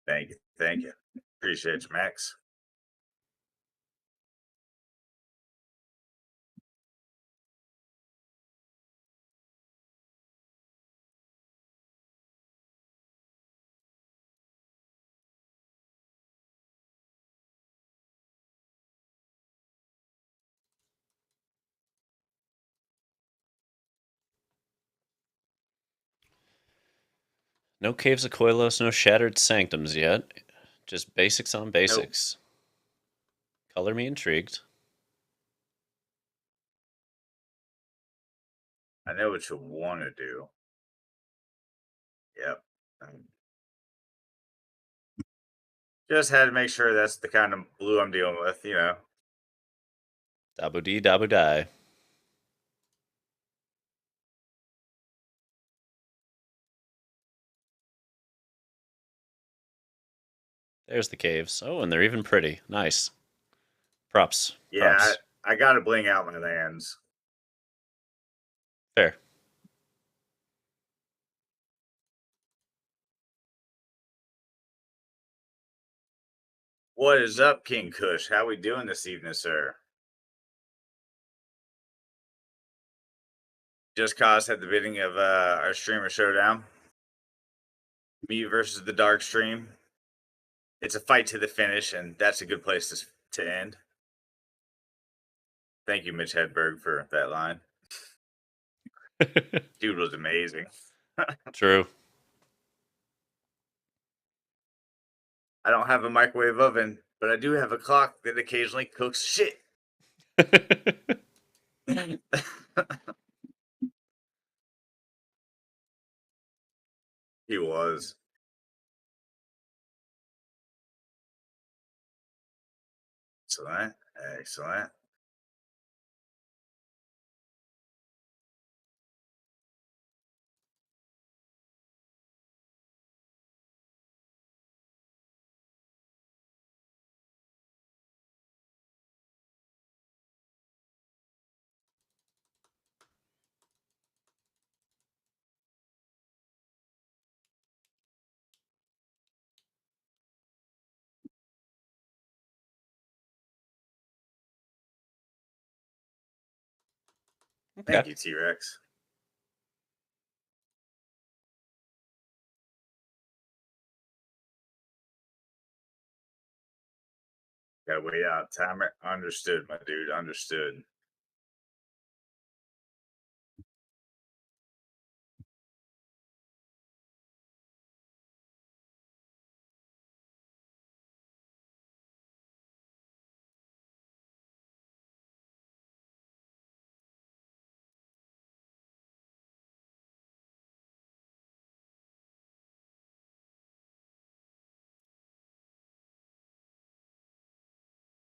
Thank you. Thank you. Appreciate you, Max. No Caves of Koilos, no Shattered Sanctums yet. Just basics on basics. Nope. Color me intrigued. I know what you want to do. Yep. Just had to make sure that's the kind of blue I'm dealing with, you know. Dabu dee, dabu die. There's the caves. Oh, and they're even pretty. Nice. Props. Yeah, Props. I got to bling out my lands. Fair. What is up, King Kush? How we doing this evening, sir? Just cause at the beginning of our streamer showdown. Me versus the TheDarkStream. It's a fight to the finish, and that's a good place to end. Thank you, Mitch Hedberg, for that line. Dude was amazing. True. I don't have a microwave oven, but I do have a clock that occasionally cooks shit. He was. Excellent. Excellent. Okay. Thank you, T-Rex. Gotta wait out. Timer. Understood, my dude. Understood.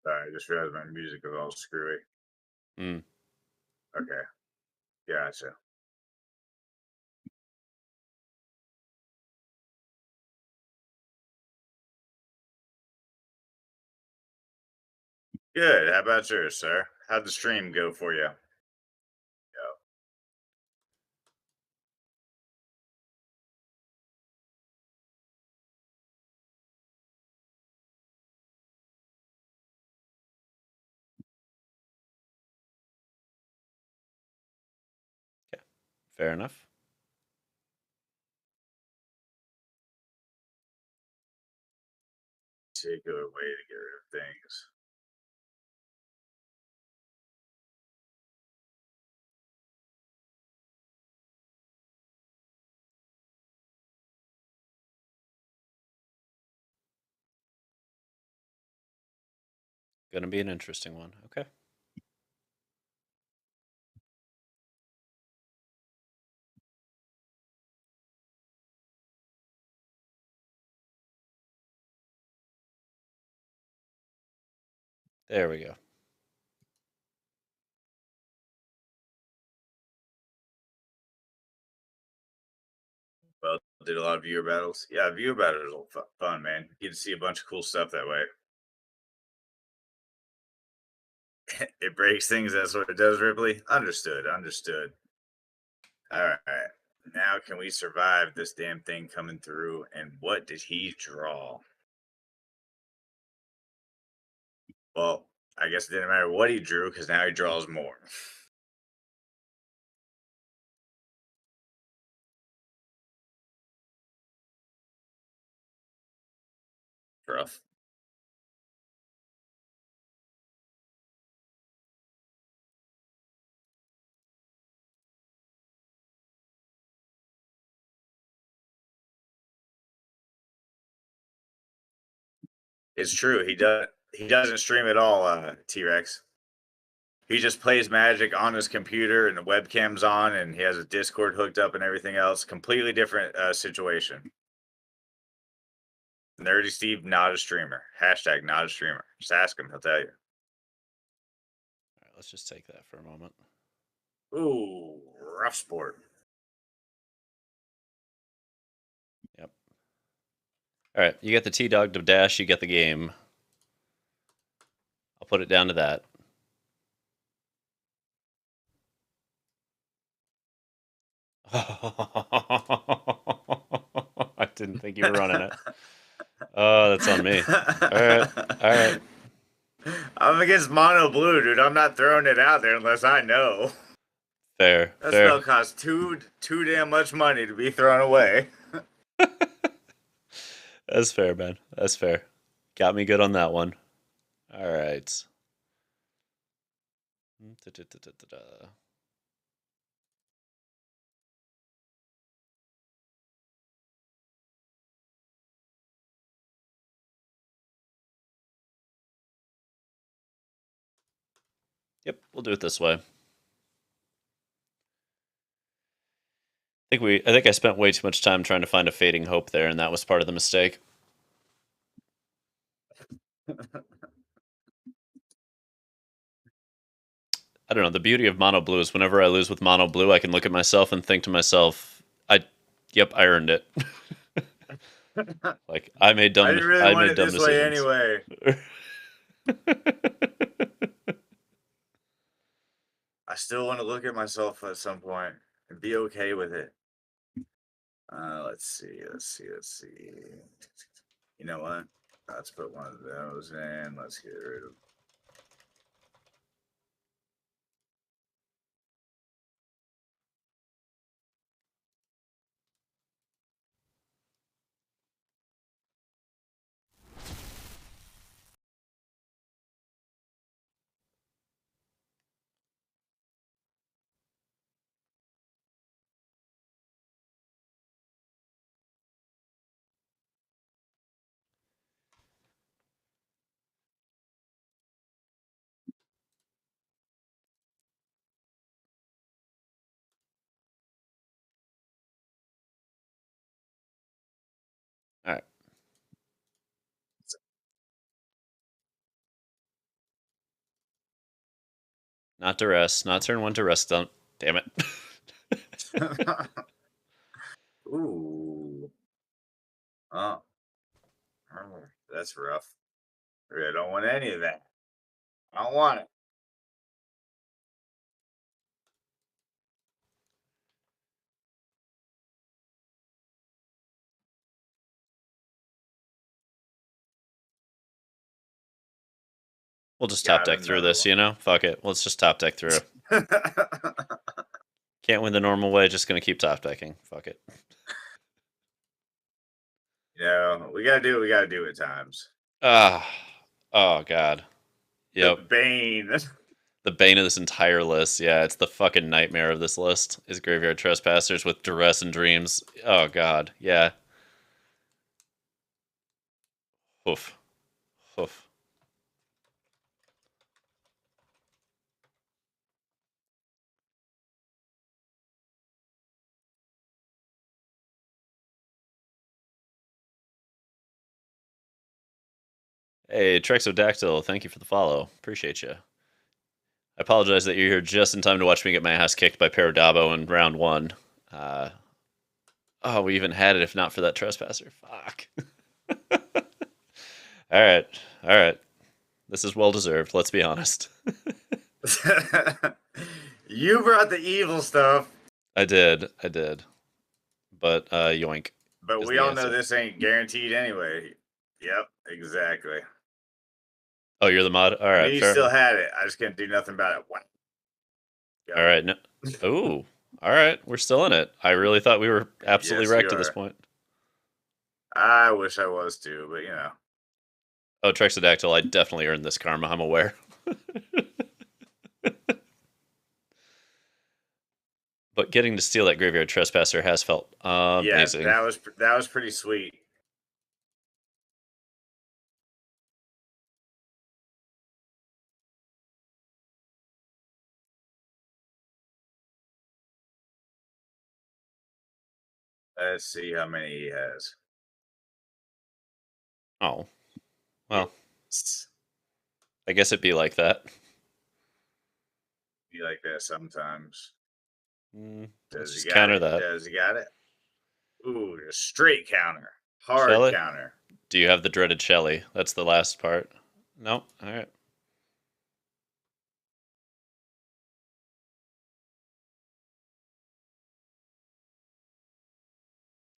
Sorry, I just realized my music is all screwy. Mm. Okay. Gotcha. Good. How about yours, sir? How'd the stream go for you? Fair enough. Particular way to get rid of things. Gonna be an interesting one. Okay. There we go. Well, did a lot of viewer battles. Yeah, viewer battles are fun, man. You get to see a bunch of cool stuff that way. It breaks things. That's what it does, Ripley. Understood. Understood. All right. Now, can we survive this damn thing coming through? And what did he draw? Well, I guess it didn't matter what he drew because now he draws more. Rough. It's true. He does. He doesn't stream at all. T-Rex. He just plays Magic on his computer, and the webcam's on, and he has a Discord hooked up and everything else. Completely different situation. Nerdy Steve, not a streamer. Hashtag not a streamer. Just ask him; he'll tell you. All right, let's just take that for a moment. Ooh, rough sport. Yep. All right, you get the T-Dog to dash, you get the game. I'll put it down to that. I didn't think you were running it. Oh, that's on me. All right. All right. I'm against mono blue, dude. I'm not throwing it out there unless I know. Fair. That fair. spell costs too damn much money to be thrown away. That's fair, man. That's fair. Got me good on that one. All right. Yep, we'll do it this way. I think I spent way too much time trying to find a fading hope there, and that was part of the mistake. I don't know. The beauty of mono blue is whenever I lose with mono blue, I can look at myself and think to myself, "Yep, I earned it." Like I made dumb. I didn't really want it this way anyway. I still want to look at myself at some point and be okay with it. Let's see. You know what? Let's put one of those in. Let's get rid of. All right. Not to rest. Not turn one to rest. Don't. Damn it. Ooh. Oh. That's rough. I don't want any of that. I don't want it. We'll just top deck through this, you know? Fuck it. Let's just top deck through. Can't win the normal way, just gonna keep top decking. Fuck it. You know, we gotta do what we gotta do at times. Oh god. Yep. The bane. The bane of this entire list. Yeah, it's the fucking nightmare of this list. Is Graveyard Trespassers with Duress and Dreams. Oh god. Yeah. Oof. Oof. Hey, Trexodactyl, thank you for the follow. Appreciate you. I apologize that you're here just in time to watch me get my ass kicked by Perudabo in round 1. Oh, we even had it if not for that trespasser. Fuck. All right. This is well deserved. Let's be honest. You brought the evil stuff. I did. But yoink. But is we the all know answer. this ain't guaranteed anyway. Yep, exactly. Oh, you're the mod. All right. You Fair still enough. had it. I just can't do nothing about it. What? All right. No. Ooh. All right. We're still in it. I really thought we were absolutely Yes, wrecked you at this are. point. I wish I was too, but you know. Oh, Trexodactyl, I definitely earned this karma. I'm aware. But getting to steal that graveyard trespasser has felt amazing. Yeah, that was pretty sweet. Let's see how many he has. Oh. Well. I guess it'd be like that. Be like that sometimes. Let's just counter that. Does he got it? Ooh, a straight counter. Shall Hard it? counter. Do you have the dreaded Shelly? That's the last part. No? Alright.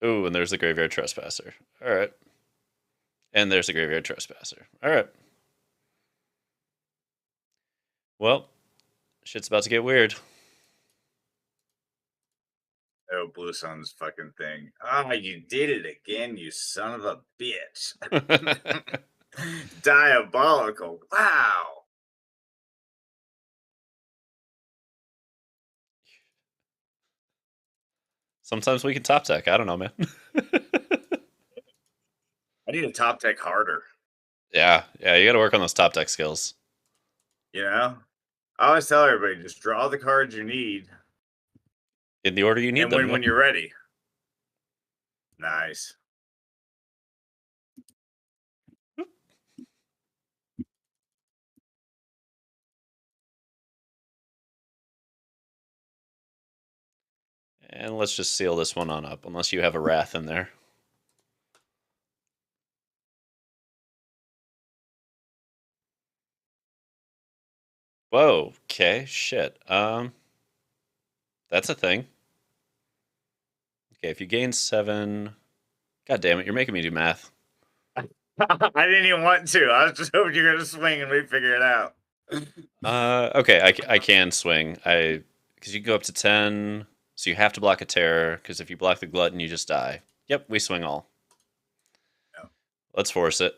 Ooh, and there's the graveyard trespasser. Alright. And there's the graveyard trespasser. Alright. Well, shit's about to get weird. Oh, Blue Sun's fucking thing. Ah, you did it again, you son of a bitch. Diabolical. Wow. Sometimes we can top deck. I don't know, man. I need to top deck harder. Yeah, you gotta work on those top deck skills. You know? I always tell everybody, just draw the cards you need. In the order you need and them. when you're ready. Nice. And let's just seal this one on up, unless you have a Wrath in there. Whoa, okay, shit. That's a thing. Okay, if you gain 7... God damn it, you're making me do math. I didn't even want to. I was just hoping you were going to swing and we'd figure it out. Okay, I can swing. Because you can go up to 10, so you have to block a terror, because if you block the glutton, you just die. Yep, we swing all. No. Let's force it.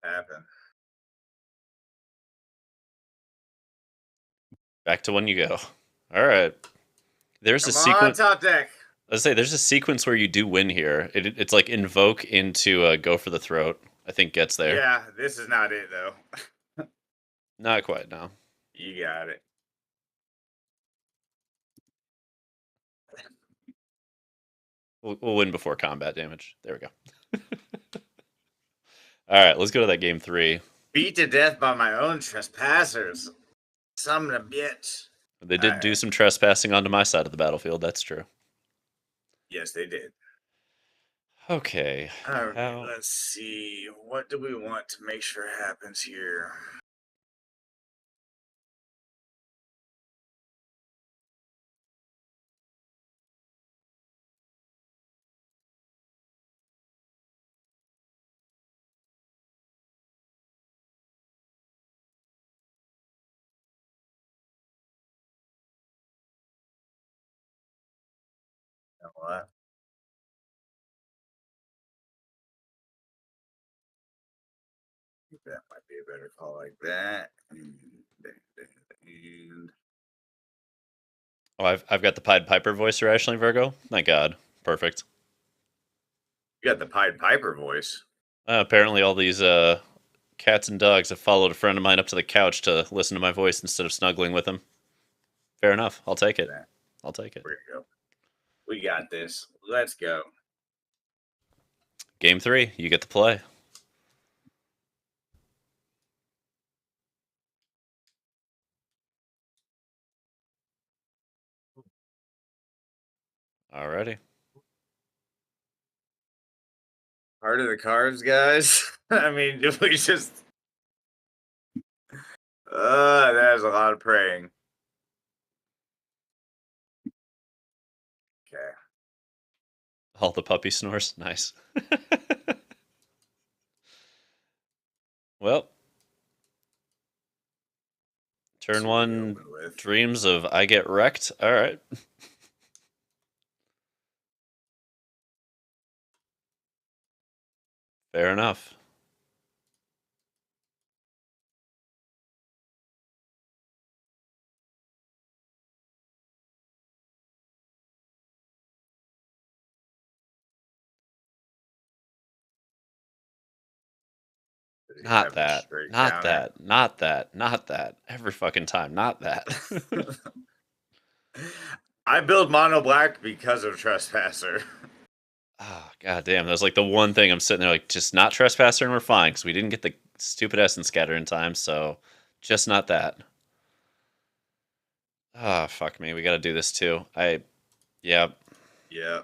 Happen. Back to when you go. All right. There's a sequence. Top deck. Let's say there's a sequence where you do win here. It's like invoke into go for the throat. I think gets there. Yeah, this is not it though. Not quite, no. You got it. We'll win before combat damage. There we go. All right, let's go to that game 3. Beat to death by my own trespassers. Son of a bitch. They did do some trespassing onto my side of the battlefield. That's true. Yes, they did. Okay. All right, let's see. What do we want to make sure happens here? You know what? That might be a better call like that. And Oh, I've got the Pied Piper voice for Ashley Virgo. Thank God. Perfect. you got the Pied Piper voice. Apparently all these cats and dogs have followed a friend of mine up to the couch to listen to my voice instead of snuggling with him. Fair enough. I'll take it. I'll take it. Where you go? We got this. Let's go. Game 3. You get to play. Alrighty. Part of the cards, guys. I mean, do we just? There's a lot of praying. Okay. All the puppy snores. Nice. Well, turn one, dreams of I get wrecked. All right. Fair enough. Not that. Not that. Not that. Not that. Every fucking time. Not that. I build mono black because of Trespasser. Oh, god damn. That was like the one thing I'm sitting there like, just not Trespasser and we're fine because we didn't get the stupid Essence Scatter in time, so just not that. Ah, fuck me. We gotta do this too. Yeah. Yeah.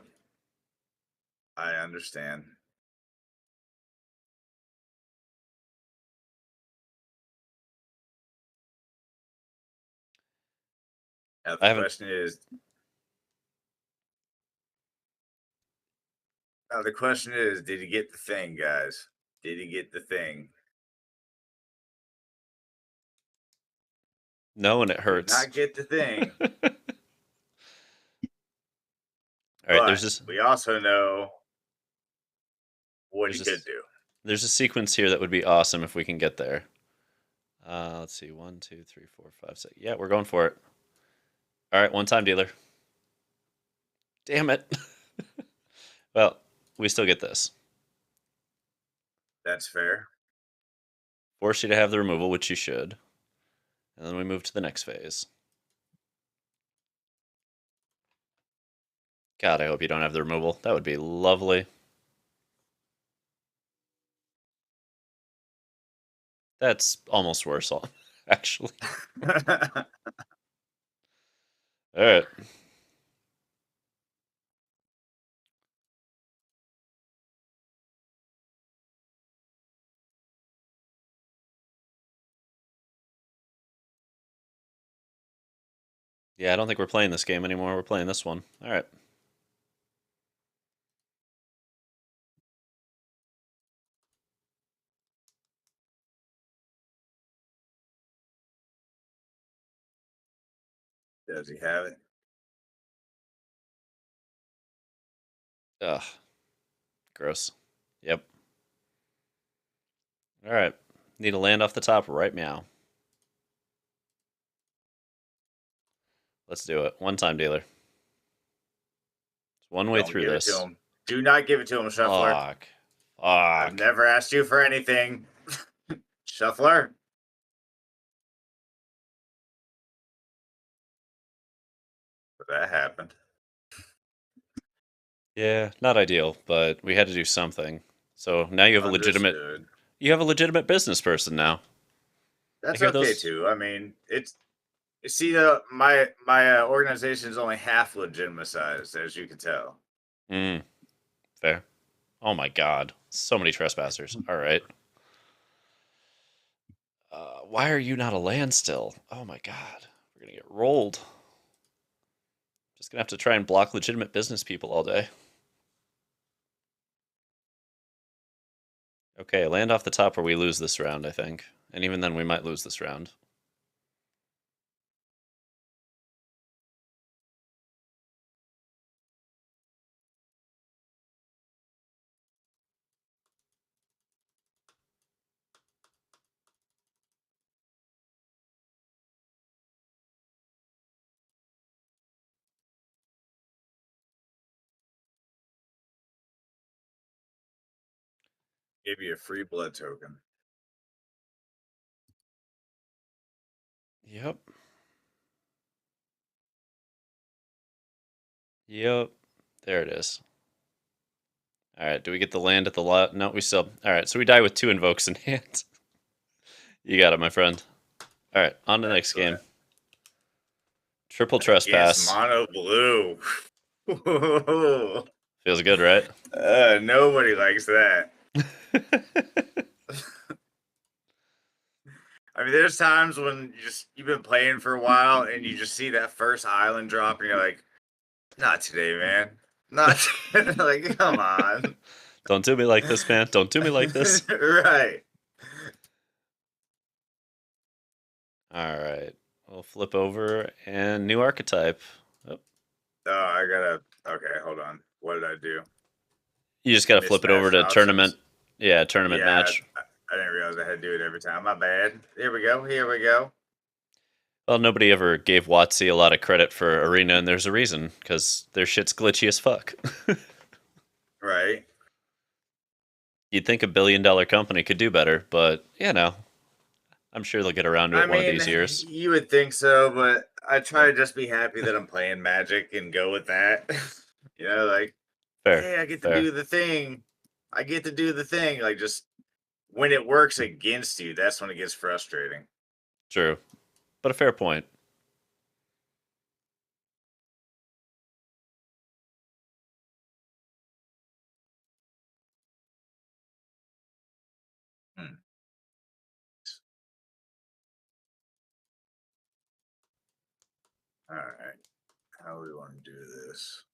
I understand. Now the question is, did he get the thing, guys? Did he get the thing? No, and it hurts. Did not get the thing. All right, there's this. We also know what he could do. There's a sequence here that would be awesome if we can get there. Let's see. 1, 2, 3, 4, 5, 6. Yeah, we're going for it. All right, one-time dealer. Damn it. Well, we still get this. That's fair. Force you to have the removal, which you should. And then we move to the next phase. God, I hope you don't have the removal. That would be lovely. That's almost worse, actually. All right. Yeah, I don't think we're playing this game anymore. We're playing this one. All right. Does he have it? Ugh. Gross. Yep. All right. Need to land off the top right meow. Let's do it. One-time dealer. It's one way through this. Do not give it to him, Shuffler. Fuck. I've never asked you for anything. Shuffler. But that happened. Yeah, not ideal, but we had to do something. So now you have a legitimate business person now. That's okay too. I mean, my organization is only half legitimized, as you can tell. Fair. Oh my god, so many trespassers. All right. Why are you not a land still? Oh my god, we're gonna get rolled. Just gonna have to try and block legitimate business people all day. Okay, land off the top where we lose this round, I think. And even then, we might lose this round. Give you a free blood token. Yep. Yep. There it is. All right, do we get the land at the lot? No, we still... All right, so we die with 2 invokes in hand. You got it, my friend. All right, on to the next game. Triple trespass. Yes, mono blue. Feels good, right? Nobody likes that. I mean, there's times when you've been playing for a while and you just see that first island drop and you're like, not today, man. Not like, come on. Don't do me like this, man. Don't do me like this. Right. All right. We'll flip over and new archetype. Oh, I gotta. Okay, hold on. What did I do? you just got to flip it over Mismatched to options. tournament. Yeah, tournament Yeah, match. I didn't realize I had to do it every time. My bad. Here we go. Here we go. Well, nobody ever gave WotC a lot of credit for Arena, and there's a reason, because their shit's glitchy as fuck. Right. You'd think $1 billion company could do better, but, you know, I'm sure they'll get around to it one of these years. You would think so, but I try to just be happy that I'm playing Magic and go with that. You know, like, Fair. hey, I get to fair. do the thing. I get to do the thing. Like, just when it works against you, that's when it gets frustrating. True. But a fair point. All right. How do we want to do this?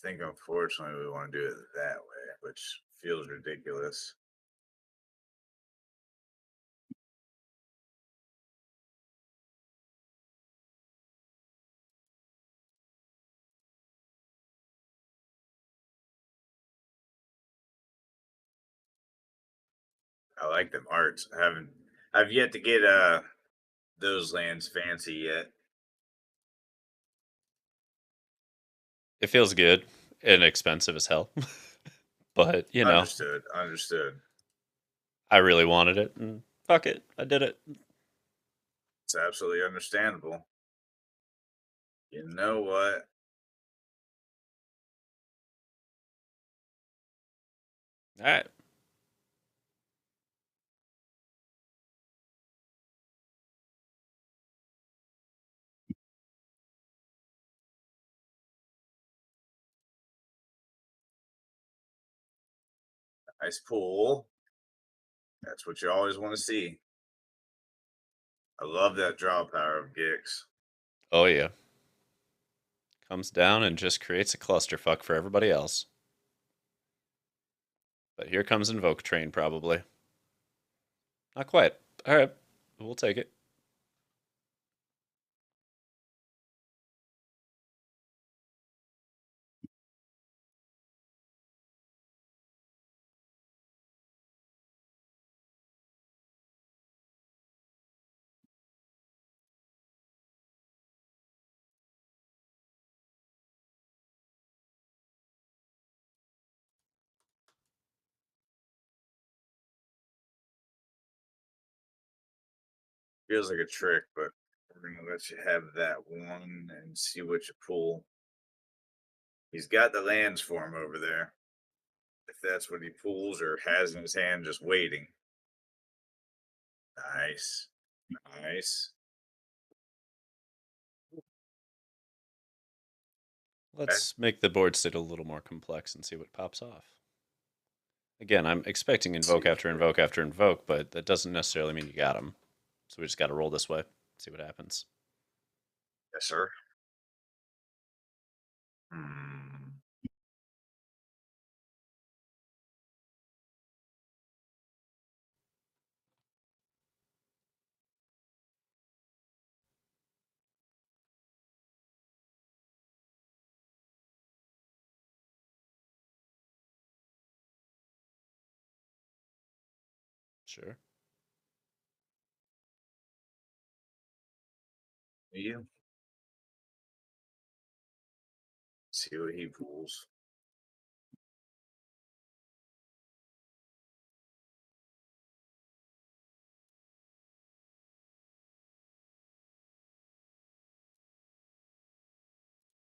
I think, unfortunately, we want to do it that way, which feels ridiculous. I like them arts. I've yet to get those lands fancy yet. It feels good and expensive as hell. But, you know, Understood. I really wanted it, and fuck it. I did it. It's absolutely understandable. You know what? All right. Nice pool. That's what you always want to see. I love that draw power of Gix. Oh, yeah. Comes down and just creates a clusterfuck for everybody else. But here comes Invoke Train, probably. Not quite. All right. We'll take it. Feels like a trick, but we're gonna let you have that one and see what you pull. He's got the lands for him over there. If that's what he pulls or has in his hand, just waiting. Nice. Let's make the board state a little more complex and see what pops off. Again, I'm expecting Invoke after Invoke after Invoke, but that doesn't necessarily mean you got them. So we just got to roll this way, see what happens. Yes, sir. Hmm. Sure. You see what he pulls.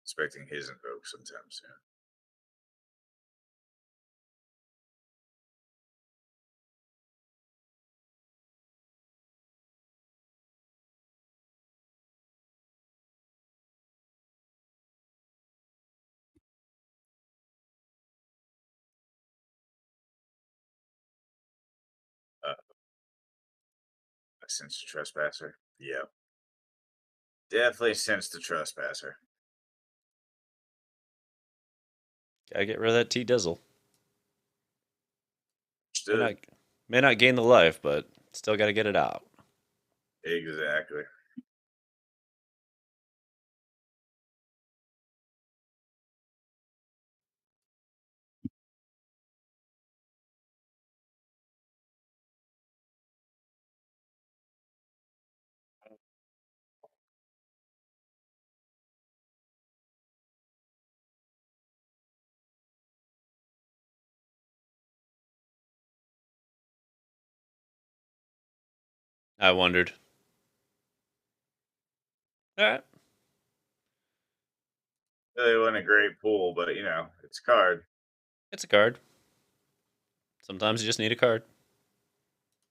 Expecting his invoke sometime soon. Sense the trespasser. Yep. Definitely sense the trespasser. Gotta get rid of that T-Dizzle. Stood. May not gain the life, but still gotta get it out. Exactly. I wondered. All right. Really wasn't a great pool, but you know, it's a card. It's a card. Sometimes you just need a card.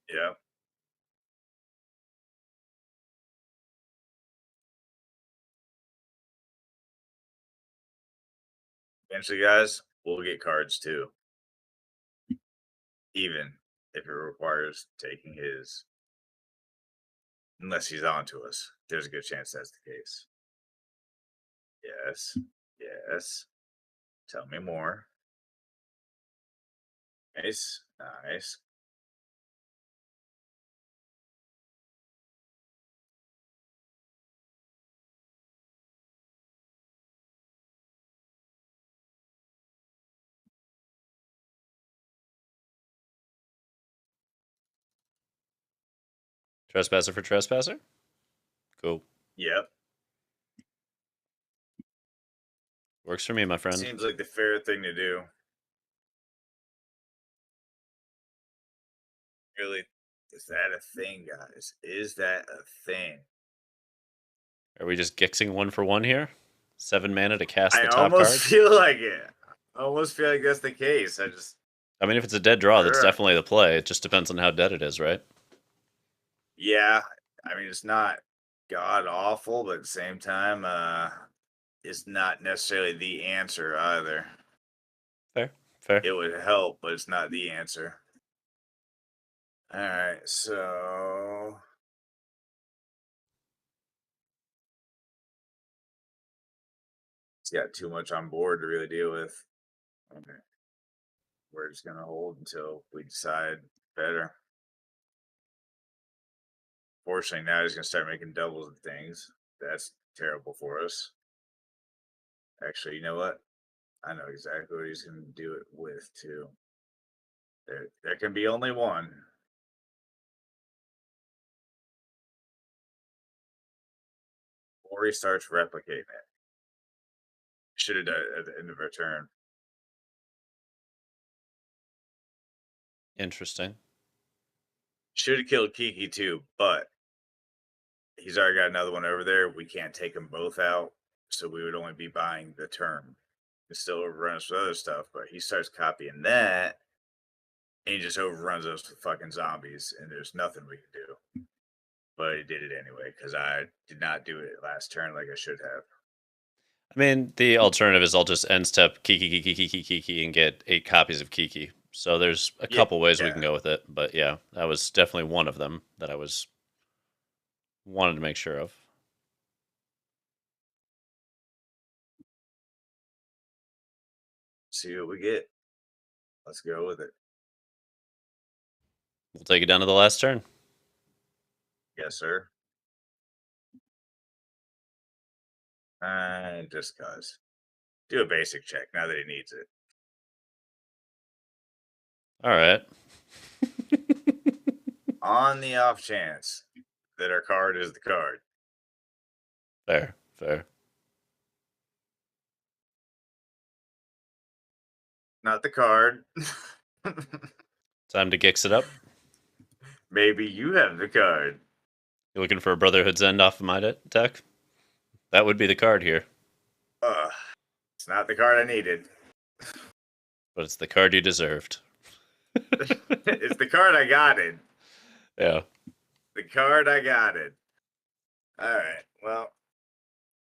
Yeah. Eventually, guys, we'll get cards too. Even if it requires taking his. Unless he's on to us. There's a good chance that's the case. Yes. Yes. Tell me more. Nice. Nice. Trespasser for trespasser? Cool. Yep. Works for me, my friend. Seems like the fair thing to do. Really, is that a thing, guys? Is that a thing? Are we just Gixing 1 for 1 here? 7 mana to cast I the top almost cards? feel like it. I almost feel like that's the case. I mean, if it's a dead draw, that's Sure. definitely the play. It just depends on how dead it is, right? Yeah. I mean, it's not god awful, but at the same time, it's not necessarily the answer either. Fair. It would help, but it's not the answer. All right, so it's got too much on board to really deal with. Okay. We're just gonna hold until we decide better. Fortunately, now he's gonna start making doubles of things. That's terrible for us. Actually, you know what? I know exactly what he's gonna do it with too. There can be only one. Or he starts replicating it. Should have done it at the end of our turn. Interesting. Should have killed Kiki too, but he's already got another one over there. We can't take them both out, so we would only be buying the turn. It still overruns with other stuff, but he starts copying that, and he just overruns us with fucking zombies, and there's nothing we can do. But he did it anyway, because I did not do it last turn like I should have. I mean, the alternative is I'll just end step Kiki and get 8 copies of Kiki. So there's a couple ways we can go with it. But yeah, that was definitely one of them that I wanted to make sure of. See what we get. Let's go with it. We'll take it down to the last turn. Yes, sir. Just cause. Do a basic check now that he needs it. All right. On the off chance that our card is the card. Fair. Not the card. Time to Gix it up. Maybe you have the card. You looking for a Brotherhood's End off of my deck? That would be the card here. It's not the card I needed. But it's the card you deserved. It's the card I got it. Yeah. The card I got it. Alright, well,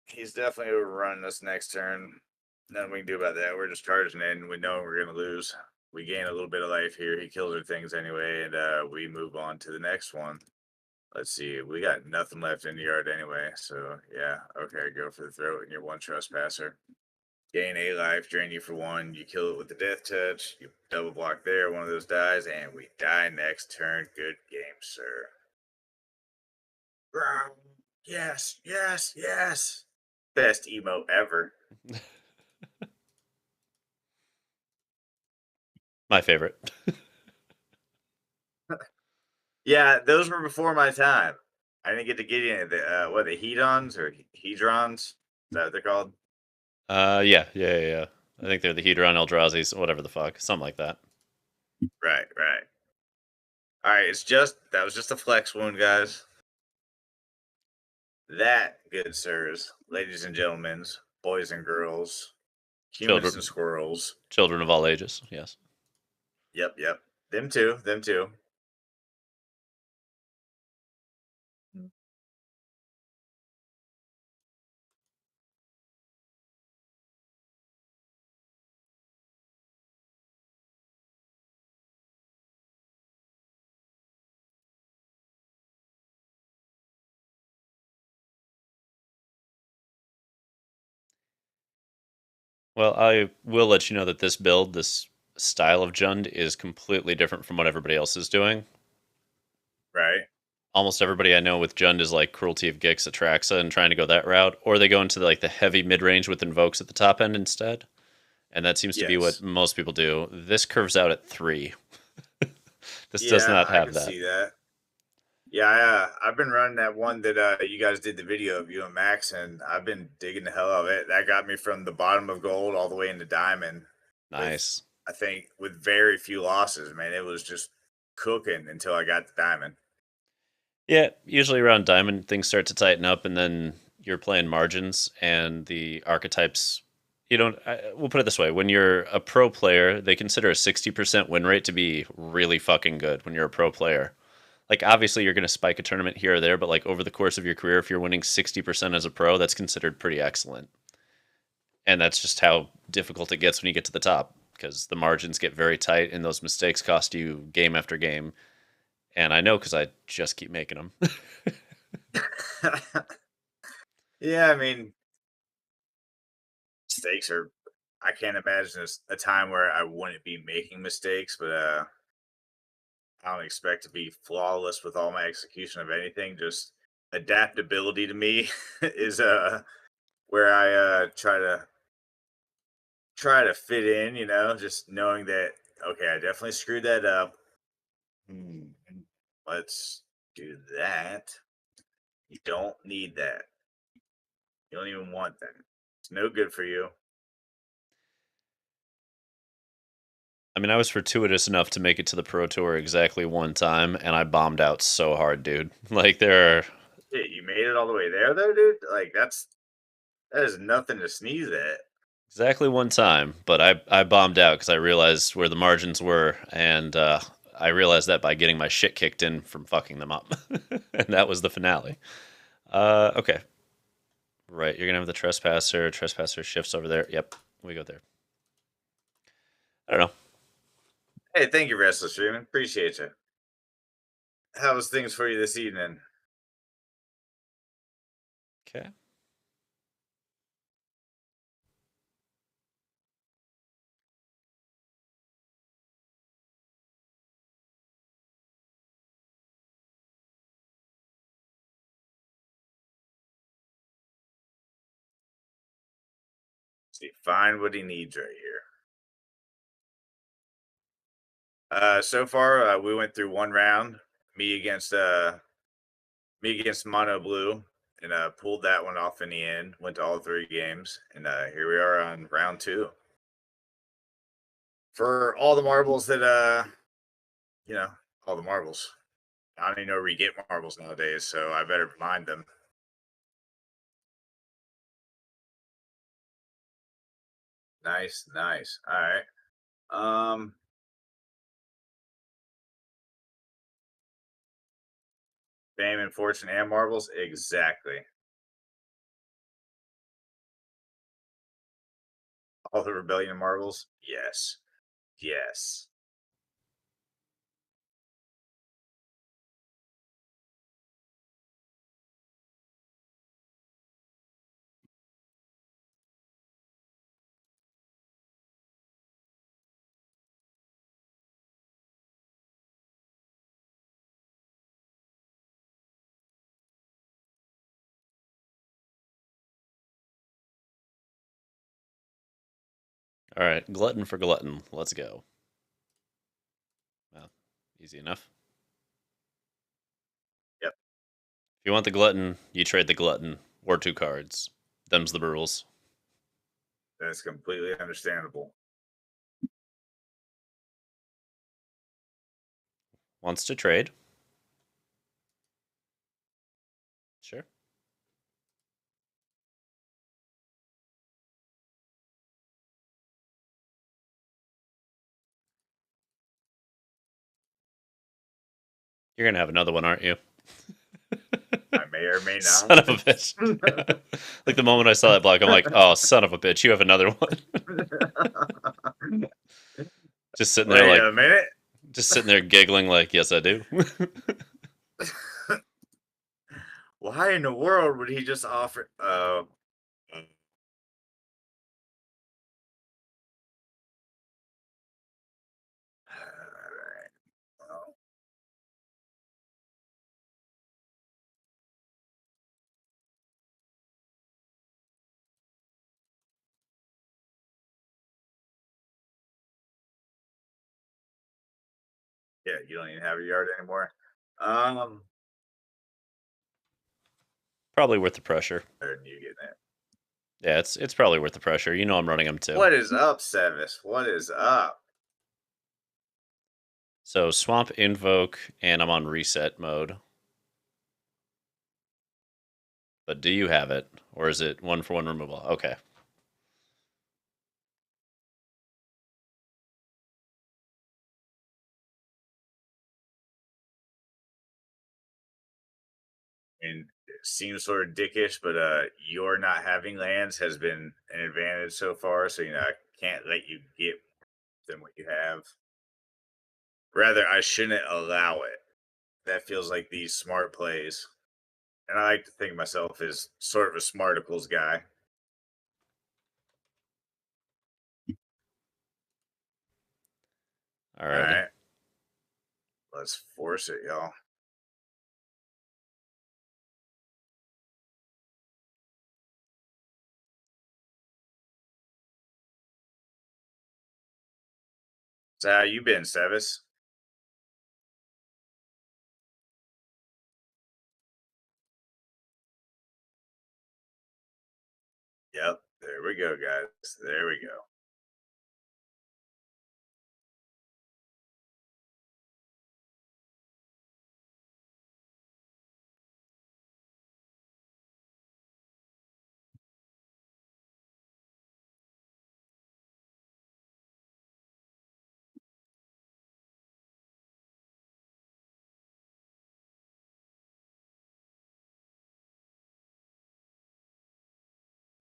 he's definitely overrunning us next turn. Nothing we can do about that. We're just charging in. We know we're going to lose. We gain a little bit of life here. He kills our things anyway, and we move on to the next one. Let's see. We got nothing left in the yard anyway. So yeah. Okay, go for the throat and you're one trespasser. Gain a life, drain you for one. You kill it with the death touch. You double block there. One of those dies, and we die next turn. Good game, sir. Yes, yes, yes. Best emo ever. My favorite. Yeah, those were before my time. I didn't get to get any of the hedons or hedrons. Is that what they're called? Yeah. I think they're the Hedron Eldrazi's, whatever the fuck, something like that. Right. All right, that was just a flex wound, guys. That, good sirs, ladies and gentlemen, boys and girls, humans and squirrels. Children of all ages, yes. Yep. Them too. Well, I will let you know that this build, this style of Jund, is completely different from what everybody else is doing. Right. Almost everybody I know with Jund is like Cruelty of Gix, Atraxa, and trying to go that route, or they go into the heavy mid range with invokes at the top end instead, and that seems to be what most people do. This curves out at 3. This does not have I can that. see that. Yeah, I've been running that one that you guys did the video of, you and Max, and I've been digging the hell out of it. That got me from the bottom of gold all the way into diamond. Nice. I think with very few losses, man. It was just cooking until I got to diamond. Yeah, usually around diamond things start to tighten up, and then you're playing margins and the archetypes. We'll put it this way: when you're a pro player, they consider a 60% win rate to be really fucking good. When you're a pro player, obviously you're going to spike a tournament here or there, but over the course of your career, if you're winning 60% as a pro, that's considered pretty excellent. And that's just how difficult it gets when you get to the top, because the margins get very tight, and those mistakes cost you game after game. And I know because I just keep making them. Yeah, I mean, mistakes are. I can't imagine a time where I wouldn't be making mistakes, but I don't expect to be flawless with all my execution of anything. Just adaptability to me is where I try to fit in. Just knowing that okay, I definitely screwed that up. Let's do that. You don't need that. You don't even want that. It's no good for you. I mean, I was fortuitous enough to make it to the Pro Tour exactly one time, and I bombed out so hard, dude. You made it all the way there, though, dude. That is nothing to sneeze at. Exactly one time, but I bombed out because I realized where the margins were, and I realized that by getting my shit kicked in from fucking them up, and that was the finale. Okay, right. You're gonna have the trespasser. Trespasser shifts over there. Yep, we go there. I don't know. Hey, thank you, Restless Streaming. Appreciate you. How was things for you this evening? Okay. See, find what he needs right here. So far, we went through one round. Me against Mono Blue, and pulled that one off in the end. Went to all 3 games, and here we are on round 2. For all the marbles that all the marbles. I don't even know where you get marbles nowadays, so I better mind them. Nice. All right. Fame and fortune and marbles, exactly. All the rebellion marbles, yes. All right, glutton for glutton. Let's go. Well, easy enough. Yep. If you want the glutton, you trade the glutton or 2 cards. Them's the rules. That's completely understandable. Wants to trade? Sure. You're gonna have another one, aren't you? I may or may not. Son of a bitch. Like the moment I saw that block, I'm like, oh, son of a bitch, you have another one. Just sitting there Wait like a minute. just sitting there giggling like, yes I do. Why in the world would he just offer alright. Well, yeah, you don't even have a yard anymore. Probably worth the pressure. Better than you getting it. Yeah, it's probably worth the pressure. You know I'm running them too. What is up, Sevis? What is up? So swamp invoke, and I'm on reset mode. But do you have it? Or is it 1-for-1 removal? Okay. And it seems sort of dickish, but your not having lands has been an advantage so far. So I can't let you get than what you have. Rather, I shouldn't allow it. That feels like these smart plays. And I like to think of myself as sort of a smarticles guy. All All right. right. Let's force it, y'all. So how you been, Sevis? Yep. There we go, guys. There we go.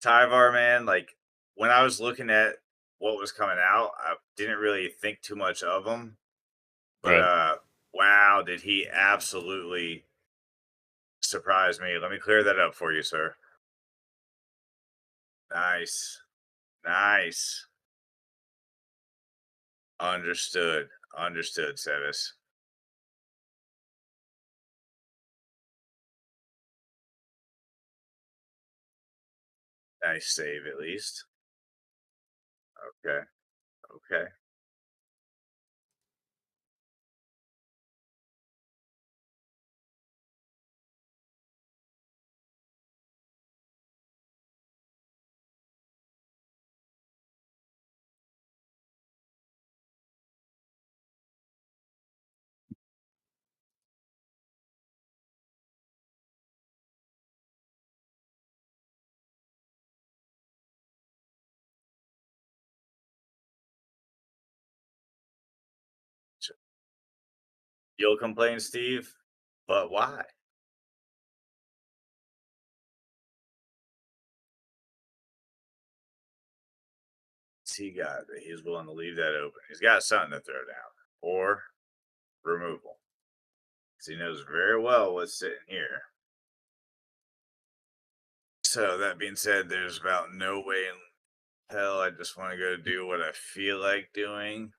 Tyvar, man, like when I was looking at what was coming out, I didn't really think too much of him. But Right. wow, did he absolutely surprise me. Let me clear that up for you, sir. Nice. Nice. Understood. Understood, Sevis. Nice save at least. Okay. Okay. You'll complain, Steve, but why? He got that he's willing to leave that open. He's got something to throw down or removal. Because he knows very well what's sitting here. So that being said, there's about no way in hell I just want to go do what I feel like doing.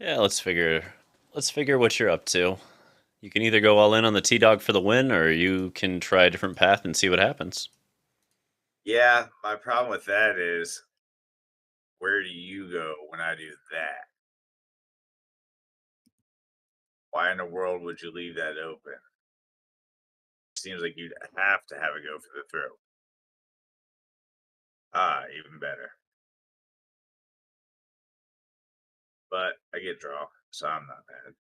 Yeah, let's figure what you're up to. You can either go all in on the T-Dog for the win, or you can try a different path and see what happens. Yeah, my problem with that is, where do you go when I do that? Why in the world would you leave that open? Seems like you'd have to have it go for the throw. Ah, even better. But I get draw, so I'm not mad.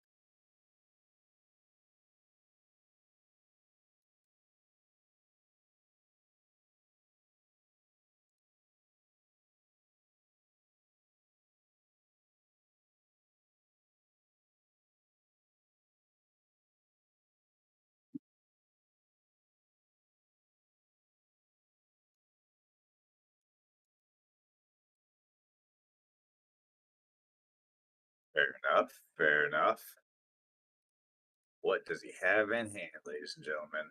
Fair enough. Fair enough. What does he have in hand, ladies and gentlemen?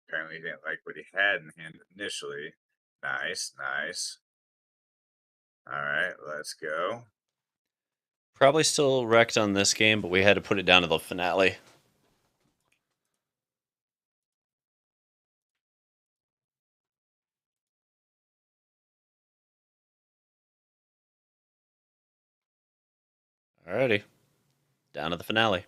Apparently, he didn't like what he had in hand initially. Nice, nice. All right, let's go. Probably still wrecked on this game, but we had to put it down to the finale. Alrighty. Down to the finale.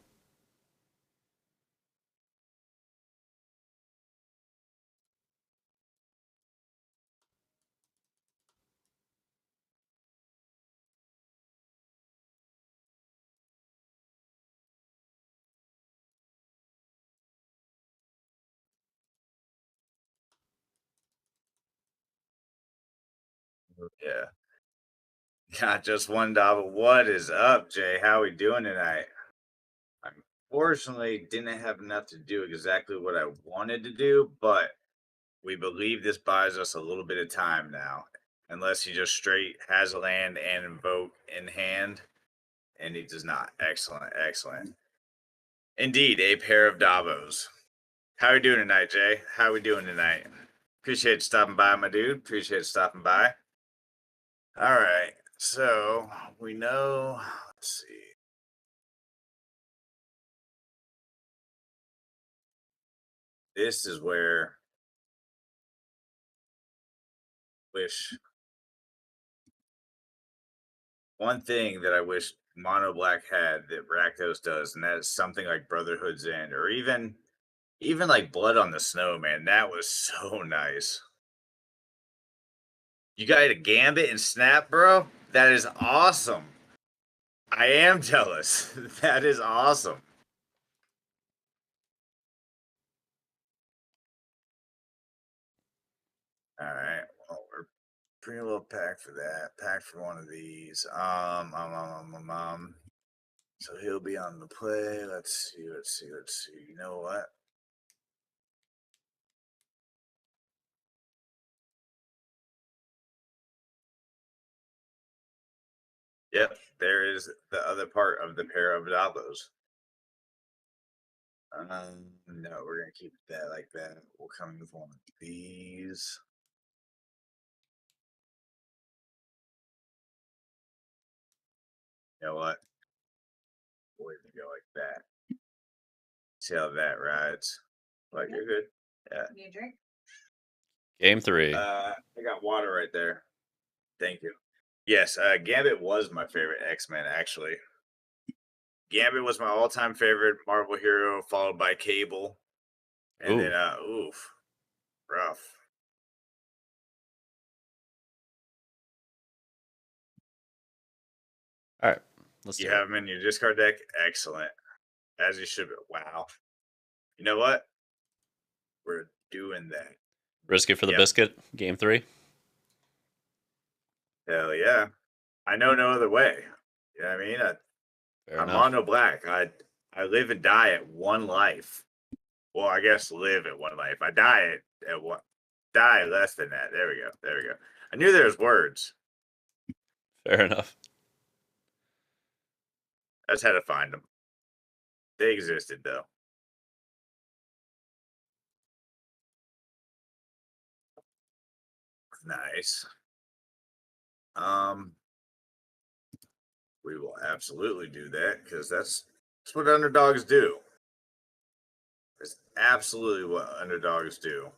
Yeah. Got just one double. What is up, Jay? How we doing tonight? Unfortunately, didn't have enough to do exactly what I wanted to do, but we believe this buys us a little bit of time now. Unless he just straight has a land and invoke in hand, and he does not. Excellent, excellent. Indeed, a pair of Davos. How we doing tonight, Jay? How we doing tonight? Appreciate you stopping by, my dude. Appreciate you stopping by. All right, so we know. Let's see. This is where wish one thing that I wish Mono Black had that Rakdos does, and that is something like Brotherhood's End, or even like Blood on the Snow, man. That was so nice. You got a Gambit and Snap, bro? That is awesome. I am jealous. That is awesome. All right. Well, we're pretty little packed for that. Packed for one of these. So he'll be on the play. Let's see. You know what? Yep, there is the other part of the pair of Diablos. No, we're gonna keep that like that. We'll come with one of these. You know what? We're gonna go like that. See how that rides. Like you're good. Yeah. Need a drink? Game 3. I got water right there. Thank you. Yes, Gambit was my favorite X-Men, actually. Gambit was my all-time favorite Marvel hero, followed by Cable. And then oof. Rough. All right. Let's You do it. have him in your discard deck? Excellent. As you should be. Wow. You know what? We're doing that. Risk it for the Yep. biscuit. Game 3. Hell yeah. I know no other way. You know what I mean? Fair I'm enough. Mono Black. I live and die at one life. Well, I guess live at one life. I die at one. Die less than that. There we go. There we go. I knew there was words. Fair enough. I just had to find them. They existed though. Nice. We will absolutely do that because that's what underdogs do. It's absolutely what underdogs do.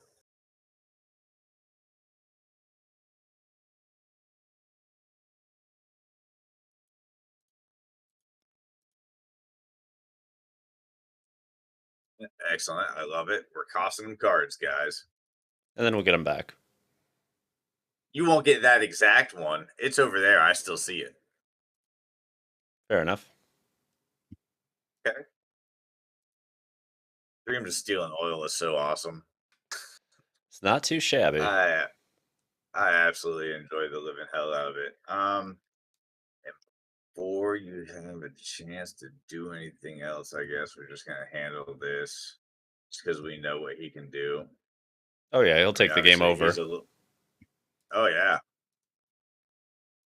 Excellent. I love it. We're costing them cards, guys. And then we'll get them back. You won't get that exact one. It's over there. I still see it. Fair enough. Okay. Dream to Steel Oil is so awesome. It's not too shabby. I absolutely enjoy the living hell out of it. And before you have a chance to do anything else, I guess we're just gonna handle this just because we know what he can do. Oh yeah, he'll take the game over. Oh yeah.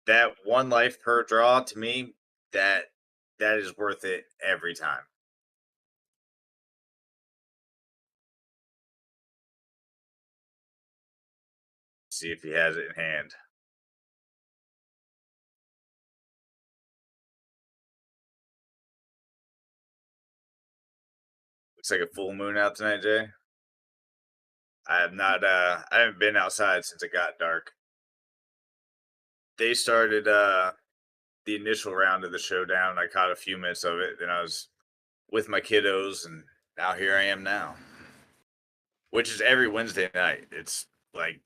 That one life per draw to me, that is worth it every time. See if he has it in hand. Looks like a full moon out tonight, Jay. I have not I haven't been outside since it got dark. They started the initial round of the showdown. I caught a few minutes of it, then I was with my kiddos, and now here I am now. Which is every Wednesday night. It's like,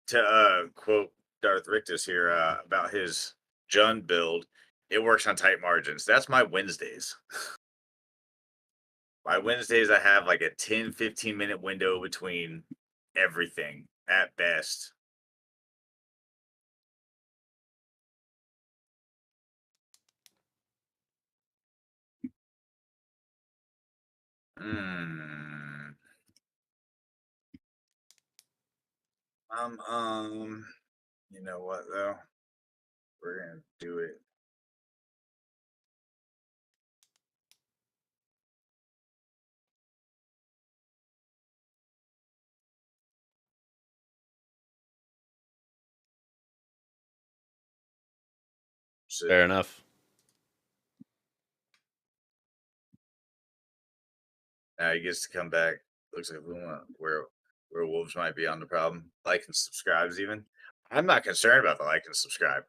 to quote Darth Rictus here about his Djinn build, it works on tight margins. That's my Wednesdays. My Wednesdays, I have like a 10-15 minute window between everything at best. Mm. You know what though? We're gonna do it. Fair enough. Now he gets to come back. Looks like we want where wolves might be on the problem. Like and subscribes even. I'm not concerned about the like and subscribe.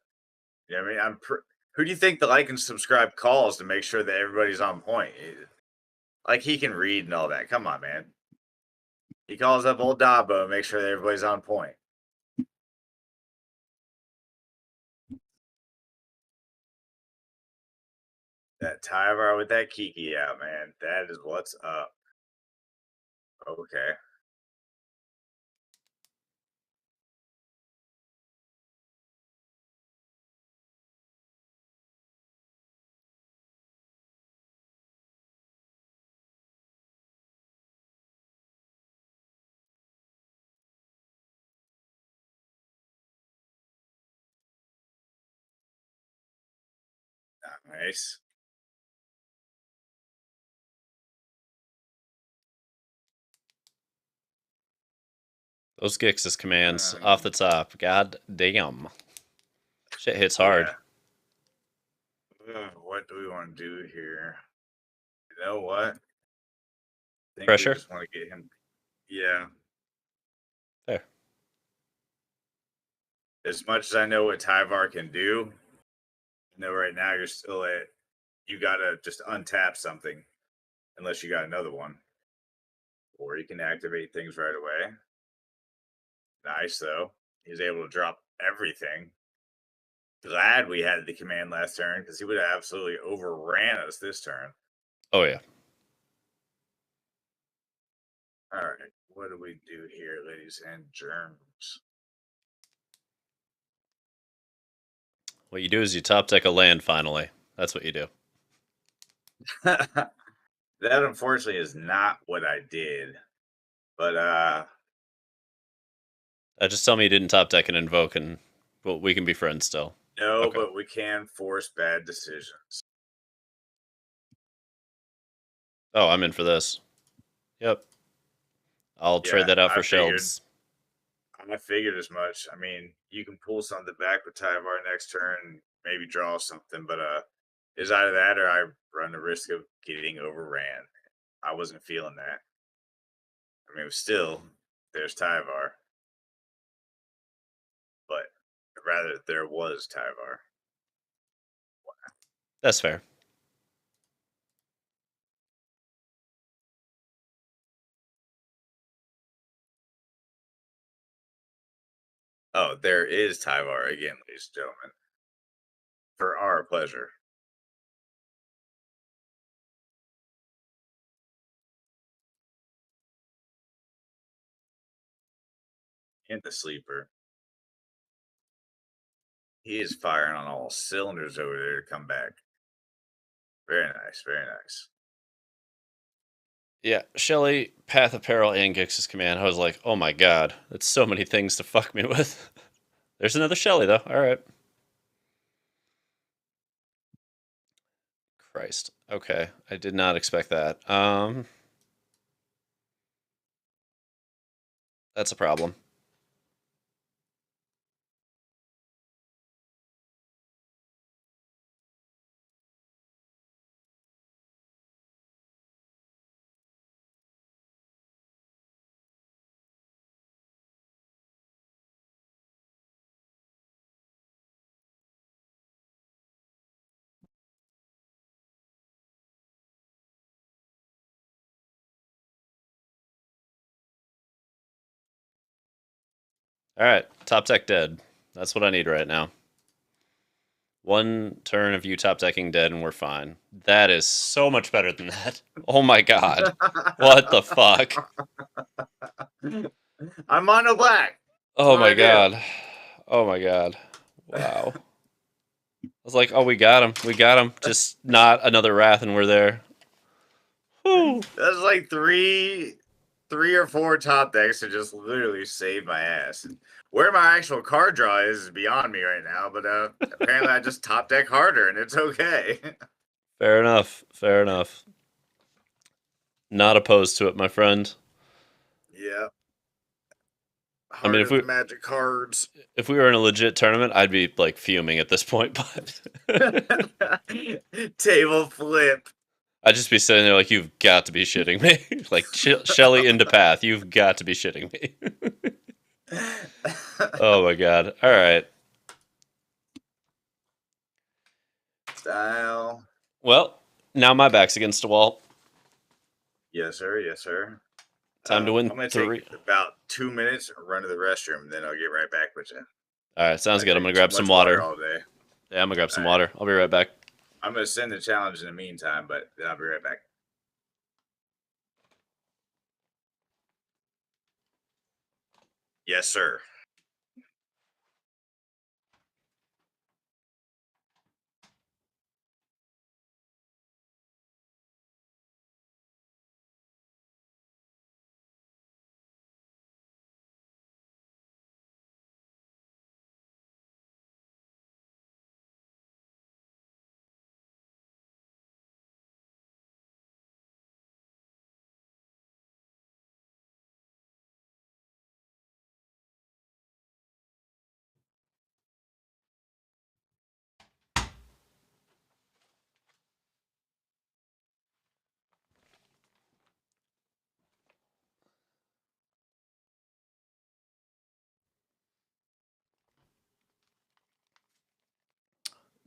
You know what I mean? Who do you think the like and subscribe calls to make sure that everybody's on point? Like he can read and all that. Come on, man. He calls up old Dabo and makes sure that everybody's on point. That Tyvar with that Kiki out, man. That is what's up. Okay. Nice. Those Grixis commands off the top. God damn. Shit hits hard. Yeah. What do we want to do here? You know what? I think Pressure? we just want to get him. Yeah. There. As much as I know what Tyvar can do, I know right now you're still at. You gotta just untap something, unless you got another one, or you can activate things right away. Nice though. He's able to drop everything. Glad we had the command last turn because he would have absolutely overran us this turn. Oh yeah. All right, what do we do here, ladies and germs? What you do is you top deck a land finally. That's what you do. That unfortunately is not what I did. But Just tell me you didn't top deck and invoke, and well, we can be friends still. no, Okay. but we can force bad decisions. Oh, I'm in for this. Yep. I'll trade that out for shelds. I figured as much. I mean, you can pull something back with Tyvar next turn, maybe draw something, but is either that or I run the risk of getting overran. I wasn't feeling that. I mean, it was still there's Tyvar, but rather there was Tyvar. That's fair. Oh, there is Tyvar again, ladies and gentlemen. For our pleasure. And the sleeper. He is firing on all cylinders over there to come back. Very nice, very nice. Yeah, Shelly, Path of Peril, and Grixis Command. I was like, oh my god, that's so many things to fuck me with. There's another Shelly, though. All right. Christ. Okay, I did not expect that. That's a problem. All right, top deck dead. That's what I need right now. One turn of you top decking dead and we're fine. That is so much better than that. Oh my god. What the fuck? I'm mono black. Oh my god. Oh my god. Wow. I was like, oh, we got him. We got him. Just not another Wrath and we're there. Whew. That's like three or four top decks to just literally save my ass. Where my actual card draw is beyond me right now, but apparently I just top deck harder and it's okay. Fair enough. Fair enough. Not opposed to it, my friend. Yeah. I mean, Magic cards. If we were in a legit tournament, I'd be like fuming at this point, but Table flip. I'd just be sitting there like, you've got to be shitting me. Like, Shelly into Path, you've got to be shitting me. Oh my god. All right. Style. Well, now my back's against the wall. Yes, sir. Yes, sir. Time to win I'm going 3. to take about 2 minutes, run to the restroom, and then I'll get right back with you. All right, sounds good. I'm going to grab some water. All day. Yeah, I'm going to grab some water. I'll be right back. I'm going to send the challenge in the meantime, but then I'll be right back. Yes, sir.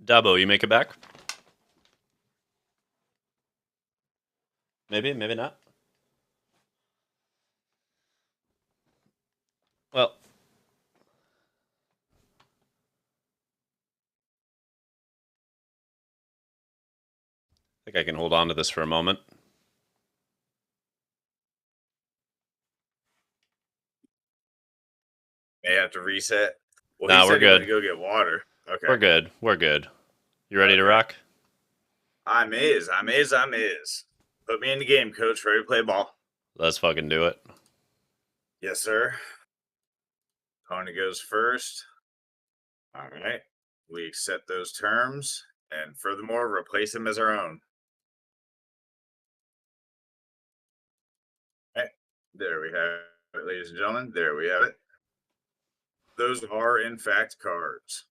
Dabo, you make it back? Maybe, maybe not. Well, I think I can hold on to this for a moment. May have to reset. Well, No, he we're said he went good. to go get water. Okay. We're good. We're good. You ready to rock? I'm is. Put me in the game, coach. Ready to play ball. Let's fucking do it. Yes, sir. Tony goes first. All right. We accept those terms, and furthermore, replace them as our own. All right. There we have it, ladies and gentlemen. There we have it. Those are, in fact, cards.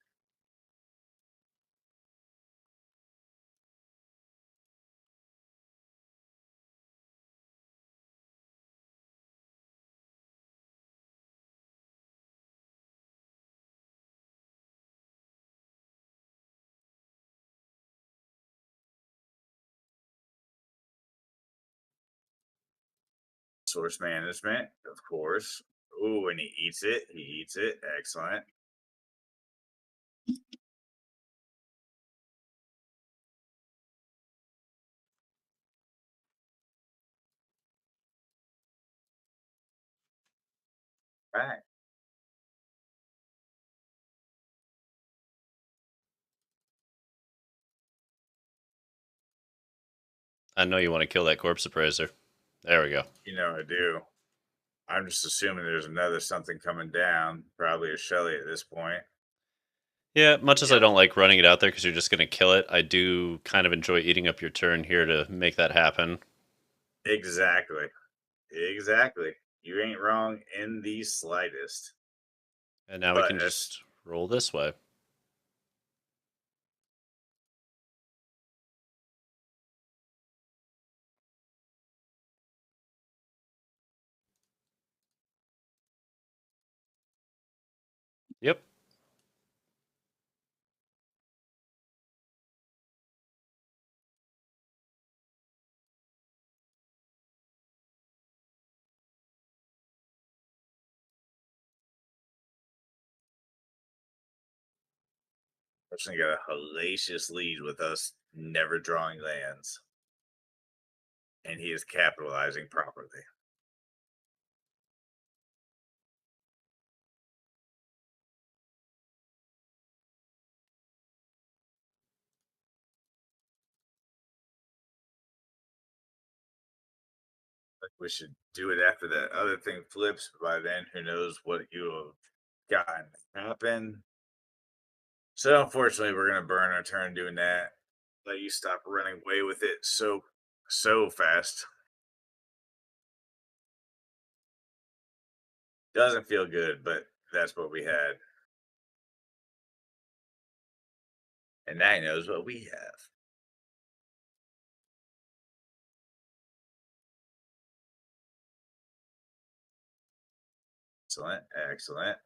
Source management, of course. Ooh, and he eats it. He eats it. Excellent. Right. I know you want to kill that corpse appraiser. There we go. You know I do. I'm just assuming there's another something coming down. Probably a Shelly at this point. Yeah, much as I Yep. don't like running it out there because you're just going to kill it, I do kind of enjoy eating up your turn here to make that happen. Exactly. Exactly. You ain't wrong in the slightest. And now we But can just roll this way. Yep. Fortunately, got a hellacious lead with us never drawing lands. And he is capitalizing properly. We should do it after that other thing flips. By then, who knows what you have gotten to happen. So unfortunately, we're gonna burn our turn doing that. Let you stop running away with it so fast. Doesn't feel good, but that's what we had. And now he knows what we have. Excellent, excellent.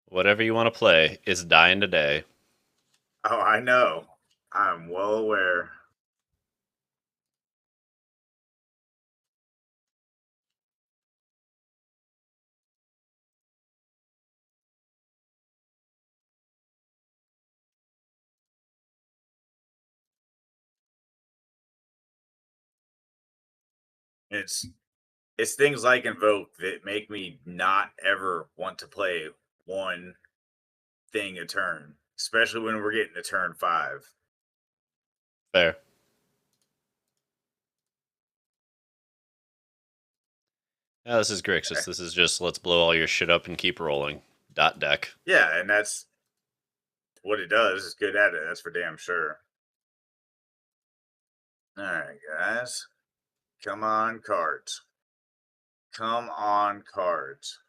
Whatever you want to play is dying today. Oh, I know. I'm well aware. It's things like Invoke that make me not ever want to play one thing a turn, especially when we're getting to turn 5. Fair. Yeah, this is Grixis. This is just let's blow all your shit up and keep rolling. Dot deck. Yeah, and that's what it does. It's good at it. That's for damn sure. All right, guys. Come on, cards. Come on, cards.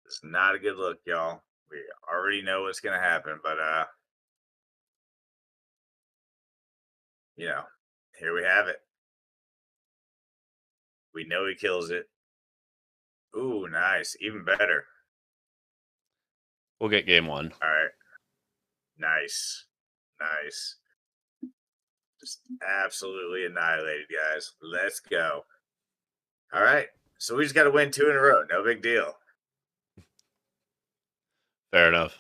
It's not a good look, y'all. We already know what's gonna happen, but you know, here we have it. We know he kills it. Ooh, nice. Even better. We'll get game 1. All right. Nice. Nice. Just absolutely annihilated, guys. Let's go. All right. So we just got to win 2 in a row. No big deal. Fair enough.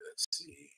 Let's see.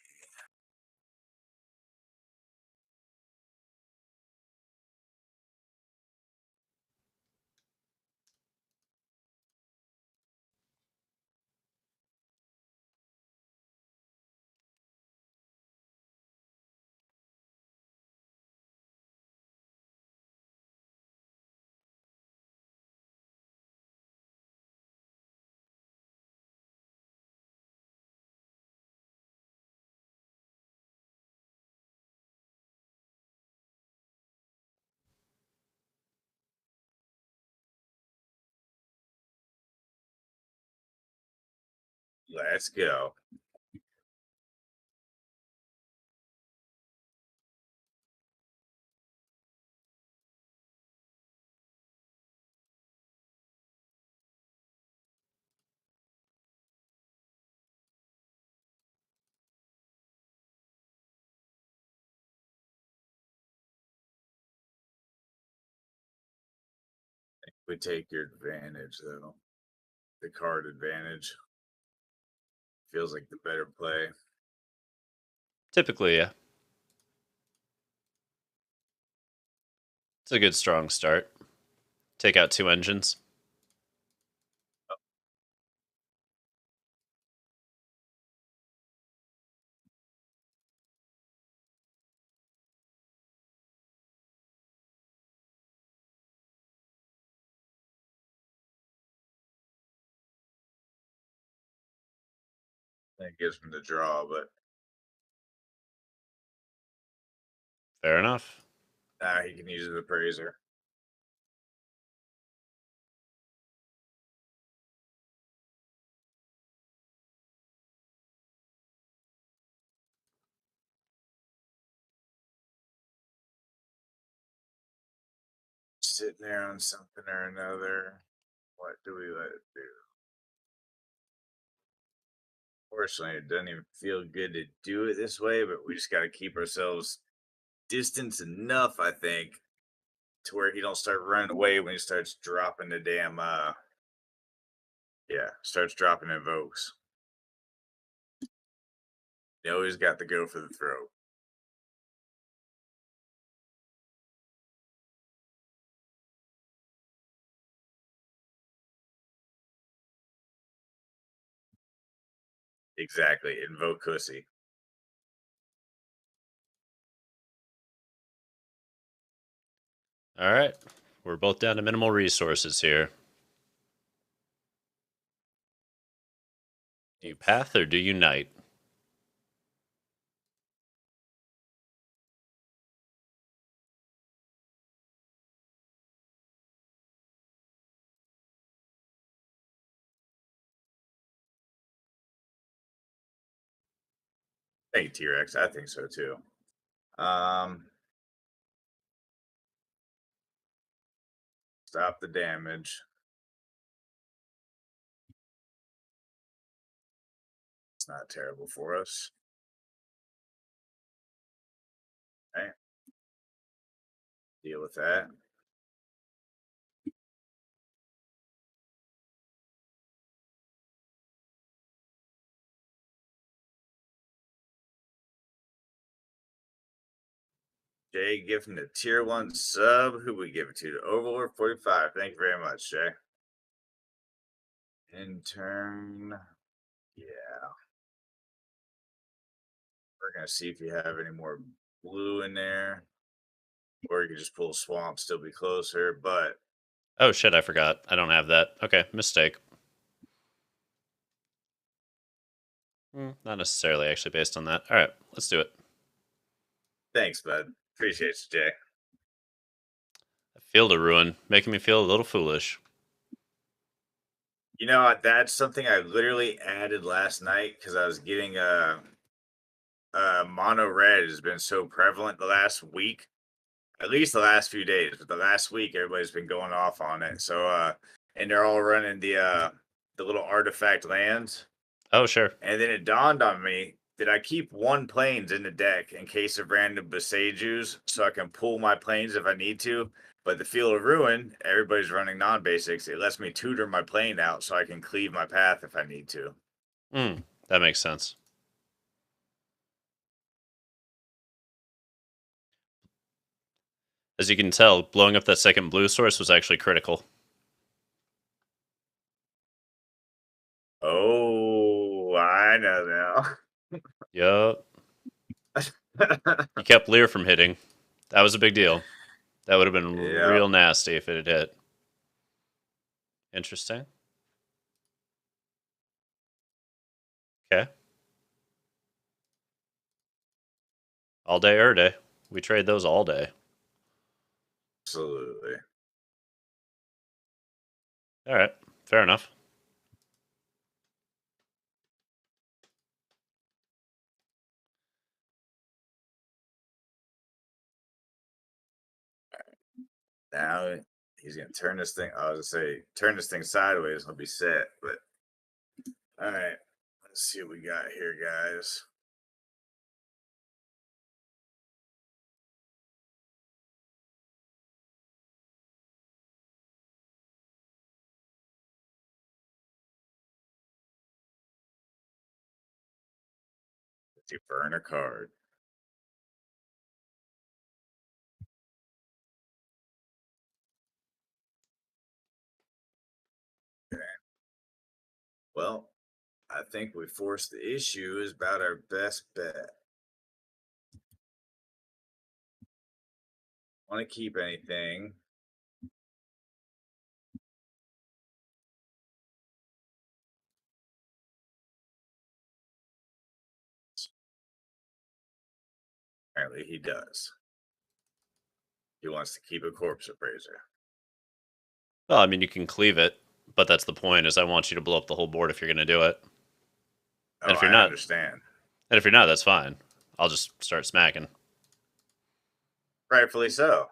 Let's go. We take your advantage, though. The card advantage feels like the better play. Typically, yeah. It's a good strong start. Take out 2 engines. That gives him the draw, but Fair enough. now he can use the appraiser. Sitting there on something or another. What do we let it do? Fortunately, it doesn't even feel good to do it this way, but we just got to keep ourselves distance enough, I think, to where he don't start running away when he starts dropping the damn starts dropping invokes. You always got to go for the throat. Exactly. Invoke Cussy. All right. We're both down to minimal resources here. Do you path or do you knight? Hey, T-Rex. I think so too. Stop the damage. It's not terrible for us. Okay. Deal with that. Jay giving the tier 1 sub. Who we give it to? Overlord 45. Thank you very much, Jay. In turn, yeah. We're gonna see if you have any more blue in there. Or you can just pull swamp, still be closer, but Oh shit, I forgot. I don't have that. Okay, mistake. Not necessarily actually based on that. All right, let's do it. thanks, bud. Appreciate you, Jay. Field of Ruin, making me feel a little foolish. You know, that's something I literally added last night because I was getting mono red has been so prevalent the last week, at least the last few days, but the last week everybody's been going off on it. So and they're all running the little artifact lands. Oh, sure. And then it dawned on me that I keep 1 planes in the deck in case of random Besajus, so I can pull my planes if I need to. But the Field of Ruin, everybody's running non-basics. It lets me tutor my plane out so I can cleave my path if I need to. That makes sense. As you can tell, blowing up that second blue source was actually critical. Oh, I know Yup. now. You kept Lear from hitting. That was a big deal. That would have been Yeah. real nasty if it had hit. Interesting. Okay. All day, day. We trade those all day. Absolutely. All right. Fair enough. Now he's gonna turn this thing. I was gonna say turn this thing sideways. I'll be set. But all right, let's see what we got here, guys. Let's see, burn a card. Okay. Well, I think we forced the issue is about our best bet. Want to keep anything? Apparently, he does. He wants to keep a corpse appraiser. Well, I mean, you can cleave it, but that's the point. Is I want you to blow up the whole board if you're going to do it. And if you're I not, understand. and if you're not, that's fine. I'll just start smacking. Rightfully so.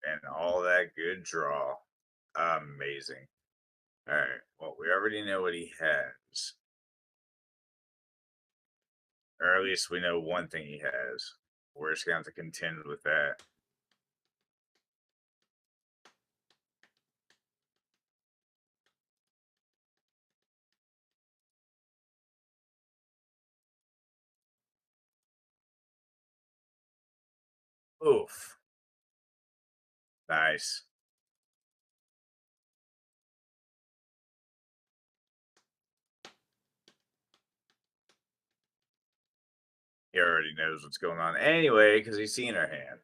And all that good draw. Amazing. All right. Well, we already know what he has. Or at least we know one thing he has. We're just going to have to contend with that. Oof. Nice. He already knows what's going on anyway because he's seen our hand.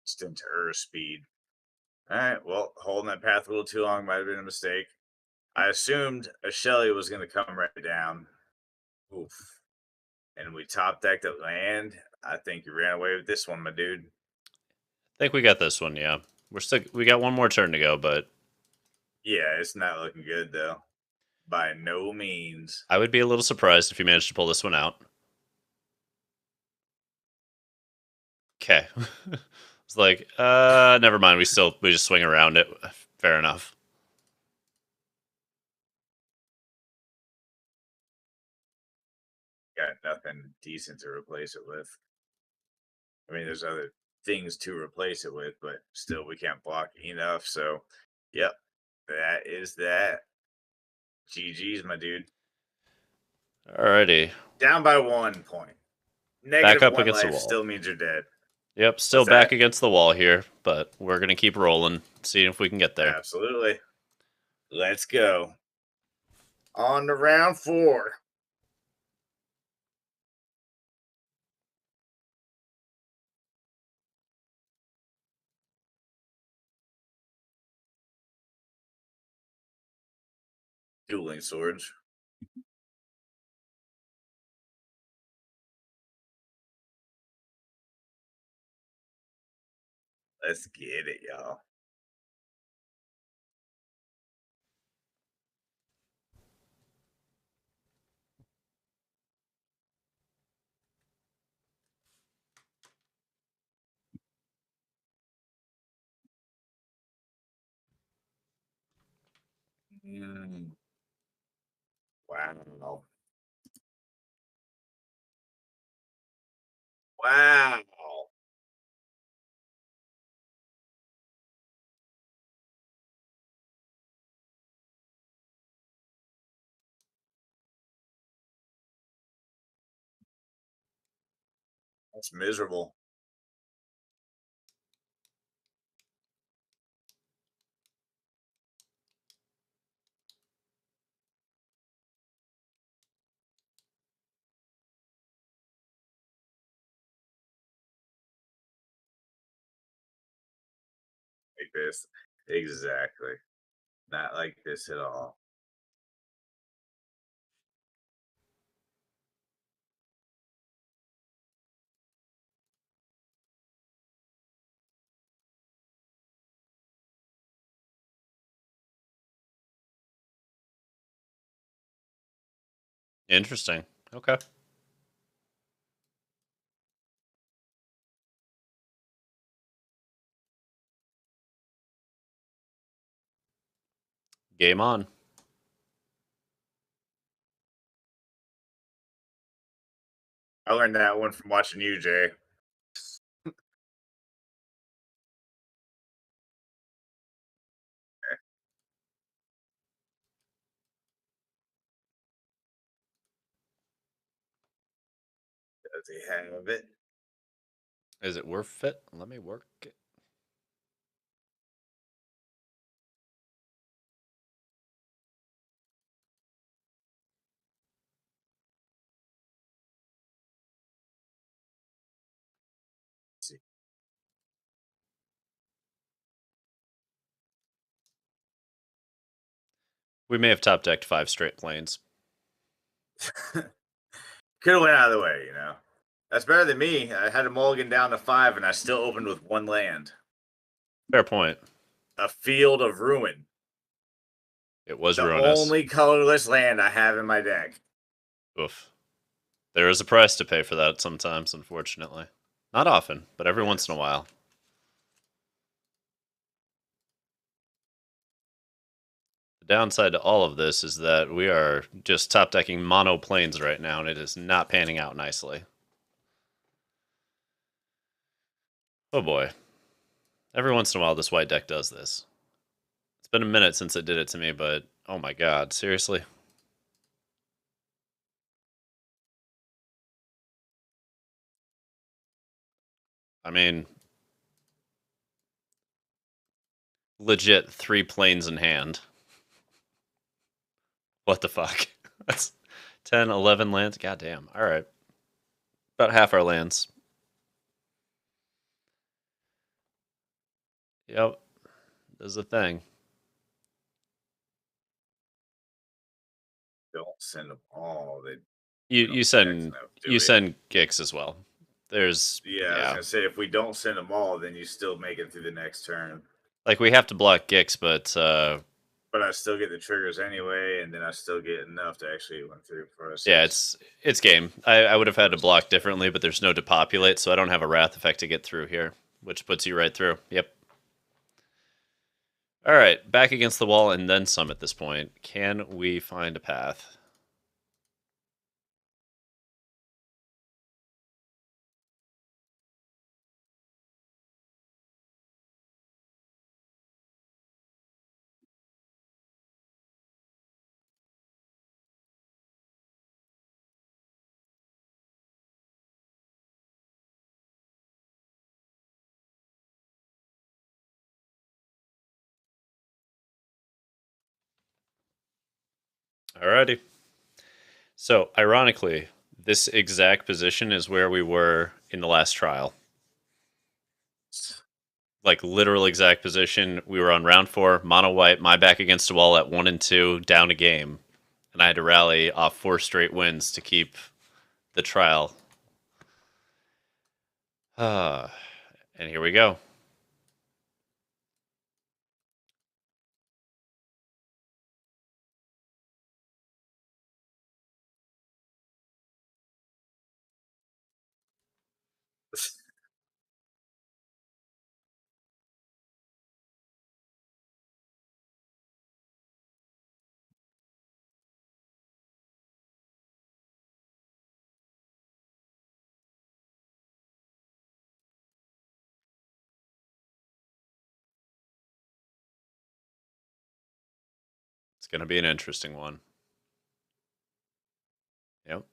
Stint to Earth speed. All right. Well, holding that path a little too long might have been a mistake. I assumed a Shelly was going to come right down. Oof. And we top decked at land. I think you ran away with this one, my dude. I think we got this one. Yeah, we got one more turn to go, but Yeah, it's not looking good though. By no means. I would be a little surprised if you managed to pull this one out. Okay. It's like, never mind. We just swing around it. Fair enough. Got nothing decent to replace it with. I mean, there's other things to replace it with, but still, we can't block enough. So, yep, that is that. GG's, my dude. Alrighty. Down by 1 point. Back Negative up 1 against the life wall. still means you're dead. Yep, still What's back that? against the wall here, but we're gonna keep rolling, seeing if we can get there. Absolutely. Let's go. On to round 4. Dueling swords. Let's get it, y'all. Wow. Wow. That's miserable. Like this. Exactly. Not like this at all. Interesting. Okay. Game on. I learned that one from watching you, Jay. Does he have it? Is it worth it? Let me work it. Let's see. We may have top decked 5 straight planes. Could have went out of the way, you know. That's better than me. I had a mulligan down to 5, and I still opened with 1 land. Fair point. A Field of Ruin. It was The ruinous. only colorless land I have in my deck. Oof. There is a price to pay for that sometimes, unfortunately. Not often, but every once in a while. The downside to all of this is that we are just top decking mono planes right now, and it is not panning out nicely. Oh boy. Every once in a while, this white deck does this. It's been a minute since it did it to me, but oh my god, seriously? I mean, legit 3 planes in hand. What the fuck? That's 10, 11 lands? Goddamn. Alright. About half our lands. Yep. There's a thing. Don't send them all. You send Gix as well. There's I was gonna say if we don't send them all, then you still make it through the next turn. Like we have to block Gix, but I still get the triggers anyway, and then I still get enough to actually went through for us. Yeah, it's game. I would have had to block differently, but there's no depopulate, so I don't have a wrath effect to get through here, which puts you right through. Yep. All right, back against the wall and then some at this point. Can we find a path? Alrighty. So, ironically, this exact position is where we were in the last trial. Like, literal exact position. We were on round 4, mono white, my back against the wall at 1 and 2, down a game. And I had to rally off 4 straight wins to keep the trial. And here we go. It's going to be an interesting one. Yep.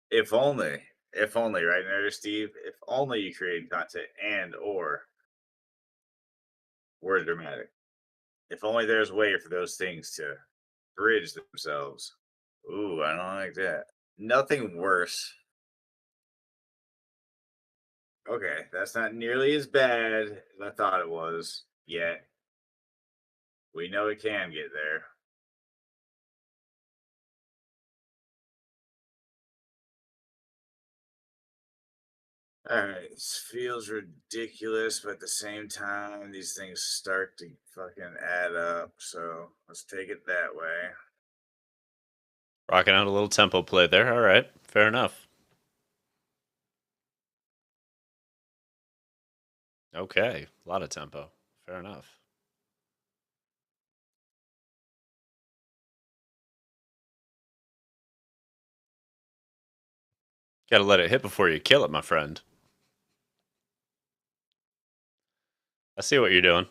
If only, right there, Steve. If only you created content and or were dramatic. If only there's a way for those things to bridge themselves. Ooh, I don't like that. Nothing worse. Okay, that's not nearly as bad as I thought it was yet. We know it can get there. Alright, this feels ridiculous, but at the same time, these things start to fucking add up, so let's take it that way. Rocking out a little tempo play there. All right, fair enough. Okay, a lot of tempo. Fair enough. Gotta let it hit before you kill it, my friend. I see what you're doing.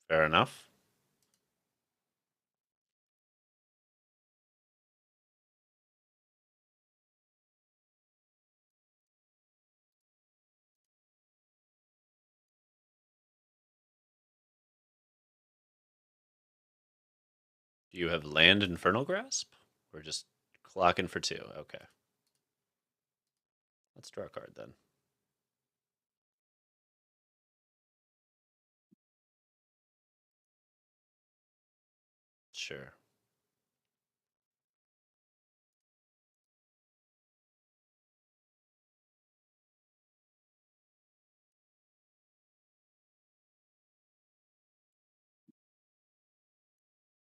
Fair enough. Do you have land Infernal Grasp? We're just clocking for 2. Okay. Let's draw a card then. Sure.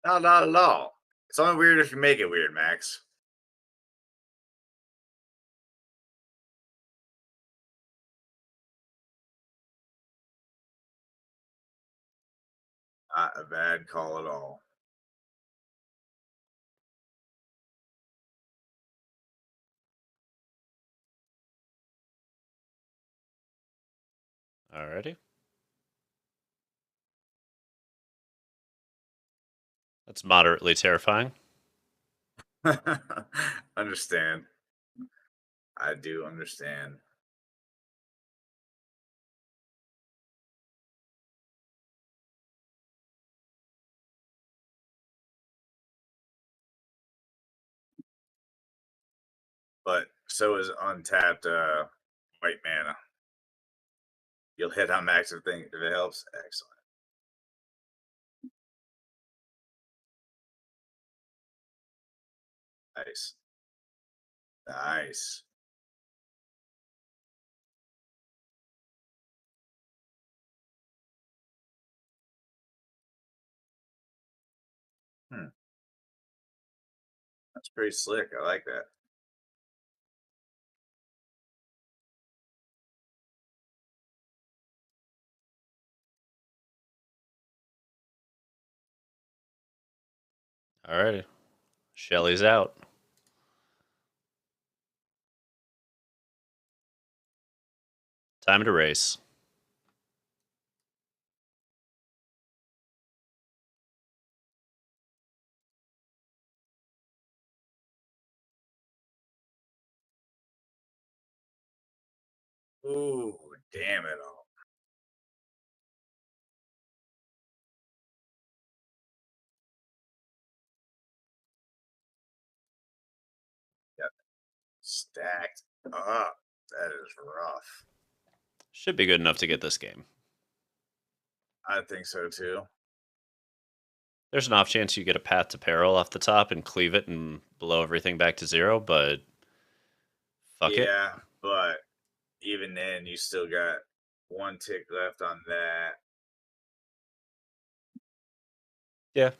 No, not at all. It's only weird if you make it weird, Max. Not a bad call at all. Alrighty. That's moderately terrifying. Understand. I do understand. But so is untapped white mana. You'll hit on max if it helps. Excellent. Nice. Nice. That's pretty slick. I like that. Alrighty. Shelly's out. Time to race. Ooh, damn it all. Yep. Stacked up. That is rough. Should be good enough to get this game. I think so too. There's an off chance you get a Path to Peril off the top and cleave it and blow everything back to 0, but fuck it. Yeah, but even then, you still got 1 tick left on that. Yeah.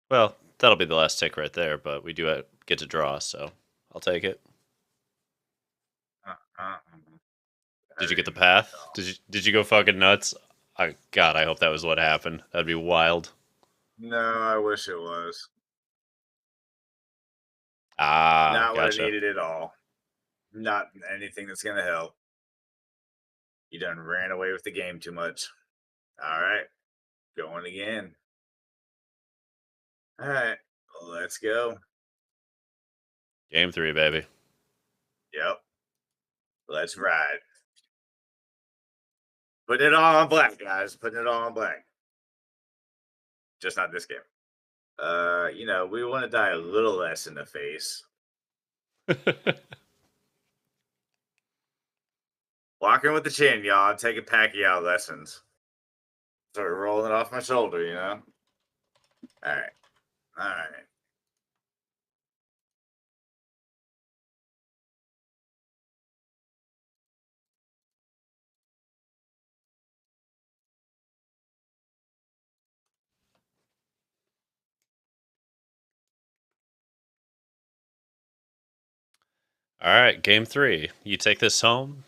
Well, that'll be the last tick right there, but we do get to draw, so I'll take it. Did you get the path? Did you go fucking nuts? God, I hope that was what happened. That'd be wild. No, I wish it was. Ah, Not what I gotcha. needed at all. Not anything that's going to help. You done ran away with the game too much. All right. Going again. All right. Let's go. Game 3, baby. Yep. Let's ride. Putting it all on black, guys. Putting it all on black. Just not this game. You know, we want to die a little less in the face. Walking with the chin, y'all. I'm taking Pacquiao lessons. Start rolling it off my shoulder, you know? All right. All right. All right, game 3. You take this home,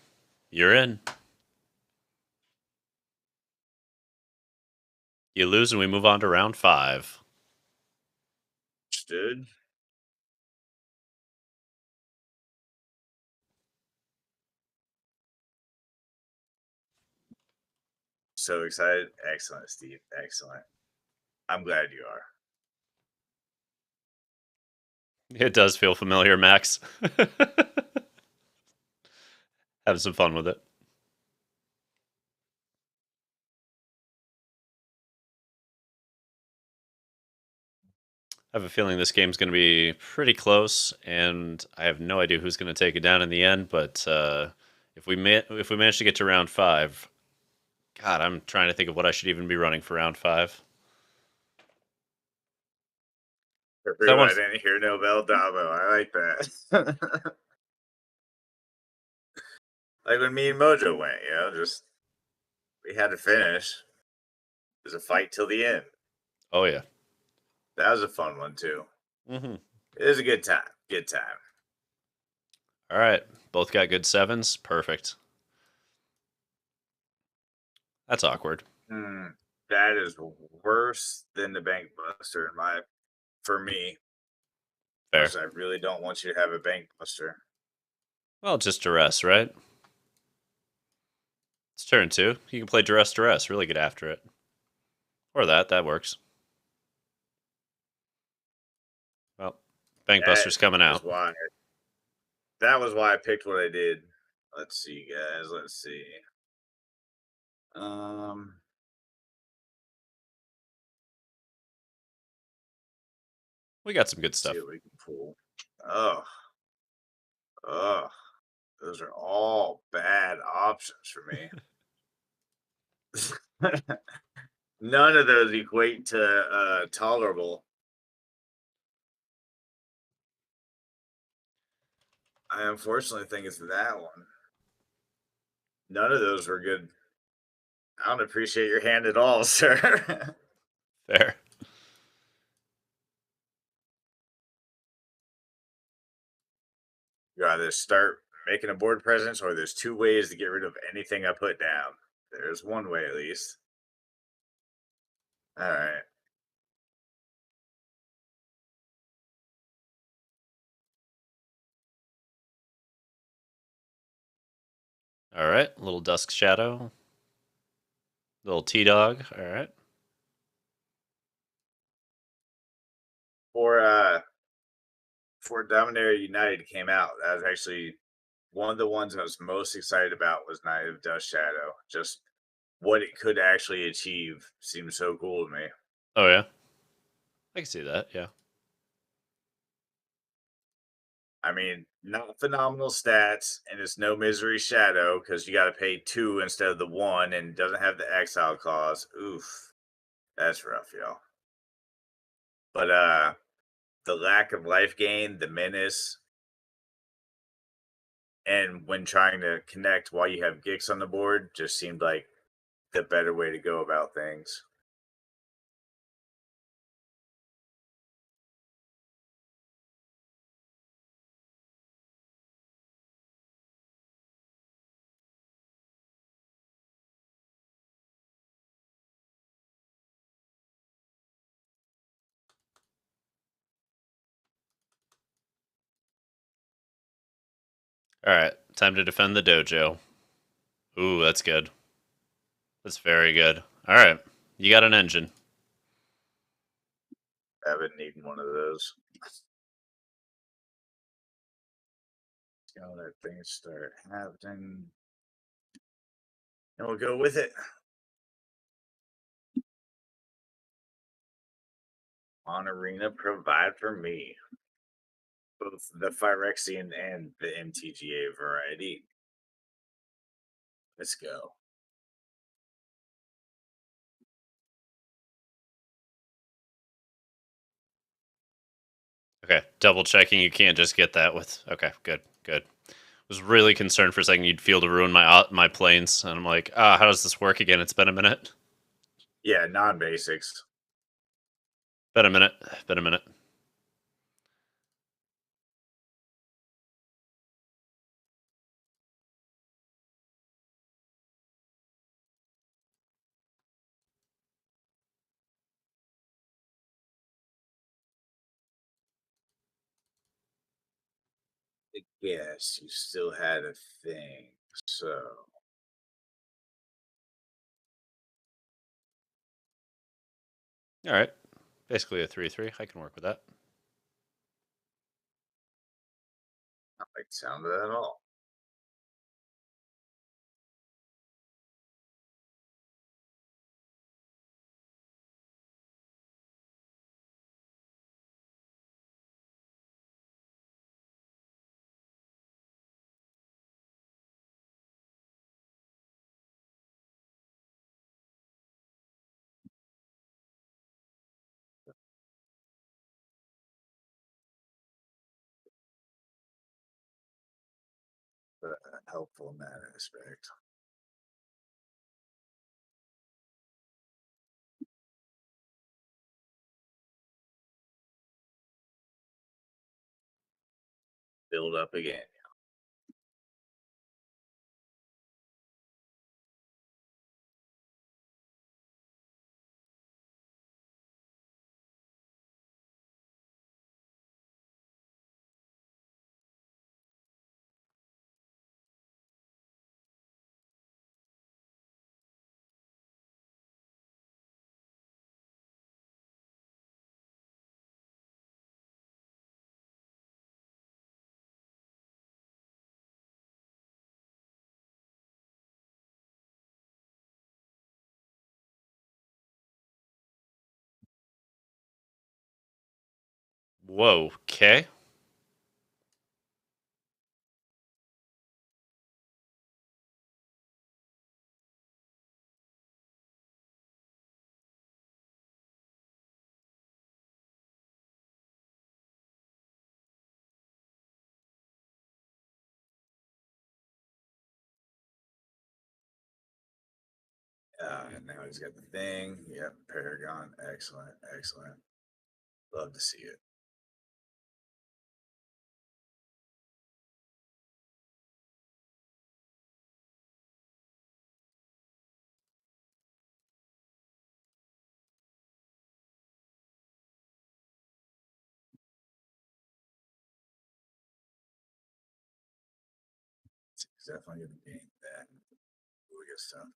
you're in. You lose, and we move on to round 5. Understood. So excited. Excellent, Steve. Excellent. I'm glad you are. It does feel familiar, Max. Have some fun with it. I have a feeling this game's going to be pretty close, and I have no idea who's going to take it down in the end. But if we manage to get to round 5, God, I'm trying to think of what I should even be running for round 5. I didn't hear no Perudabo. I like that. Like when me and Mojo went, you know, just we had to finish. It was a fight till the end. Oh yeah, that was a fun one too. Mm-hmm. It was a good time. Good time. All right, both got good 7s. Perfect. That's awkward. That is worse than the Bank Buster for me. Fair. I really don't want you to have a Bank Buster. Well, just duress, right? It's turn 2. You can play duress. Really get after it. Or that works. Well, Bank Buster's coming out. That was why I picked what I did. Let's see, guys. Let's see. We got some good stuff. See what we can pull. Those are all bad options for me. None of those equate to tolerable. I unfortunately think it's that one. None of those were good. I don't appreciate your hand at all, sir. Fair. You either start making a board presence, or there's 2 ways to get rid of anything I put down. There's one way at least. All right. All right, little Dusk Shadow. Little T-Dog. All right. Before Dominaria United came out, that was actually one of the ones I was most excited about was Night of Dust Shadow. Just what it could actually achieve seems so cool to me. Oh, yeah? I can see that, yeah. I mean, not phenomenal stats, and it's no Misery Shadow because you got to pay 2 instead of the 1, and doesn't have the exile clause. Oof, that's rough, y'all. But the lack of life gain, the menace, and when trying to connect while you have Gix on the board just seemed like the better way to go about things. All right, time to defend the dojo. Ooh, that's good. That's very good. All right, you got an engine. I've been needing one of those. Gonna let things start happening. And we'll go with it. On Arena, provide for me both the Phyrexian and the MTGA variety. Let's go. Okay, double checking. You can't just get that with. Okay, good. Was really concerned for a second you'd feel to ruin my planes, and I'm like, how does this work again? It's been a minute. Yeah, non-basics. Been a minute. Yes, you still had a thing. So All right, basically a 3/3. I can work with that. I like the sound of that at all. But helpful in that aspect. Build up again. Whoa. Okay. And now he's got the thing. Yep, Paragon. Excellent. Love to see it. It's definitely going to gain that. We get stuff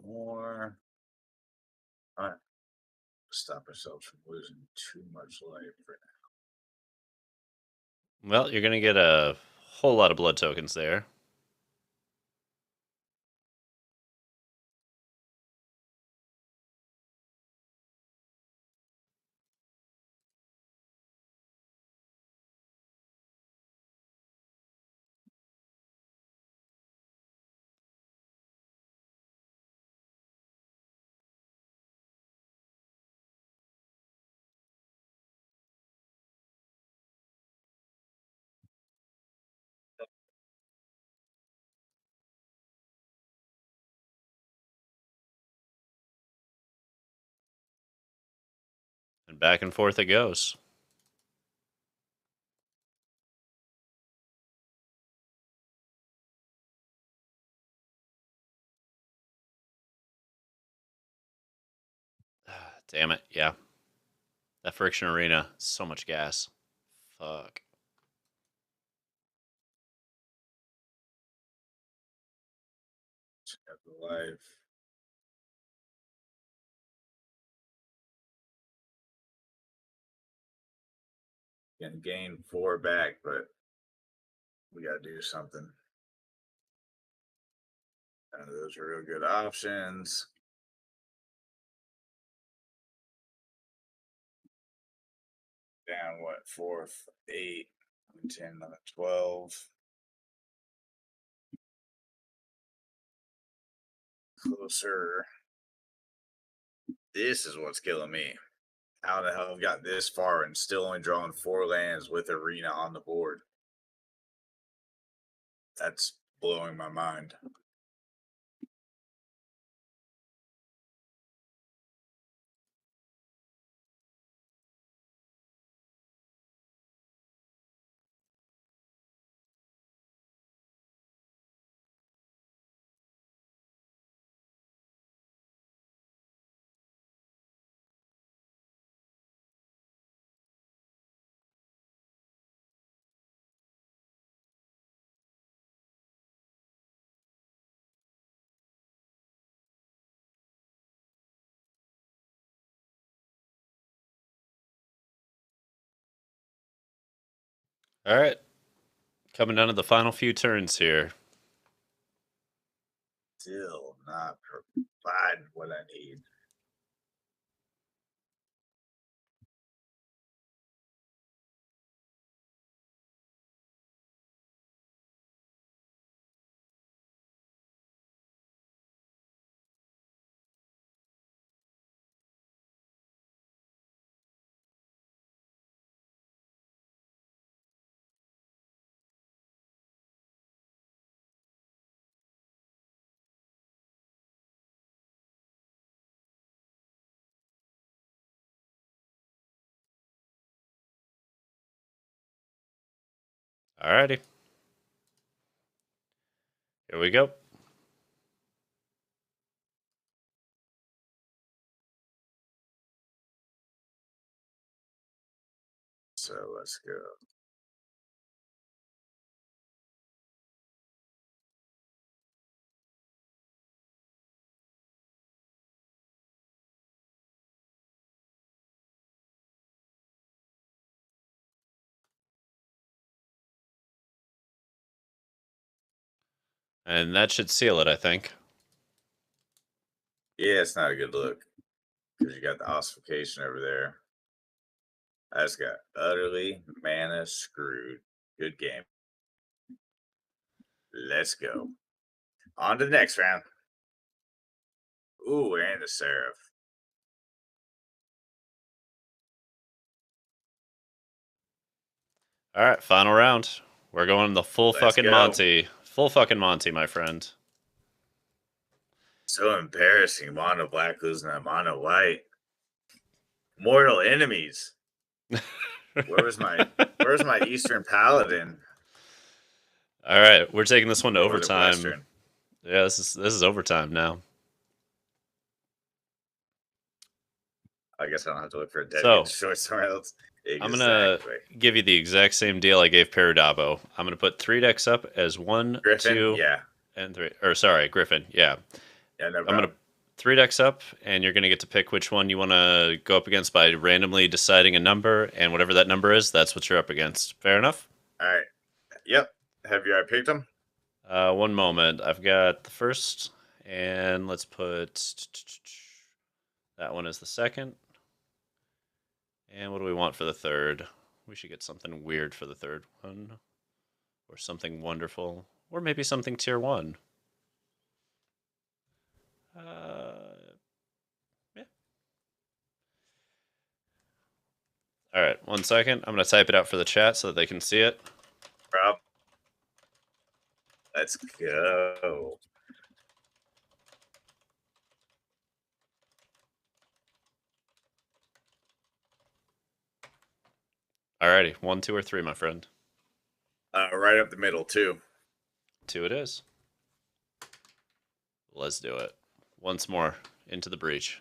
more. All right. Stop ourselves from losing too much life for now. Well, you're gonna get a whole lot of blood tokens there. And back and forth it goes. Damn it. Yeah. That friction arena, so much gas. Fuck. Have the life. Can gain 4 back, but We gotta do something. None of those are real good options. Down what? 4, 8, 10, 11, 12. Closer. This is what's killing me. How the hell I've got this far and still only drawing 4 lands with Arena on the board? That's blowing my mind. All right. Coming down to the final few turns here. Still not providing what I need. All righty. Here we go. So let's go. And that should seal it, I think. Yeah, it's not a good look because you got the ossification over there. I just got utterly mana screwed. Good game. Let's go. On to the next round. Ooh, and the Seraph. All right, final round. We're going the full Let's fucking go. Monty. Full fucking Monty, my friend. So embarrassing. Mono black losing that mono white. Mortal enemies. Where's my Eastern Paladin? All right, we're taking this one to Or the overtime. Western? Yeah, this is overtime now. I guess I don't have to look for a dead So, short somewhere else. I'm gonna give you the exact same deal I gave Perudabo. I'm gonna put 3 decks up as 1, Griffin, 2, yeah. and 3. Or sorry, Griffin. Yeah. Yeah, no I'm problem. gonna 3 decks up, and you're gonna get to pick which one you want to go up against by randomly deciding a number, and whatever that number is, that's what you're up against. Fair enough? All right. Yep. Have you already picked them? One moment. I've got the first, and let's put that one as the second. And what do we want for the third? We should get something weird for the third one, or something wonderful, or maybe something tier 1. Yeah. All right, 1 second. I'm going to type it out for the chat so that they can see it. Rob. Let's go. Alrighty, 1, 2, or 3, my friend. Right up the middle, 2. 2 it is. Let's do it. Once more, into the breach.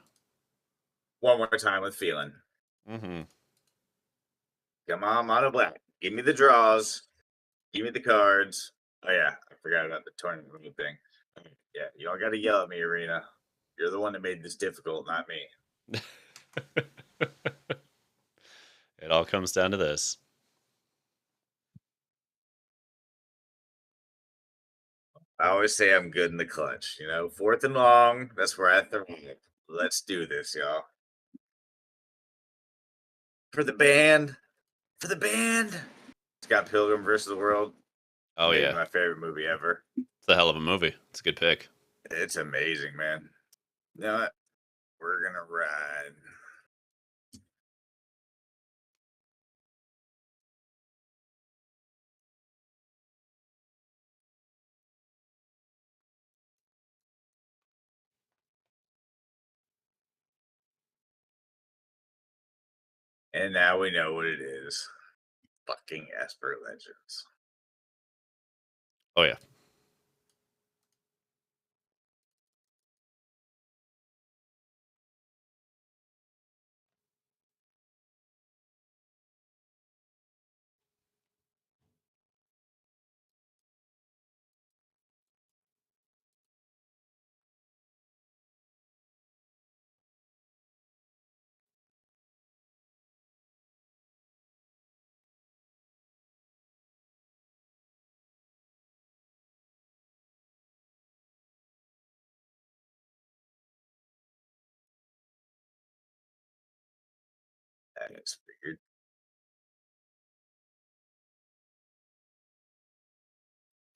One more time with feeling. Mm-hmm. Come on, mono black. Give me the draws. Give me the cards. Oh, yeah. I forgot about the tournament thing. Yeah, you all got to yell at me, Arena. You're the one that made this difficult, not me. It all comes down to this. I always say I'm good in the clutch. 4th and long. That's where I thrive. Let's do this, y'all. For the band. For the band. Scott Pilgrim versus the World. Oh Maybe yeah, my favorite movie ever. it's a hell of a movie. It's a good pick. It's amazing, man. You know what? We're gonna ride. And now we know what it is. Fucking Esper Legends. Oh yeah. That's weird.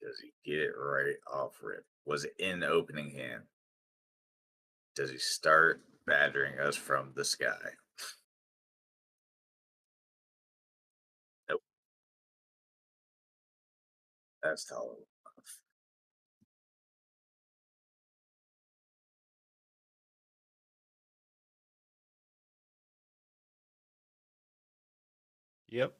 Does he get it right off rip? Was it in the opening hand? Does he start badgering us from the sky? Nope. That's tolerable enough. Yep.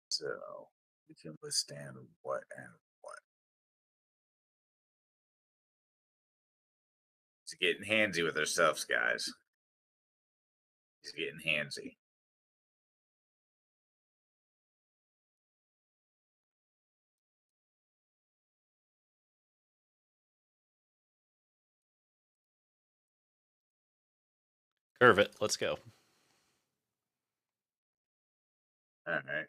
So we can withstand what and what. He's getting handsy with ourselves, guys. He's getting handsy. Curve it. Let's go. All right.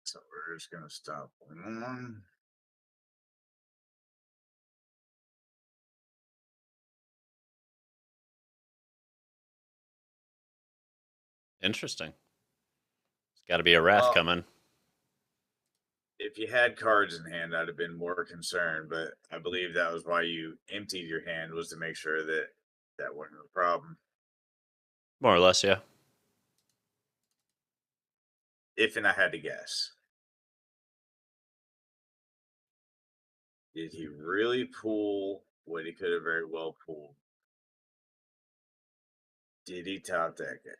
So we're just gonna stop one. Interesting. There's got to be a wrath Well, coming. if you had cards in hand, I'd have been more concerned. But I believe that was why you emptied your hand, was to make sure that that wasn't a problem. More or less, yeah. If and I had to guess, did he really pull what he could have very well pulled? Did he top deck it?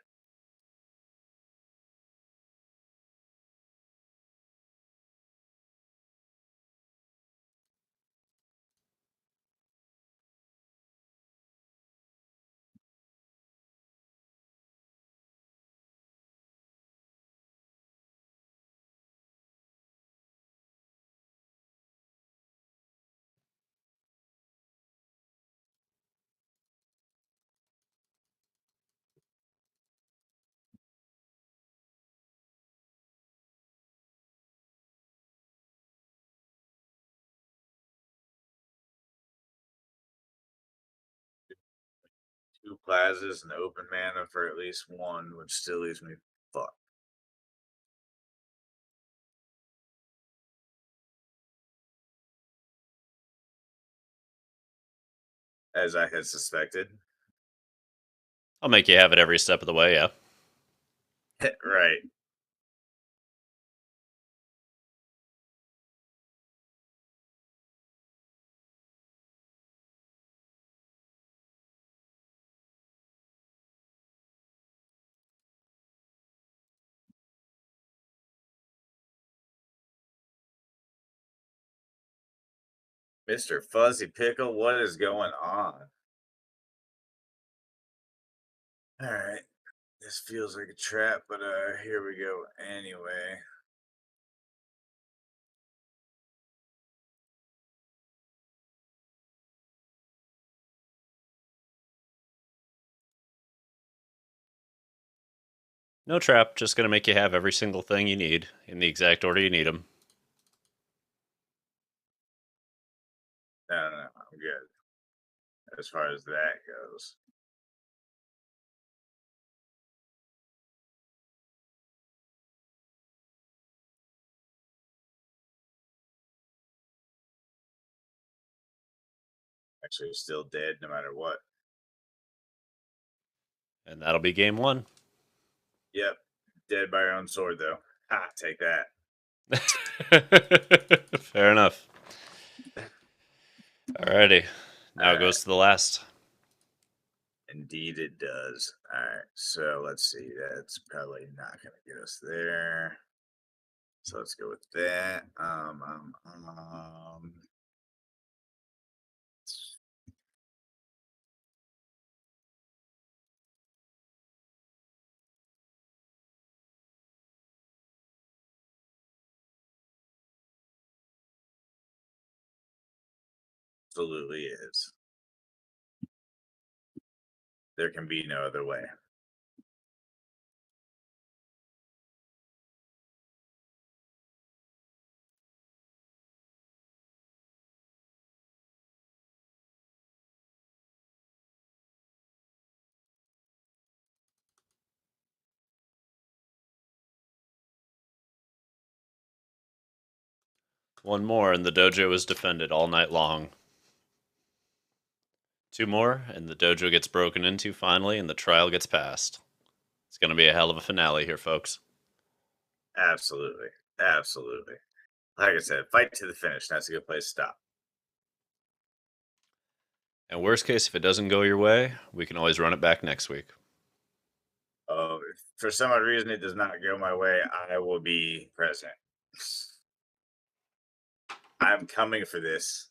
Two plazas and open mana for at least one, which still leaves me fucked. As I had suspected. I'll make you have it every step of the way, yeah. Right. Mr. Fuzzy Pickle, what is going on? All right. This feels like a trap, but here we go anyway. No trap, just going to make you have every single thing you need in the exact order you need them. No, I'm good. As far as that goes. Actually, still dead no matter what. And that'll be game 1. Yep. Dead by your own sword, though. Ha, take that. Fair enough. Alrighty. Now it goes to the last. Indeed it does. Alright, so let's see. That's probably not going to get us there. So let's go with that. Absolutely is. There can be no other way. One more, and the dojo is defended all night long. 2 more, and the dojo gets broken into finally, and the trial gets passed. It's going to be a hell of a finale here, folks. Absolutely. Absolutely. Like I said, fight to the finish. That's a good place to stop. And worst case, if it doesn't go your way, we can always run it back next week. Oh, if for some odd reason it does not go my way, I will be present. I'm coming for this.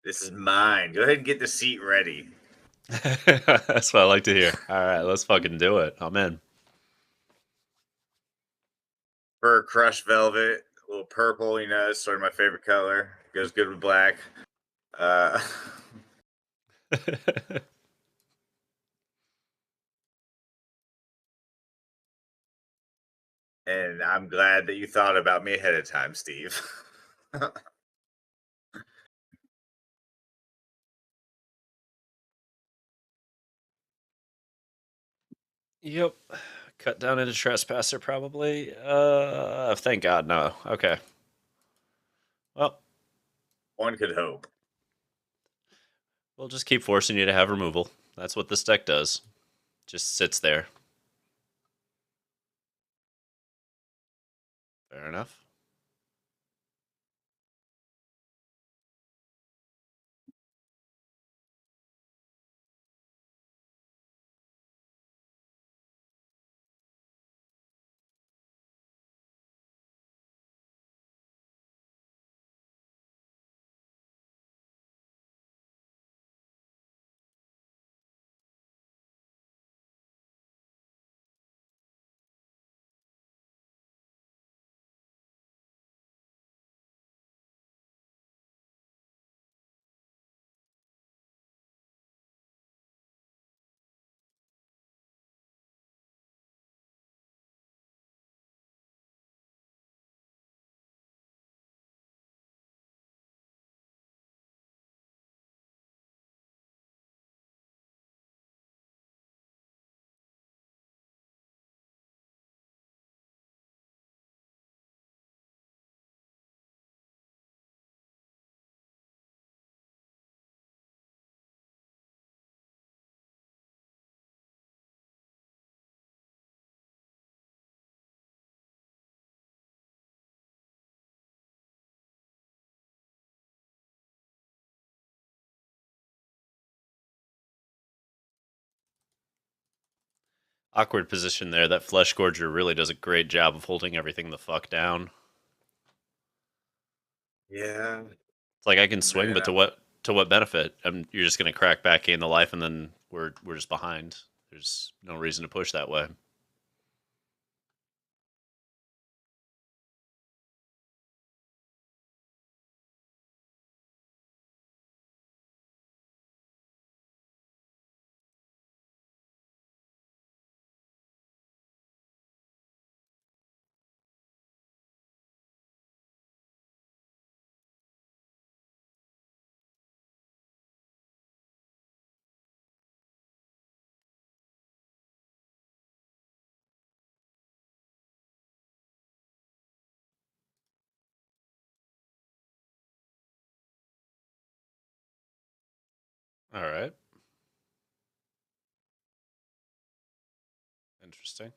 This is mine. Go ahead and get the seat ready. That's what I like to hear. All right, let's fucking do it. I'm in. Fur crushed velvet, a little purple, it's sort of my favorite color. Goes good with black. And I'm glad that you thought about me ahead of time, Steve. Yep. Cut down into trespasser, probably. Thank God, no. Okay. Well, one could hope. We'll just keep forcing you to have removal. That's what this deck does. Just sits there. Fair enough. Awkward position there. That Flesh Gorger really does a great job of holding everything the fuck down. Yeah. It's like I can swing, but to what benefit? You're just gonna crack back in the life, and then we're just behind. There's no reason to push that way. All right. Interesting.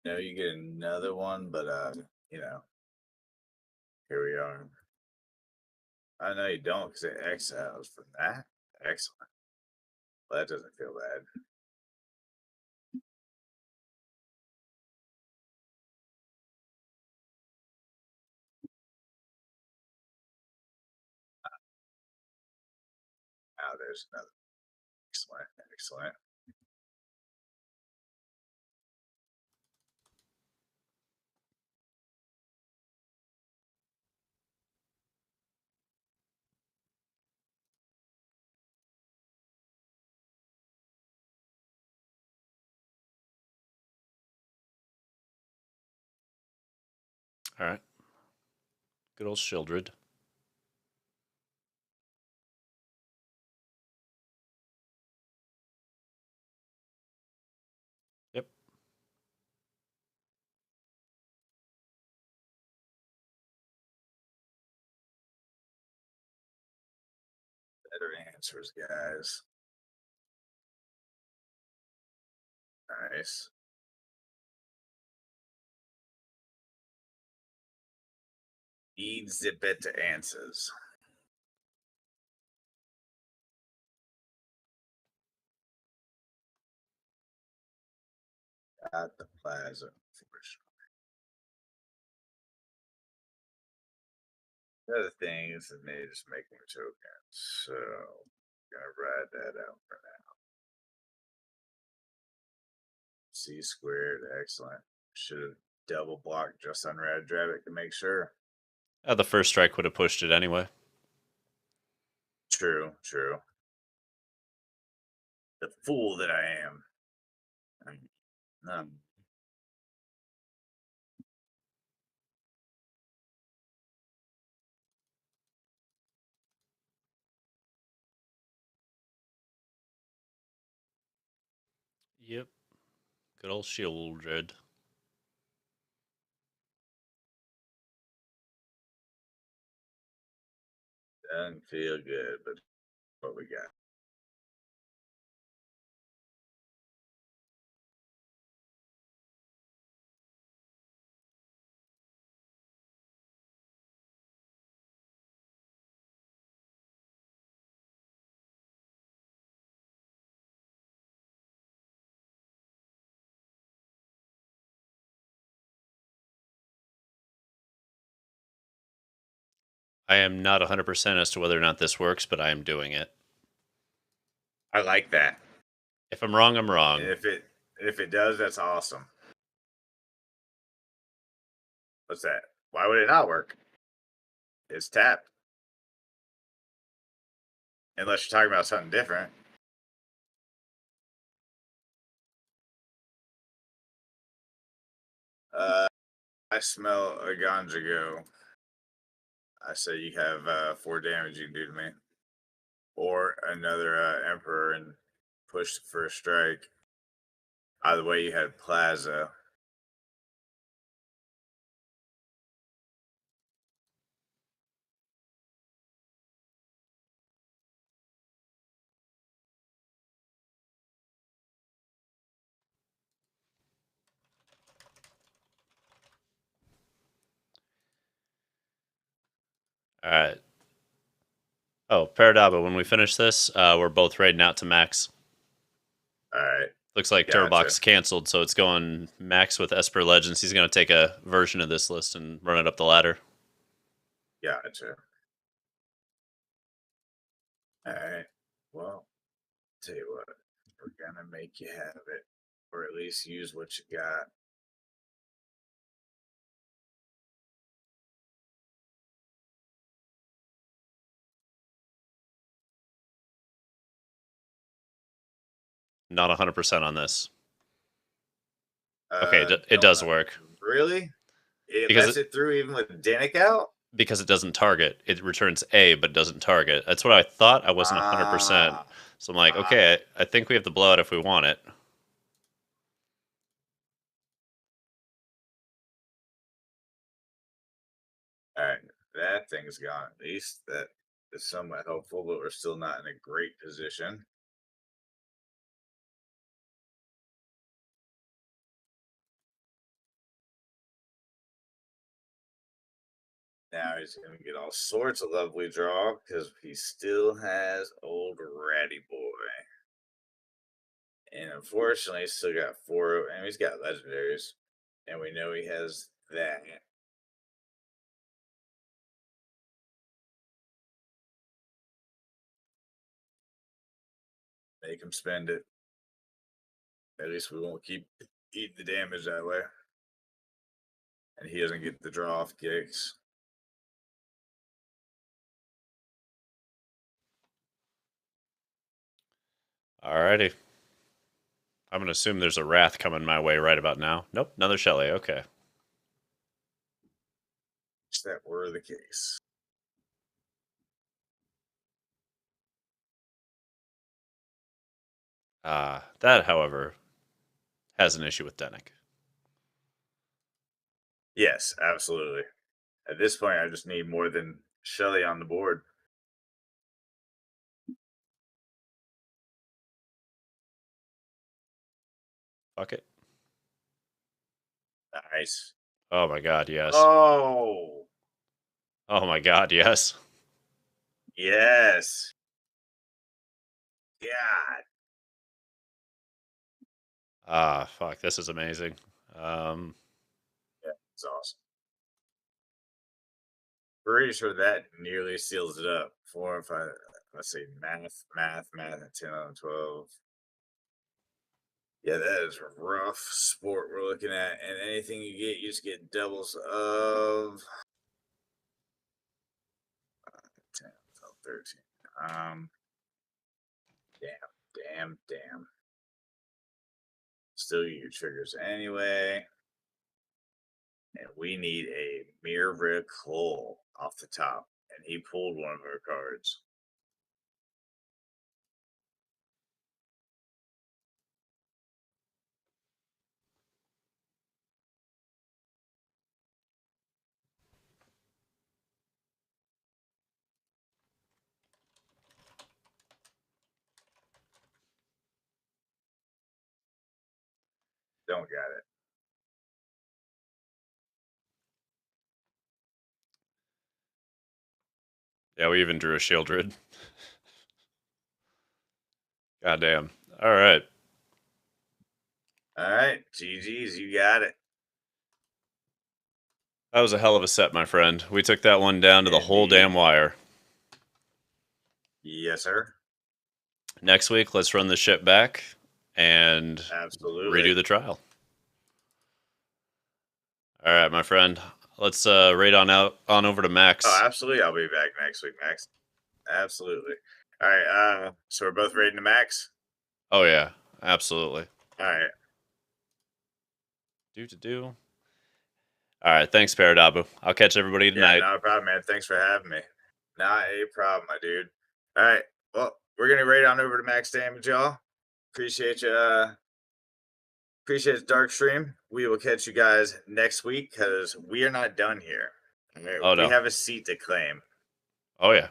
No, you get another one, but you know, here we are. I know you don't because it exiles from that. Excellent. Well, that doesn't feel bad. Now there's another. Excellent. Excellent. All right. Good old Shieldred. Yep. Better answers, guys. Nice. Needs the better answers. Got the plaza for sure. The other thing is that they just make more tokens, so gonna ride that out for now. C squared, excellent. Should have double blocked just on Red Rabbit to make sure. The first strike would have pushed it anyway. True, true. The fool that I am. Yep. Good old Shieldred. Doesn't feel good, but what we got. I am not 100% as to whether or not this works, but I am doing it. I like that. If I'm wrong, I'm wrong. And if it does, that's awesome. What's that? Why would it not work? It's tapped. Unless you're talking about something different. I smell a ganja go. I say you have 4 damage you can do to me. Or another Emperor and push the first strike. Either way, you had Plaza. All right. Oh, Perudabo, when we finish this, we're both raiding out to max. All right. Looks like Gotcha. Turbox canceled, so it's going max with Esper Legends. He's going to take a version of this list and run it up the ladder. Gotcha. All right. Well, tell you what, we're gonna make you have it, or at least use what you got. Not 100% on this. Okay, it does work. Really? It Because lets it through even with Danik out? because it doesn't target. It returns A, but doesn't target. That's what I thought. I wasn't 100%. So I'm like, okay, I think we have the blowout if we want it. All right, that thing's gone. At least that is somewhat helpful, but we're still not in a great position. Now he's going to get all sorts of lovely draw because he still has old Ratty Boy. And unfortunately, he's still got 4, and he's got legendaries. And we know he has that. Make him spend it. At least we won't keep eating the damage that way. And he doesn't get the draw off gigs. Alrighty. I'm going to assume there's a Wrath coming my way right about now. Nope, another Shelley. Okay. If that were the case. That, however, has an issue with Dennick. Yes, absolutely. At this point, I just need more than Shelly on the board. Fuck it. Nice. Oh my god, yes. Oh. Oh my god, yes. Yes. God. Fuck, this is amazing. Yeah, it's awesome. Pretty sure that nearly seals it up. 4 and 5. Let's see. Math. 10 out of 12. Yeah, that is a rough sport we're looking at. And anything you get, you just get doubles of 10, 12, 13. Damn. Still get your triggers anyway. And we need a miracle off the top. And he pulled one of our cards. Don't got it. Yeah, we even drew a Shieldred. Goddamn. Alright. All right. GG's. You got it. That was a hell of a set, my friend. We took that one down to the whole damn wire. Yes, sir. Next week, let's run the ship back and Absolutely redo the trial. All right, my friend. Let's raid on over to Max. Oh, absolutely. I'll be back next week, Max. Absolutely. All right. So we're both raiding the Max. Oh yeah, absolutely. All right. Do. All right, thanks, Perudabo. I'll catch everybody tonight. Yeah, not a problem, man. Thanks for having me. Not a problem, my dude. All right. Well, we're gonna raid on over to max damage, y'all. Appreciate you. Appreciate the dark stream. We will catch you guys next week because we are not done here. Okay? Oh, no. We have a seat to claim. Oh yeah.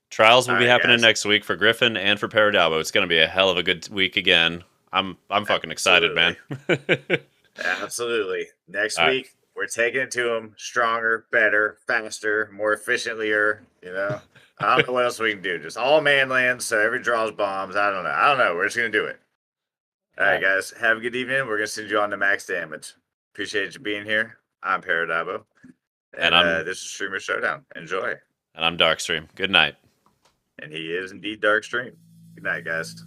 Trials will All be right, happening guys. next week for Griffin and for Perudabo. It's going to be a hell of a good week again. I'm fucking excited, man. Absolutely. Next All week, we're taking it to them stronger, better, faster, more efficiently. You know, I don't know what else we can do. Just all man lands, so every draws bombs. I don't know. We're just gonna do it. All right, guys. Have a good evening. We're gonna send you on to max damage. Appreciate you being here. I'm Perudabo, and this is Streamer Showdown. Enjoy. And I'm Darkstream. Good night. And he is indeed Darkstream. Good night, guys.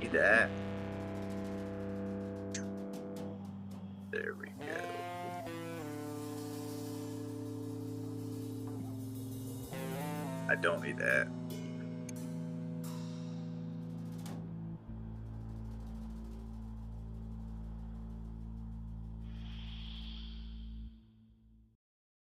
Need that. There we go. I don't need that.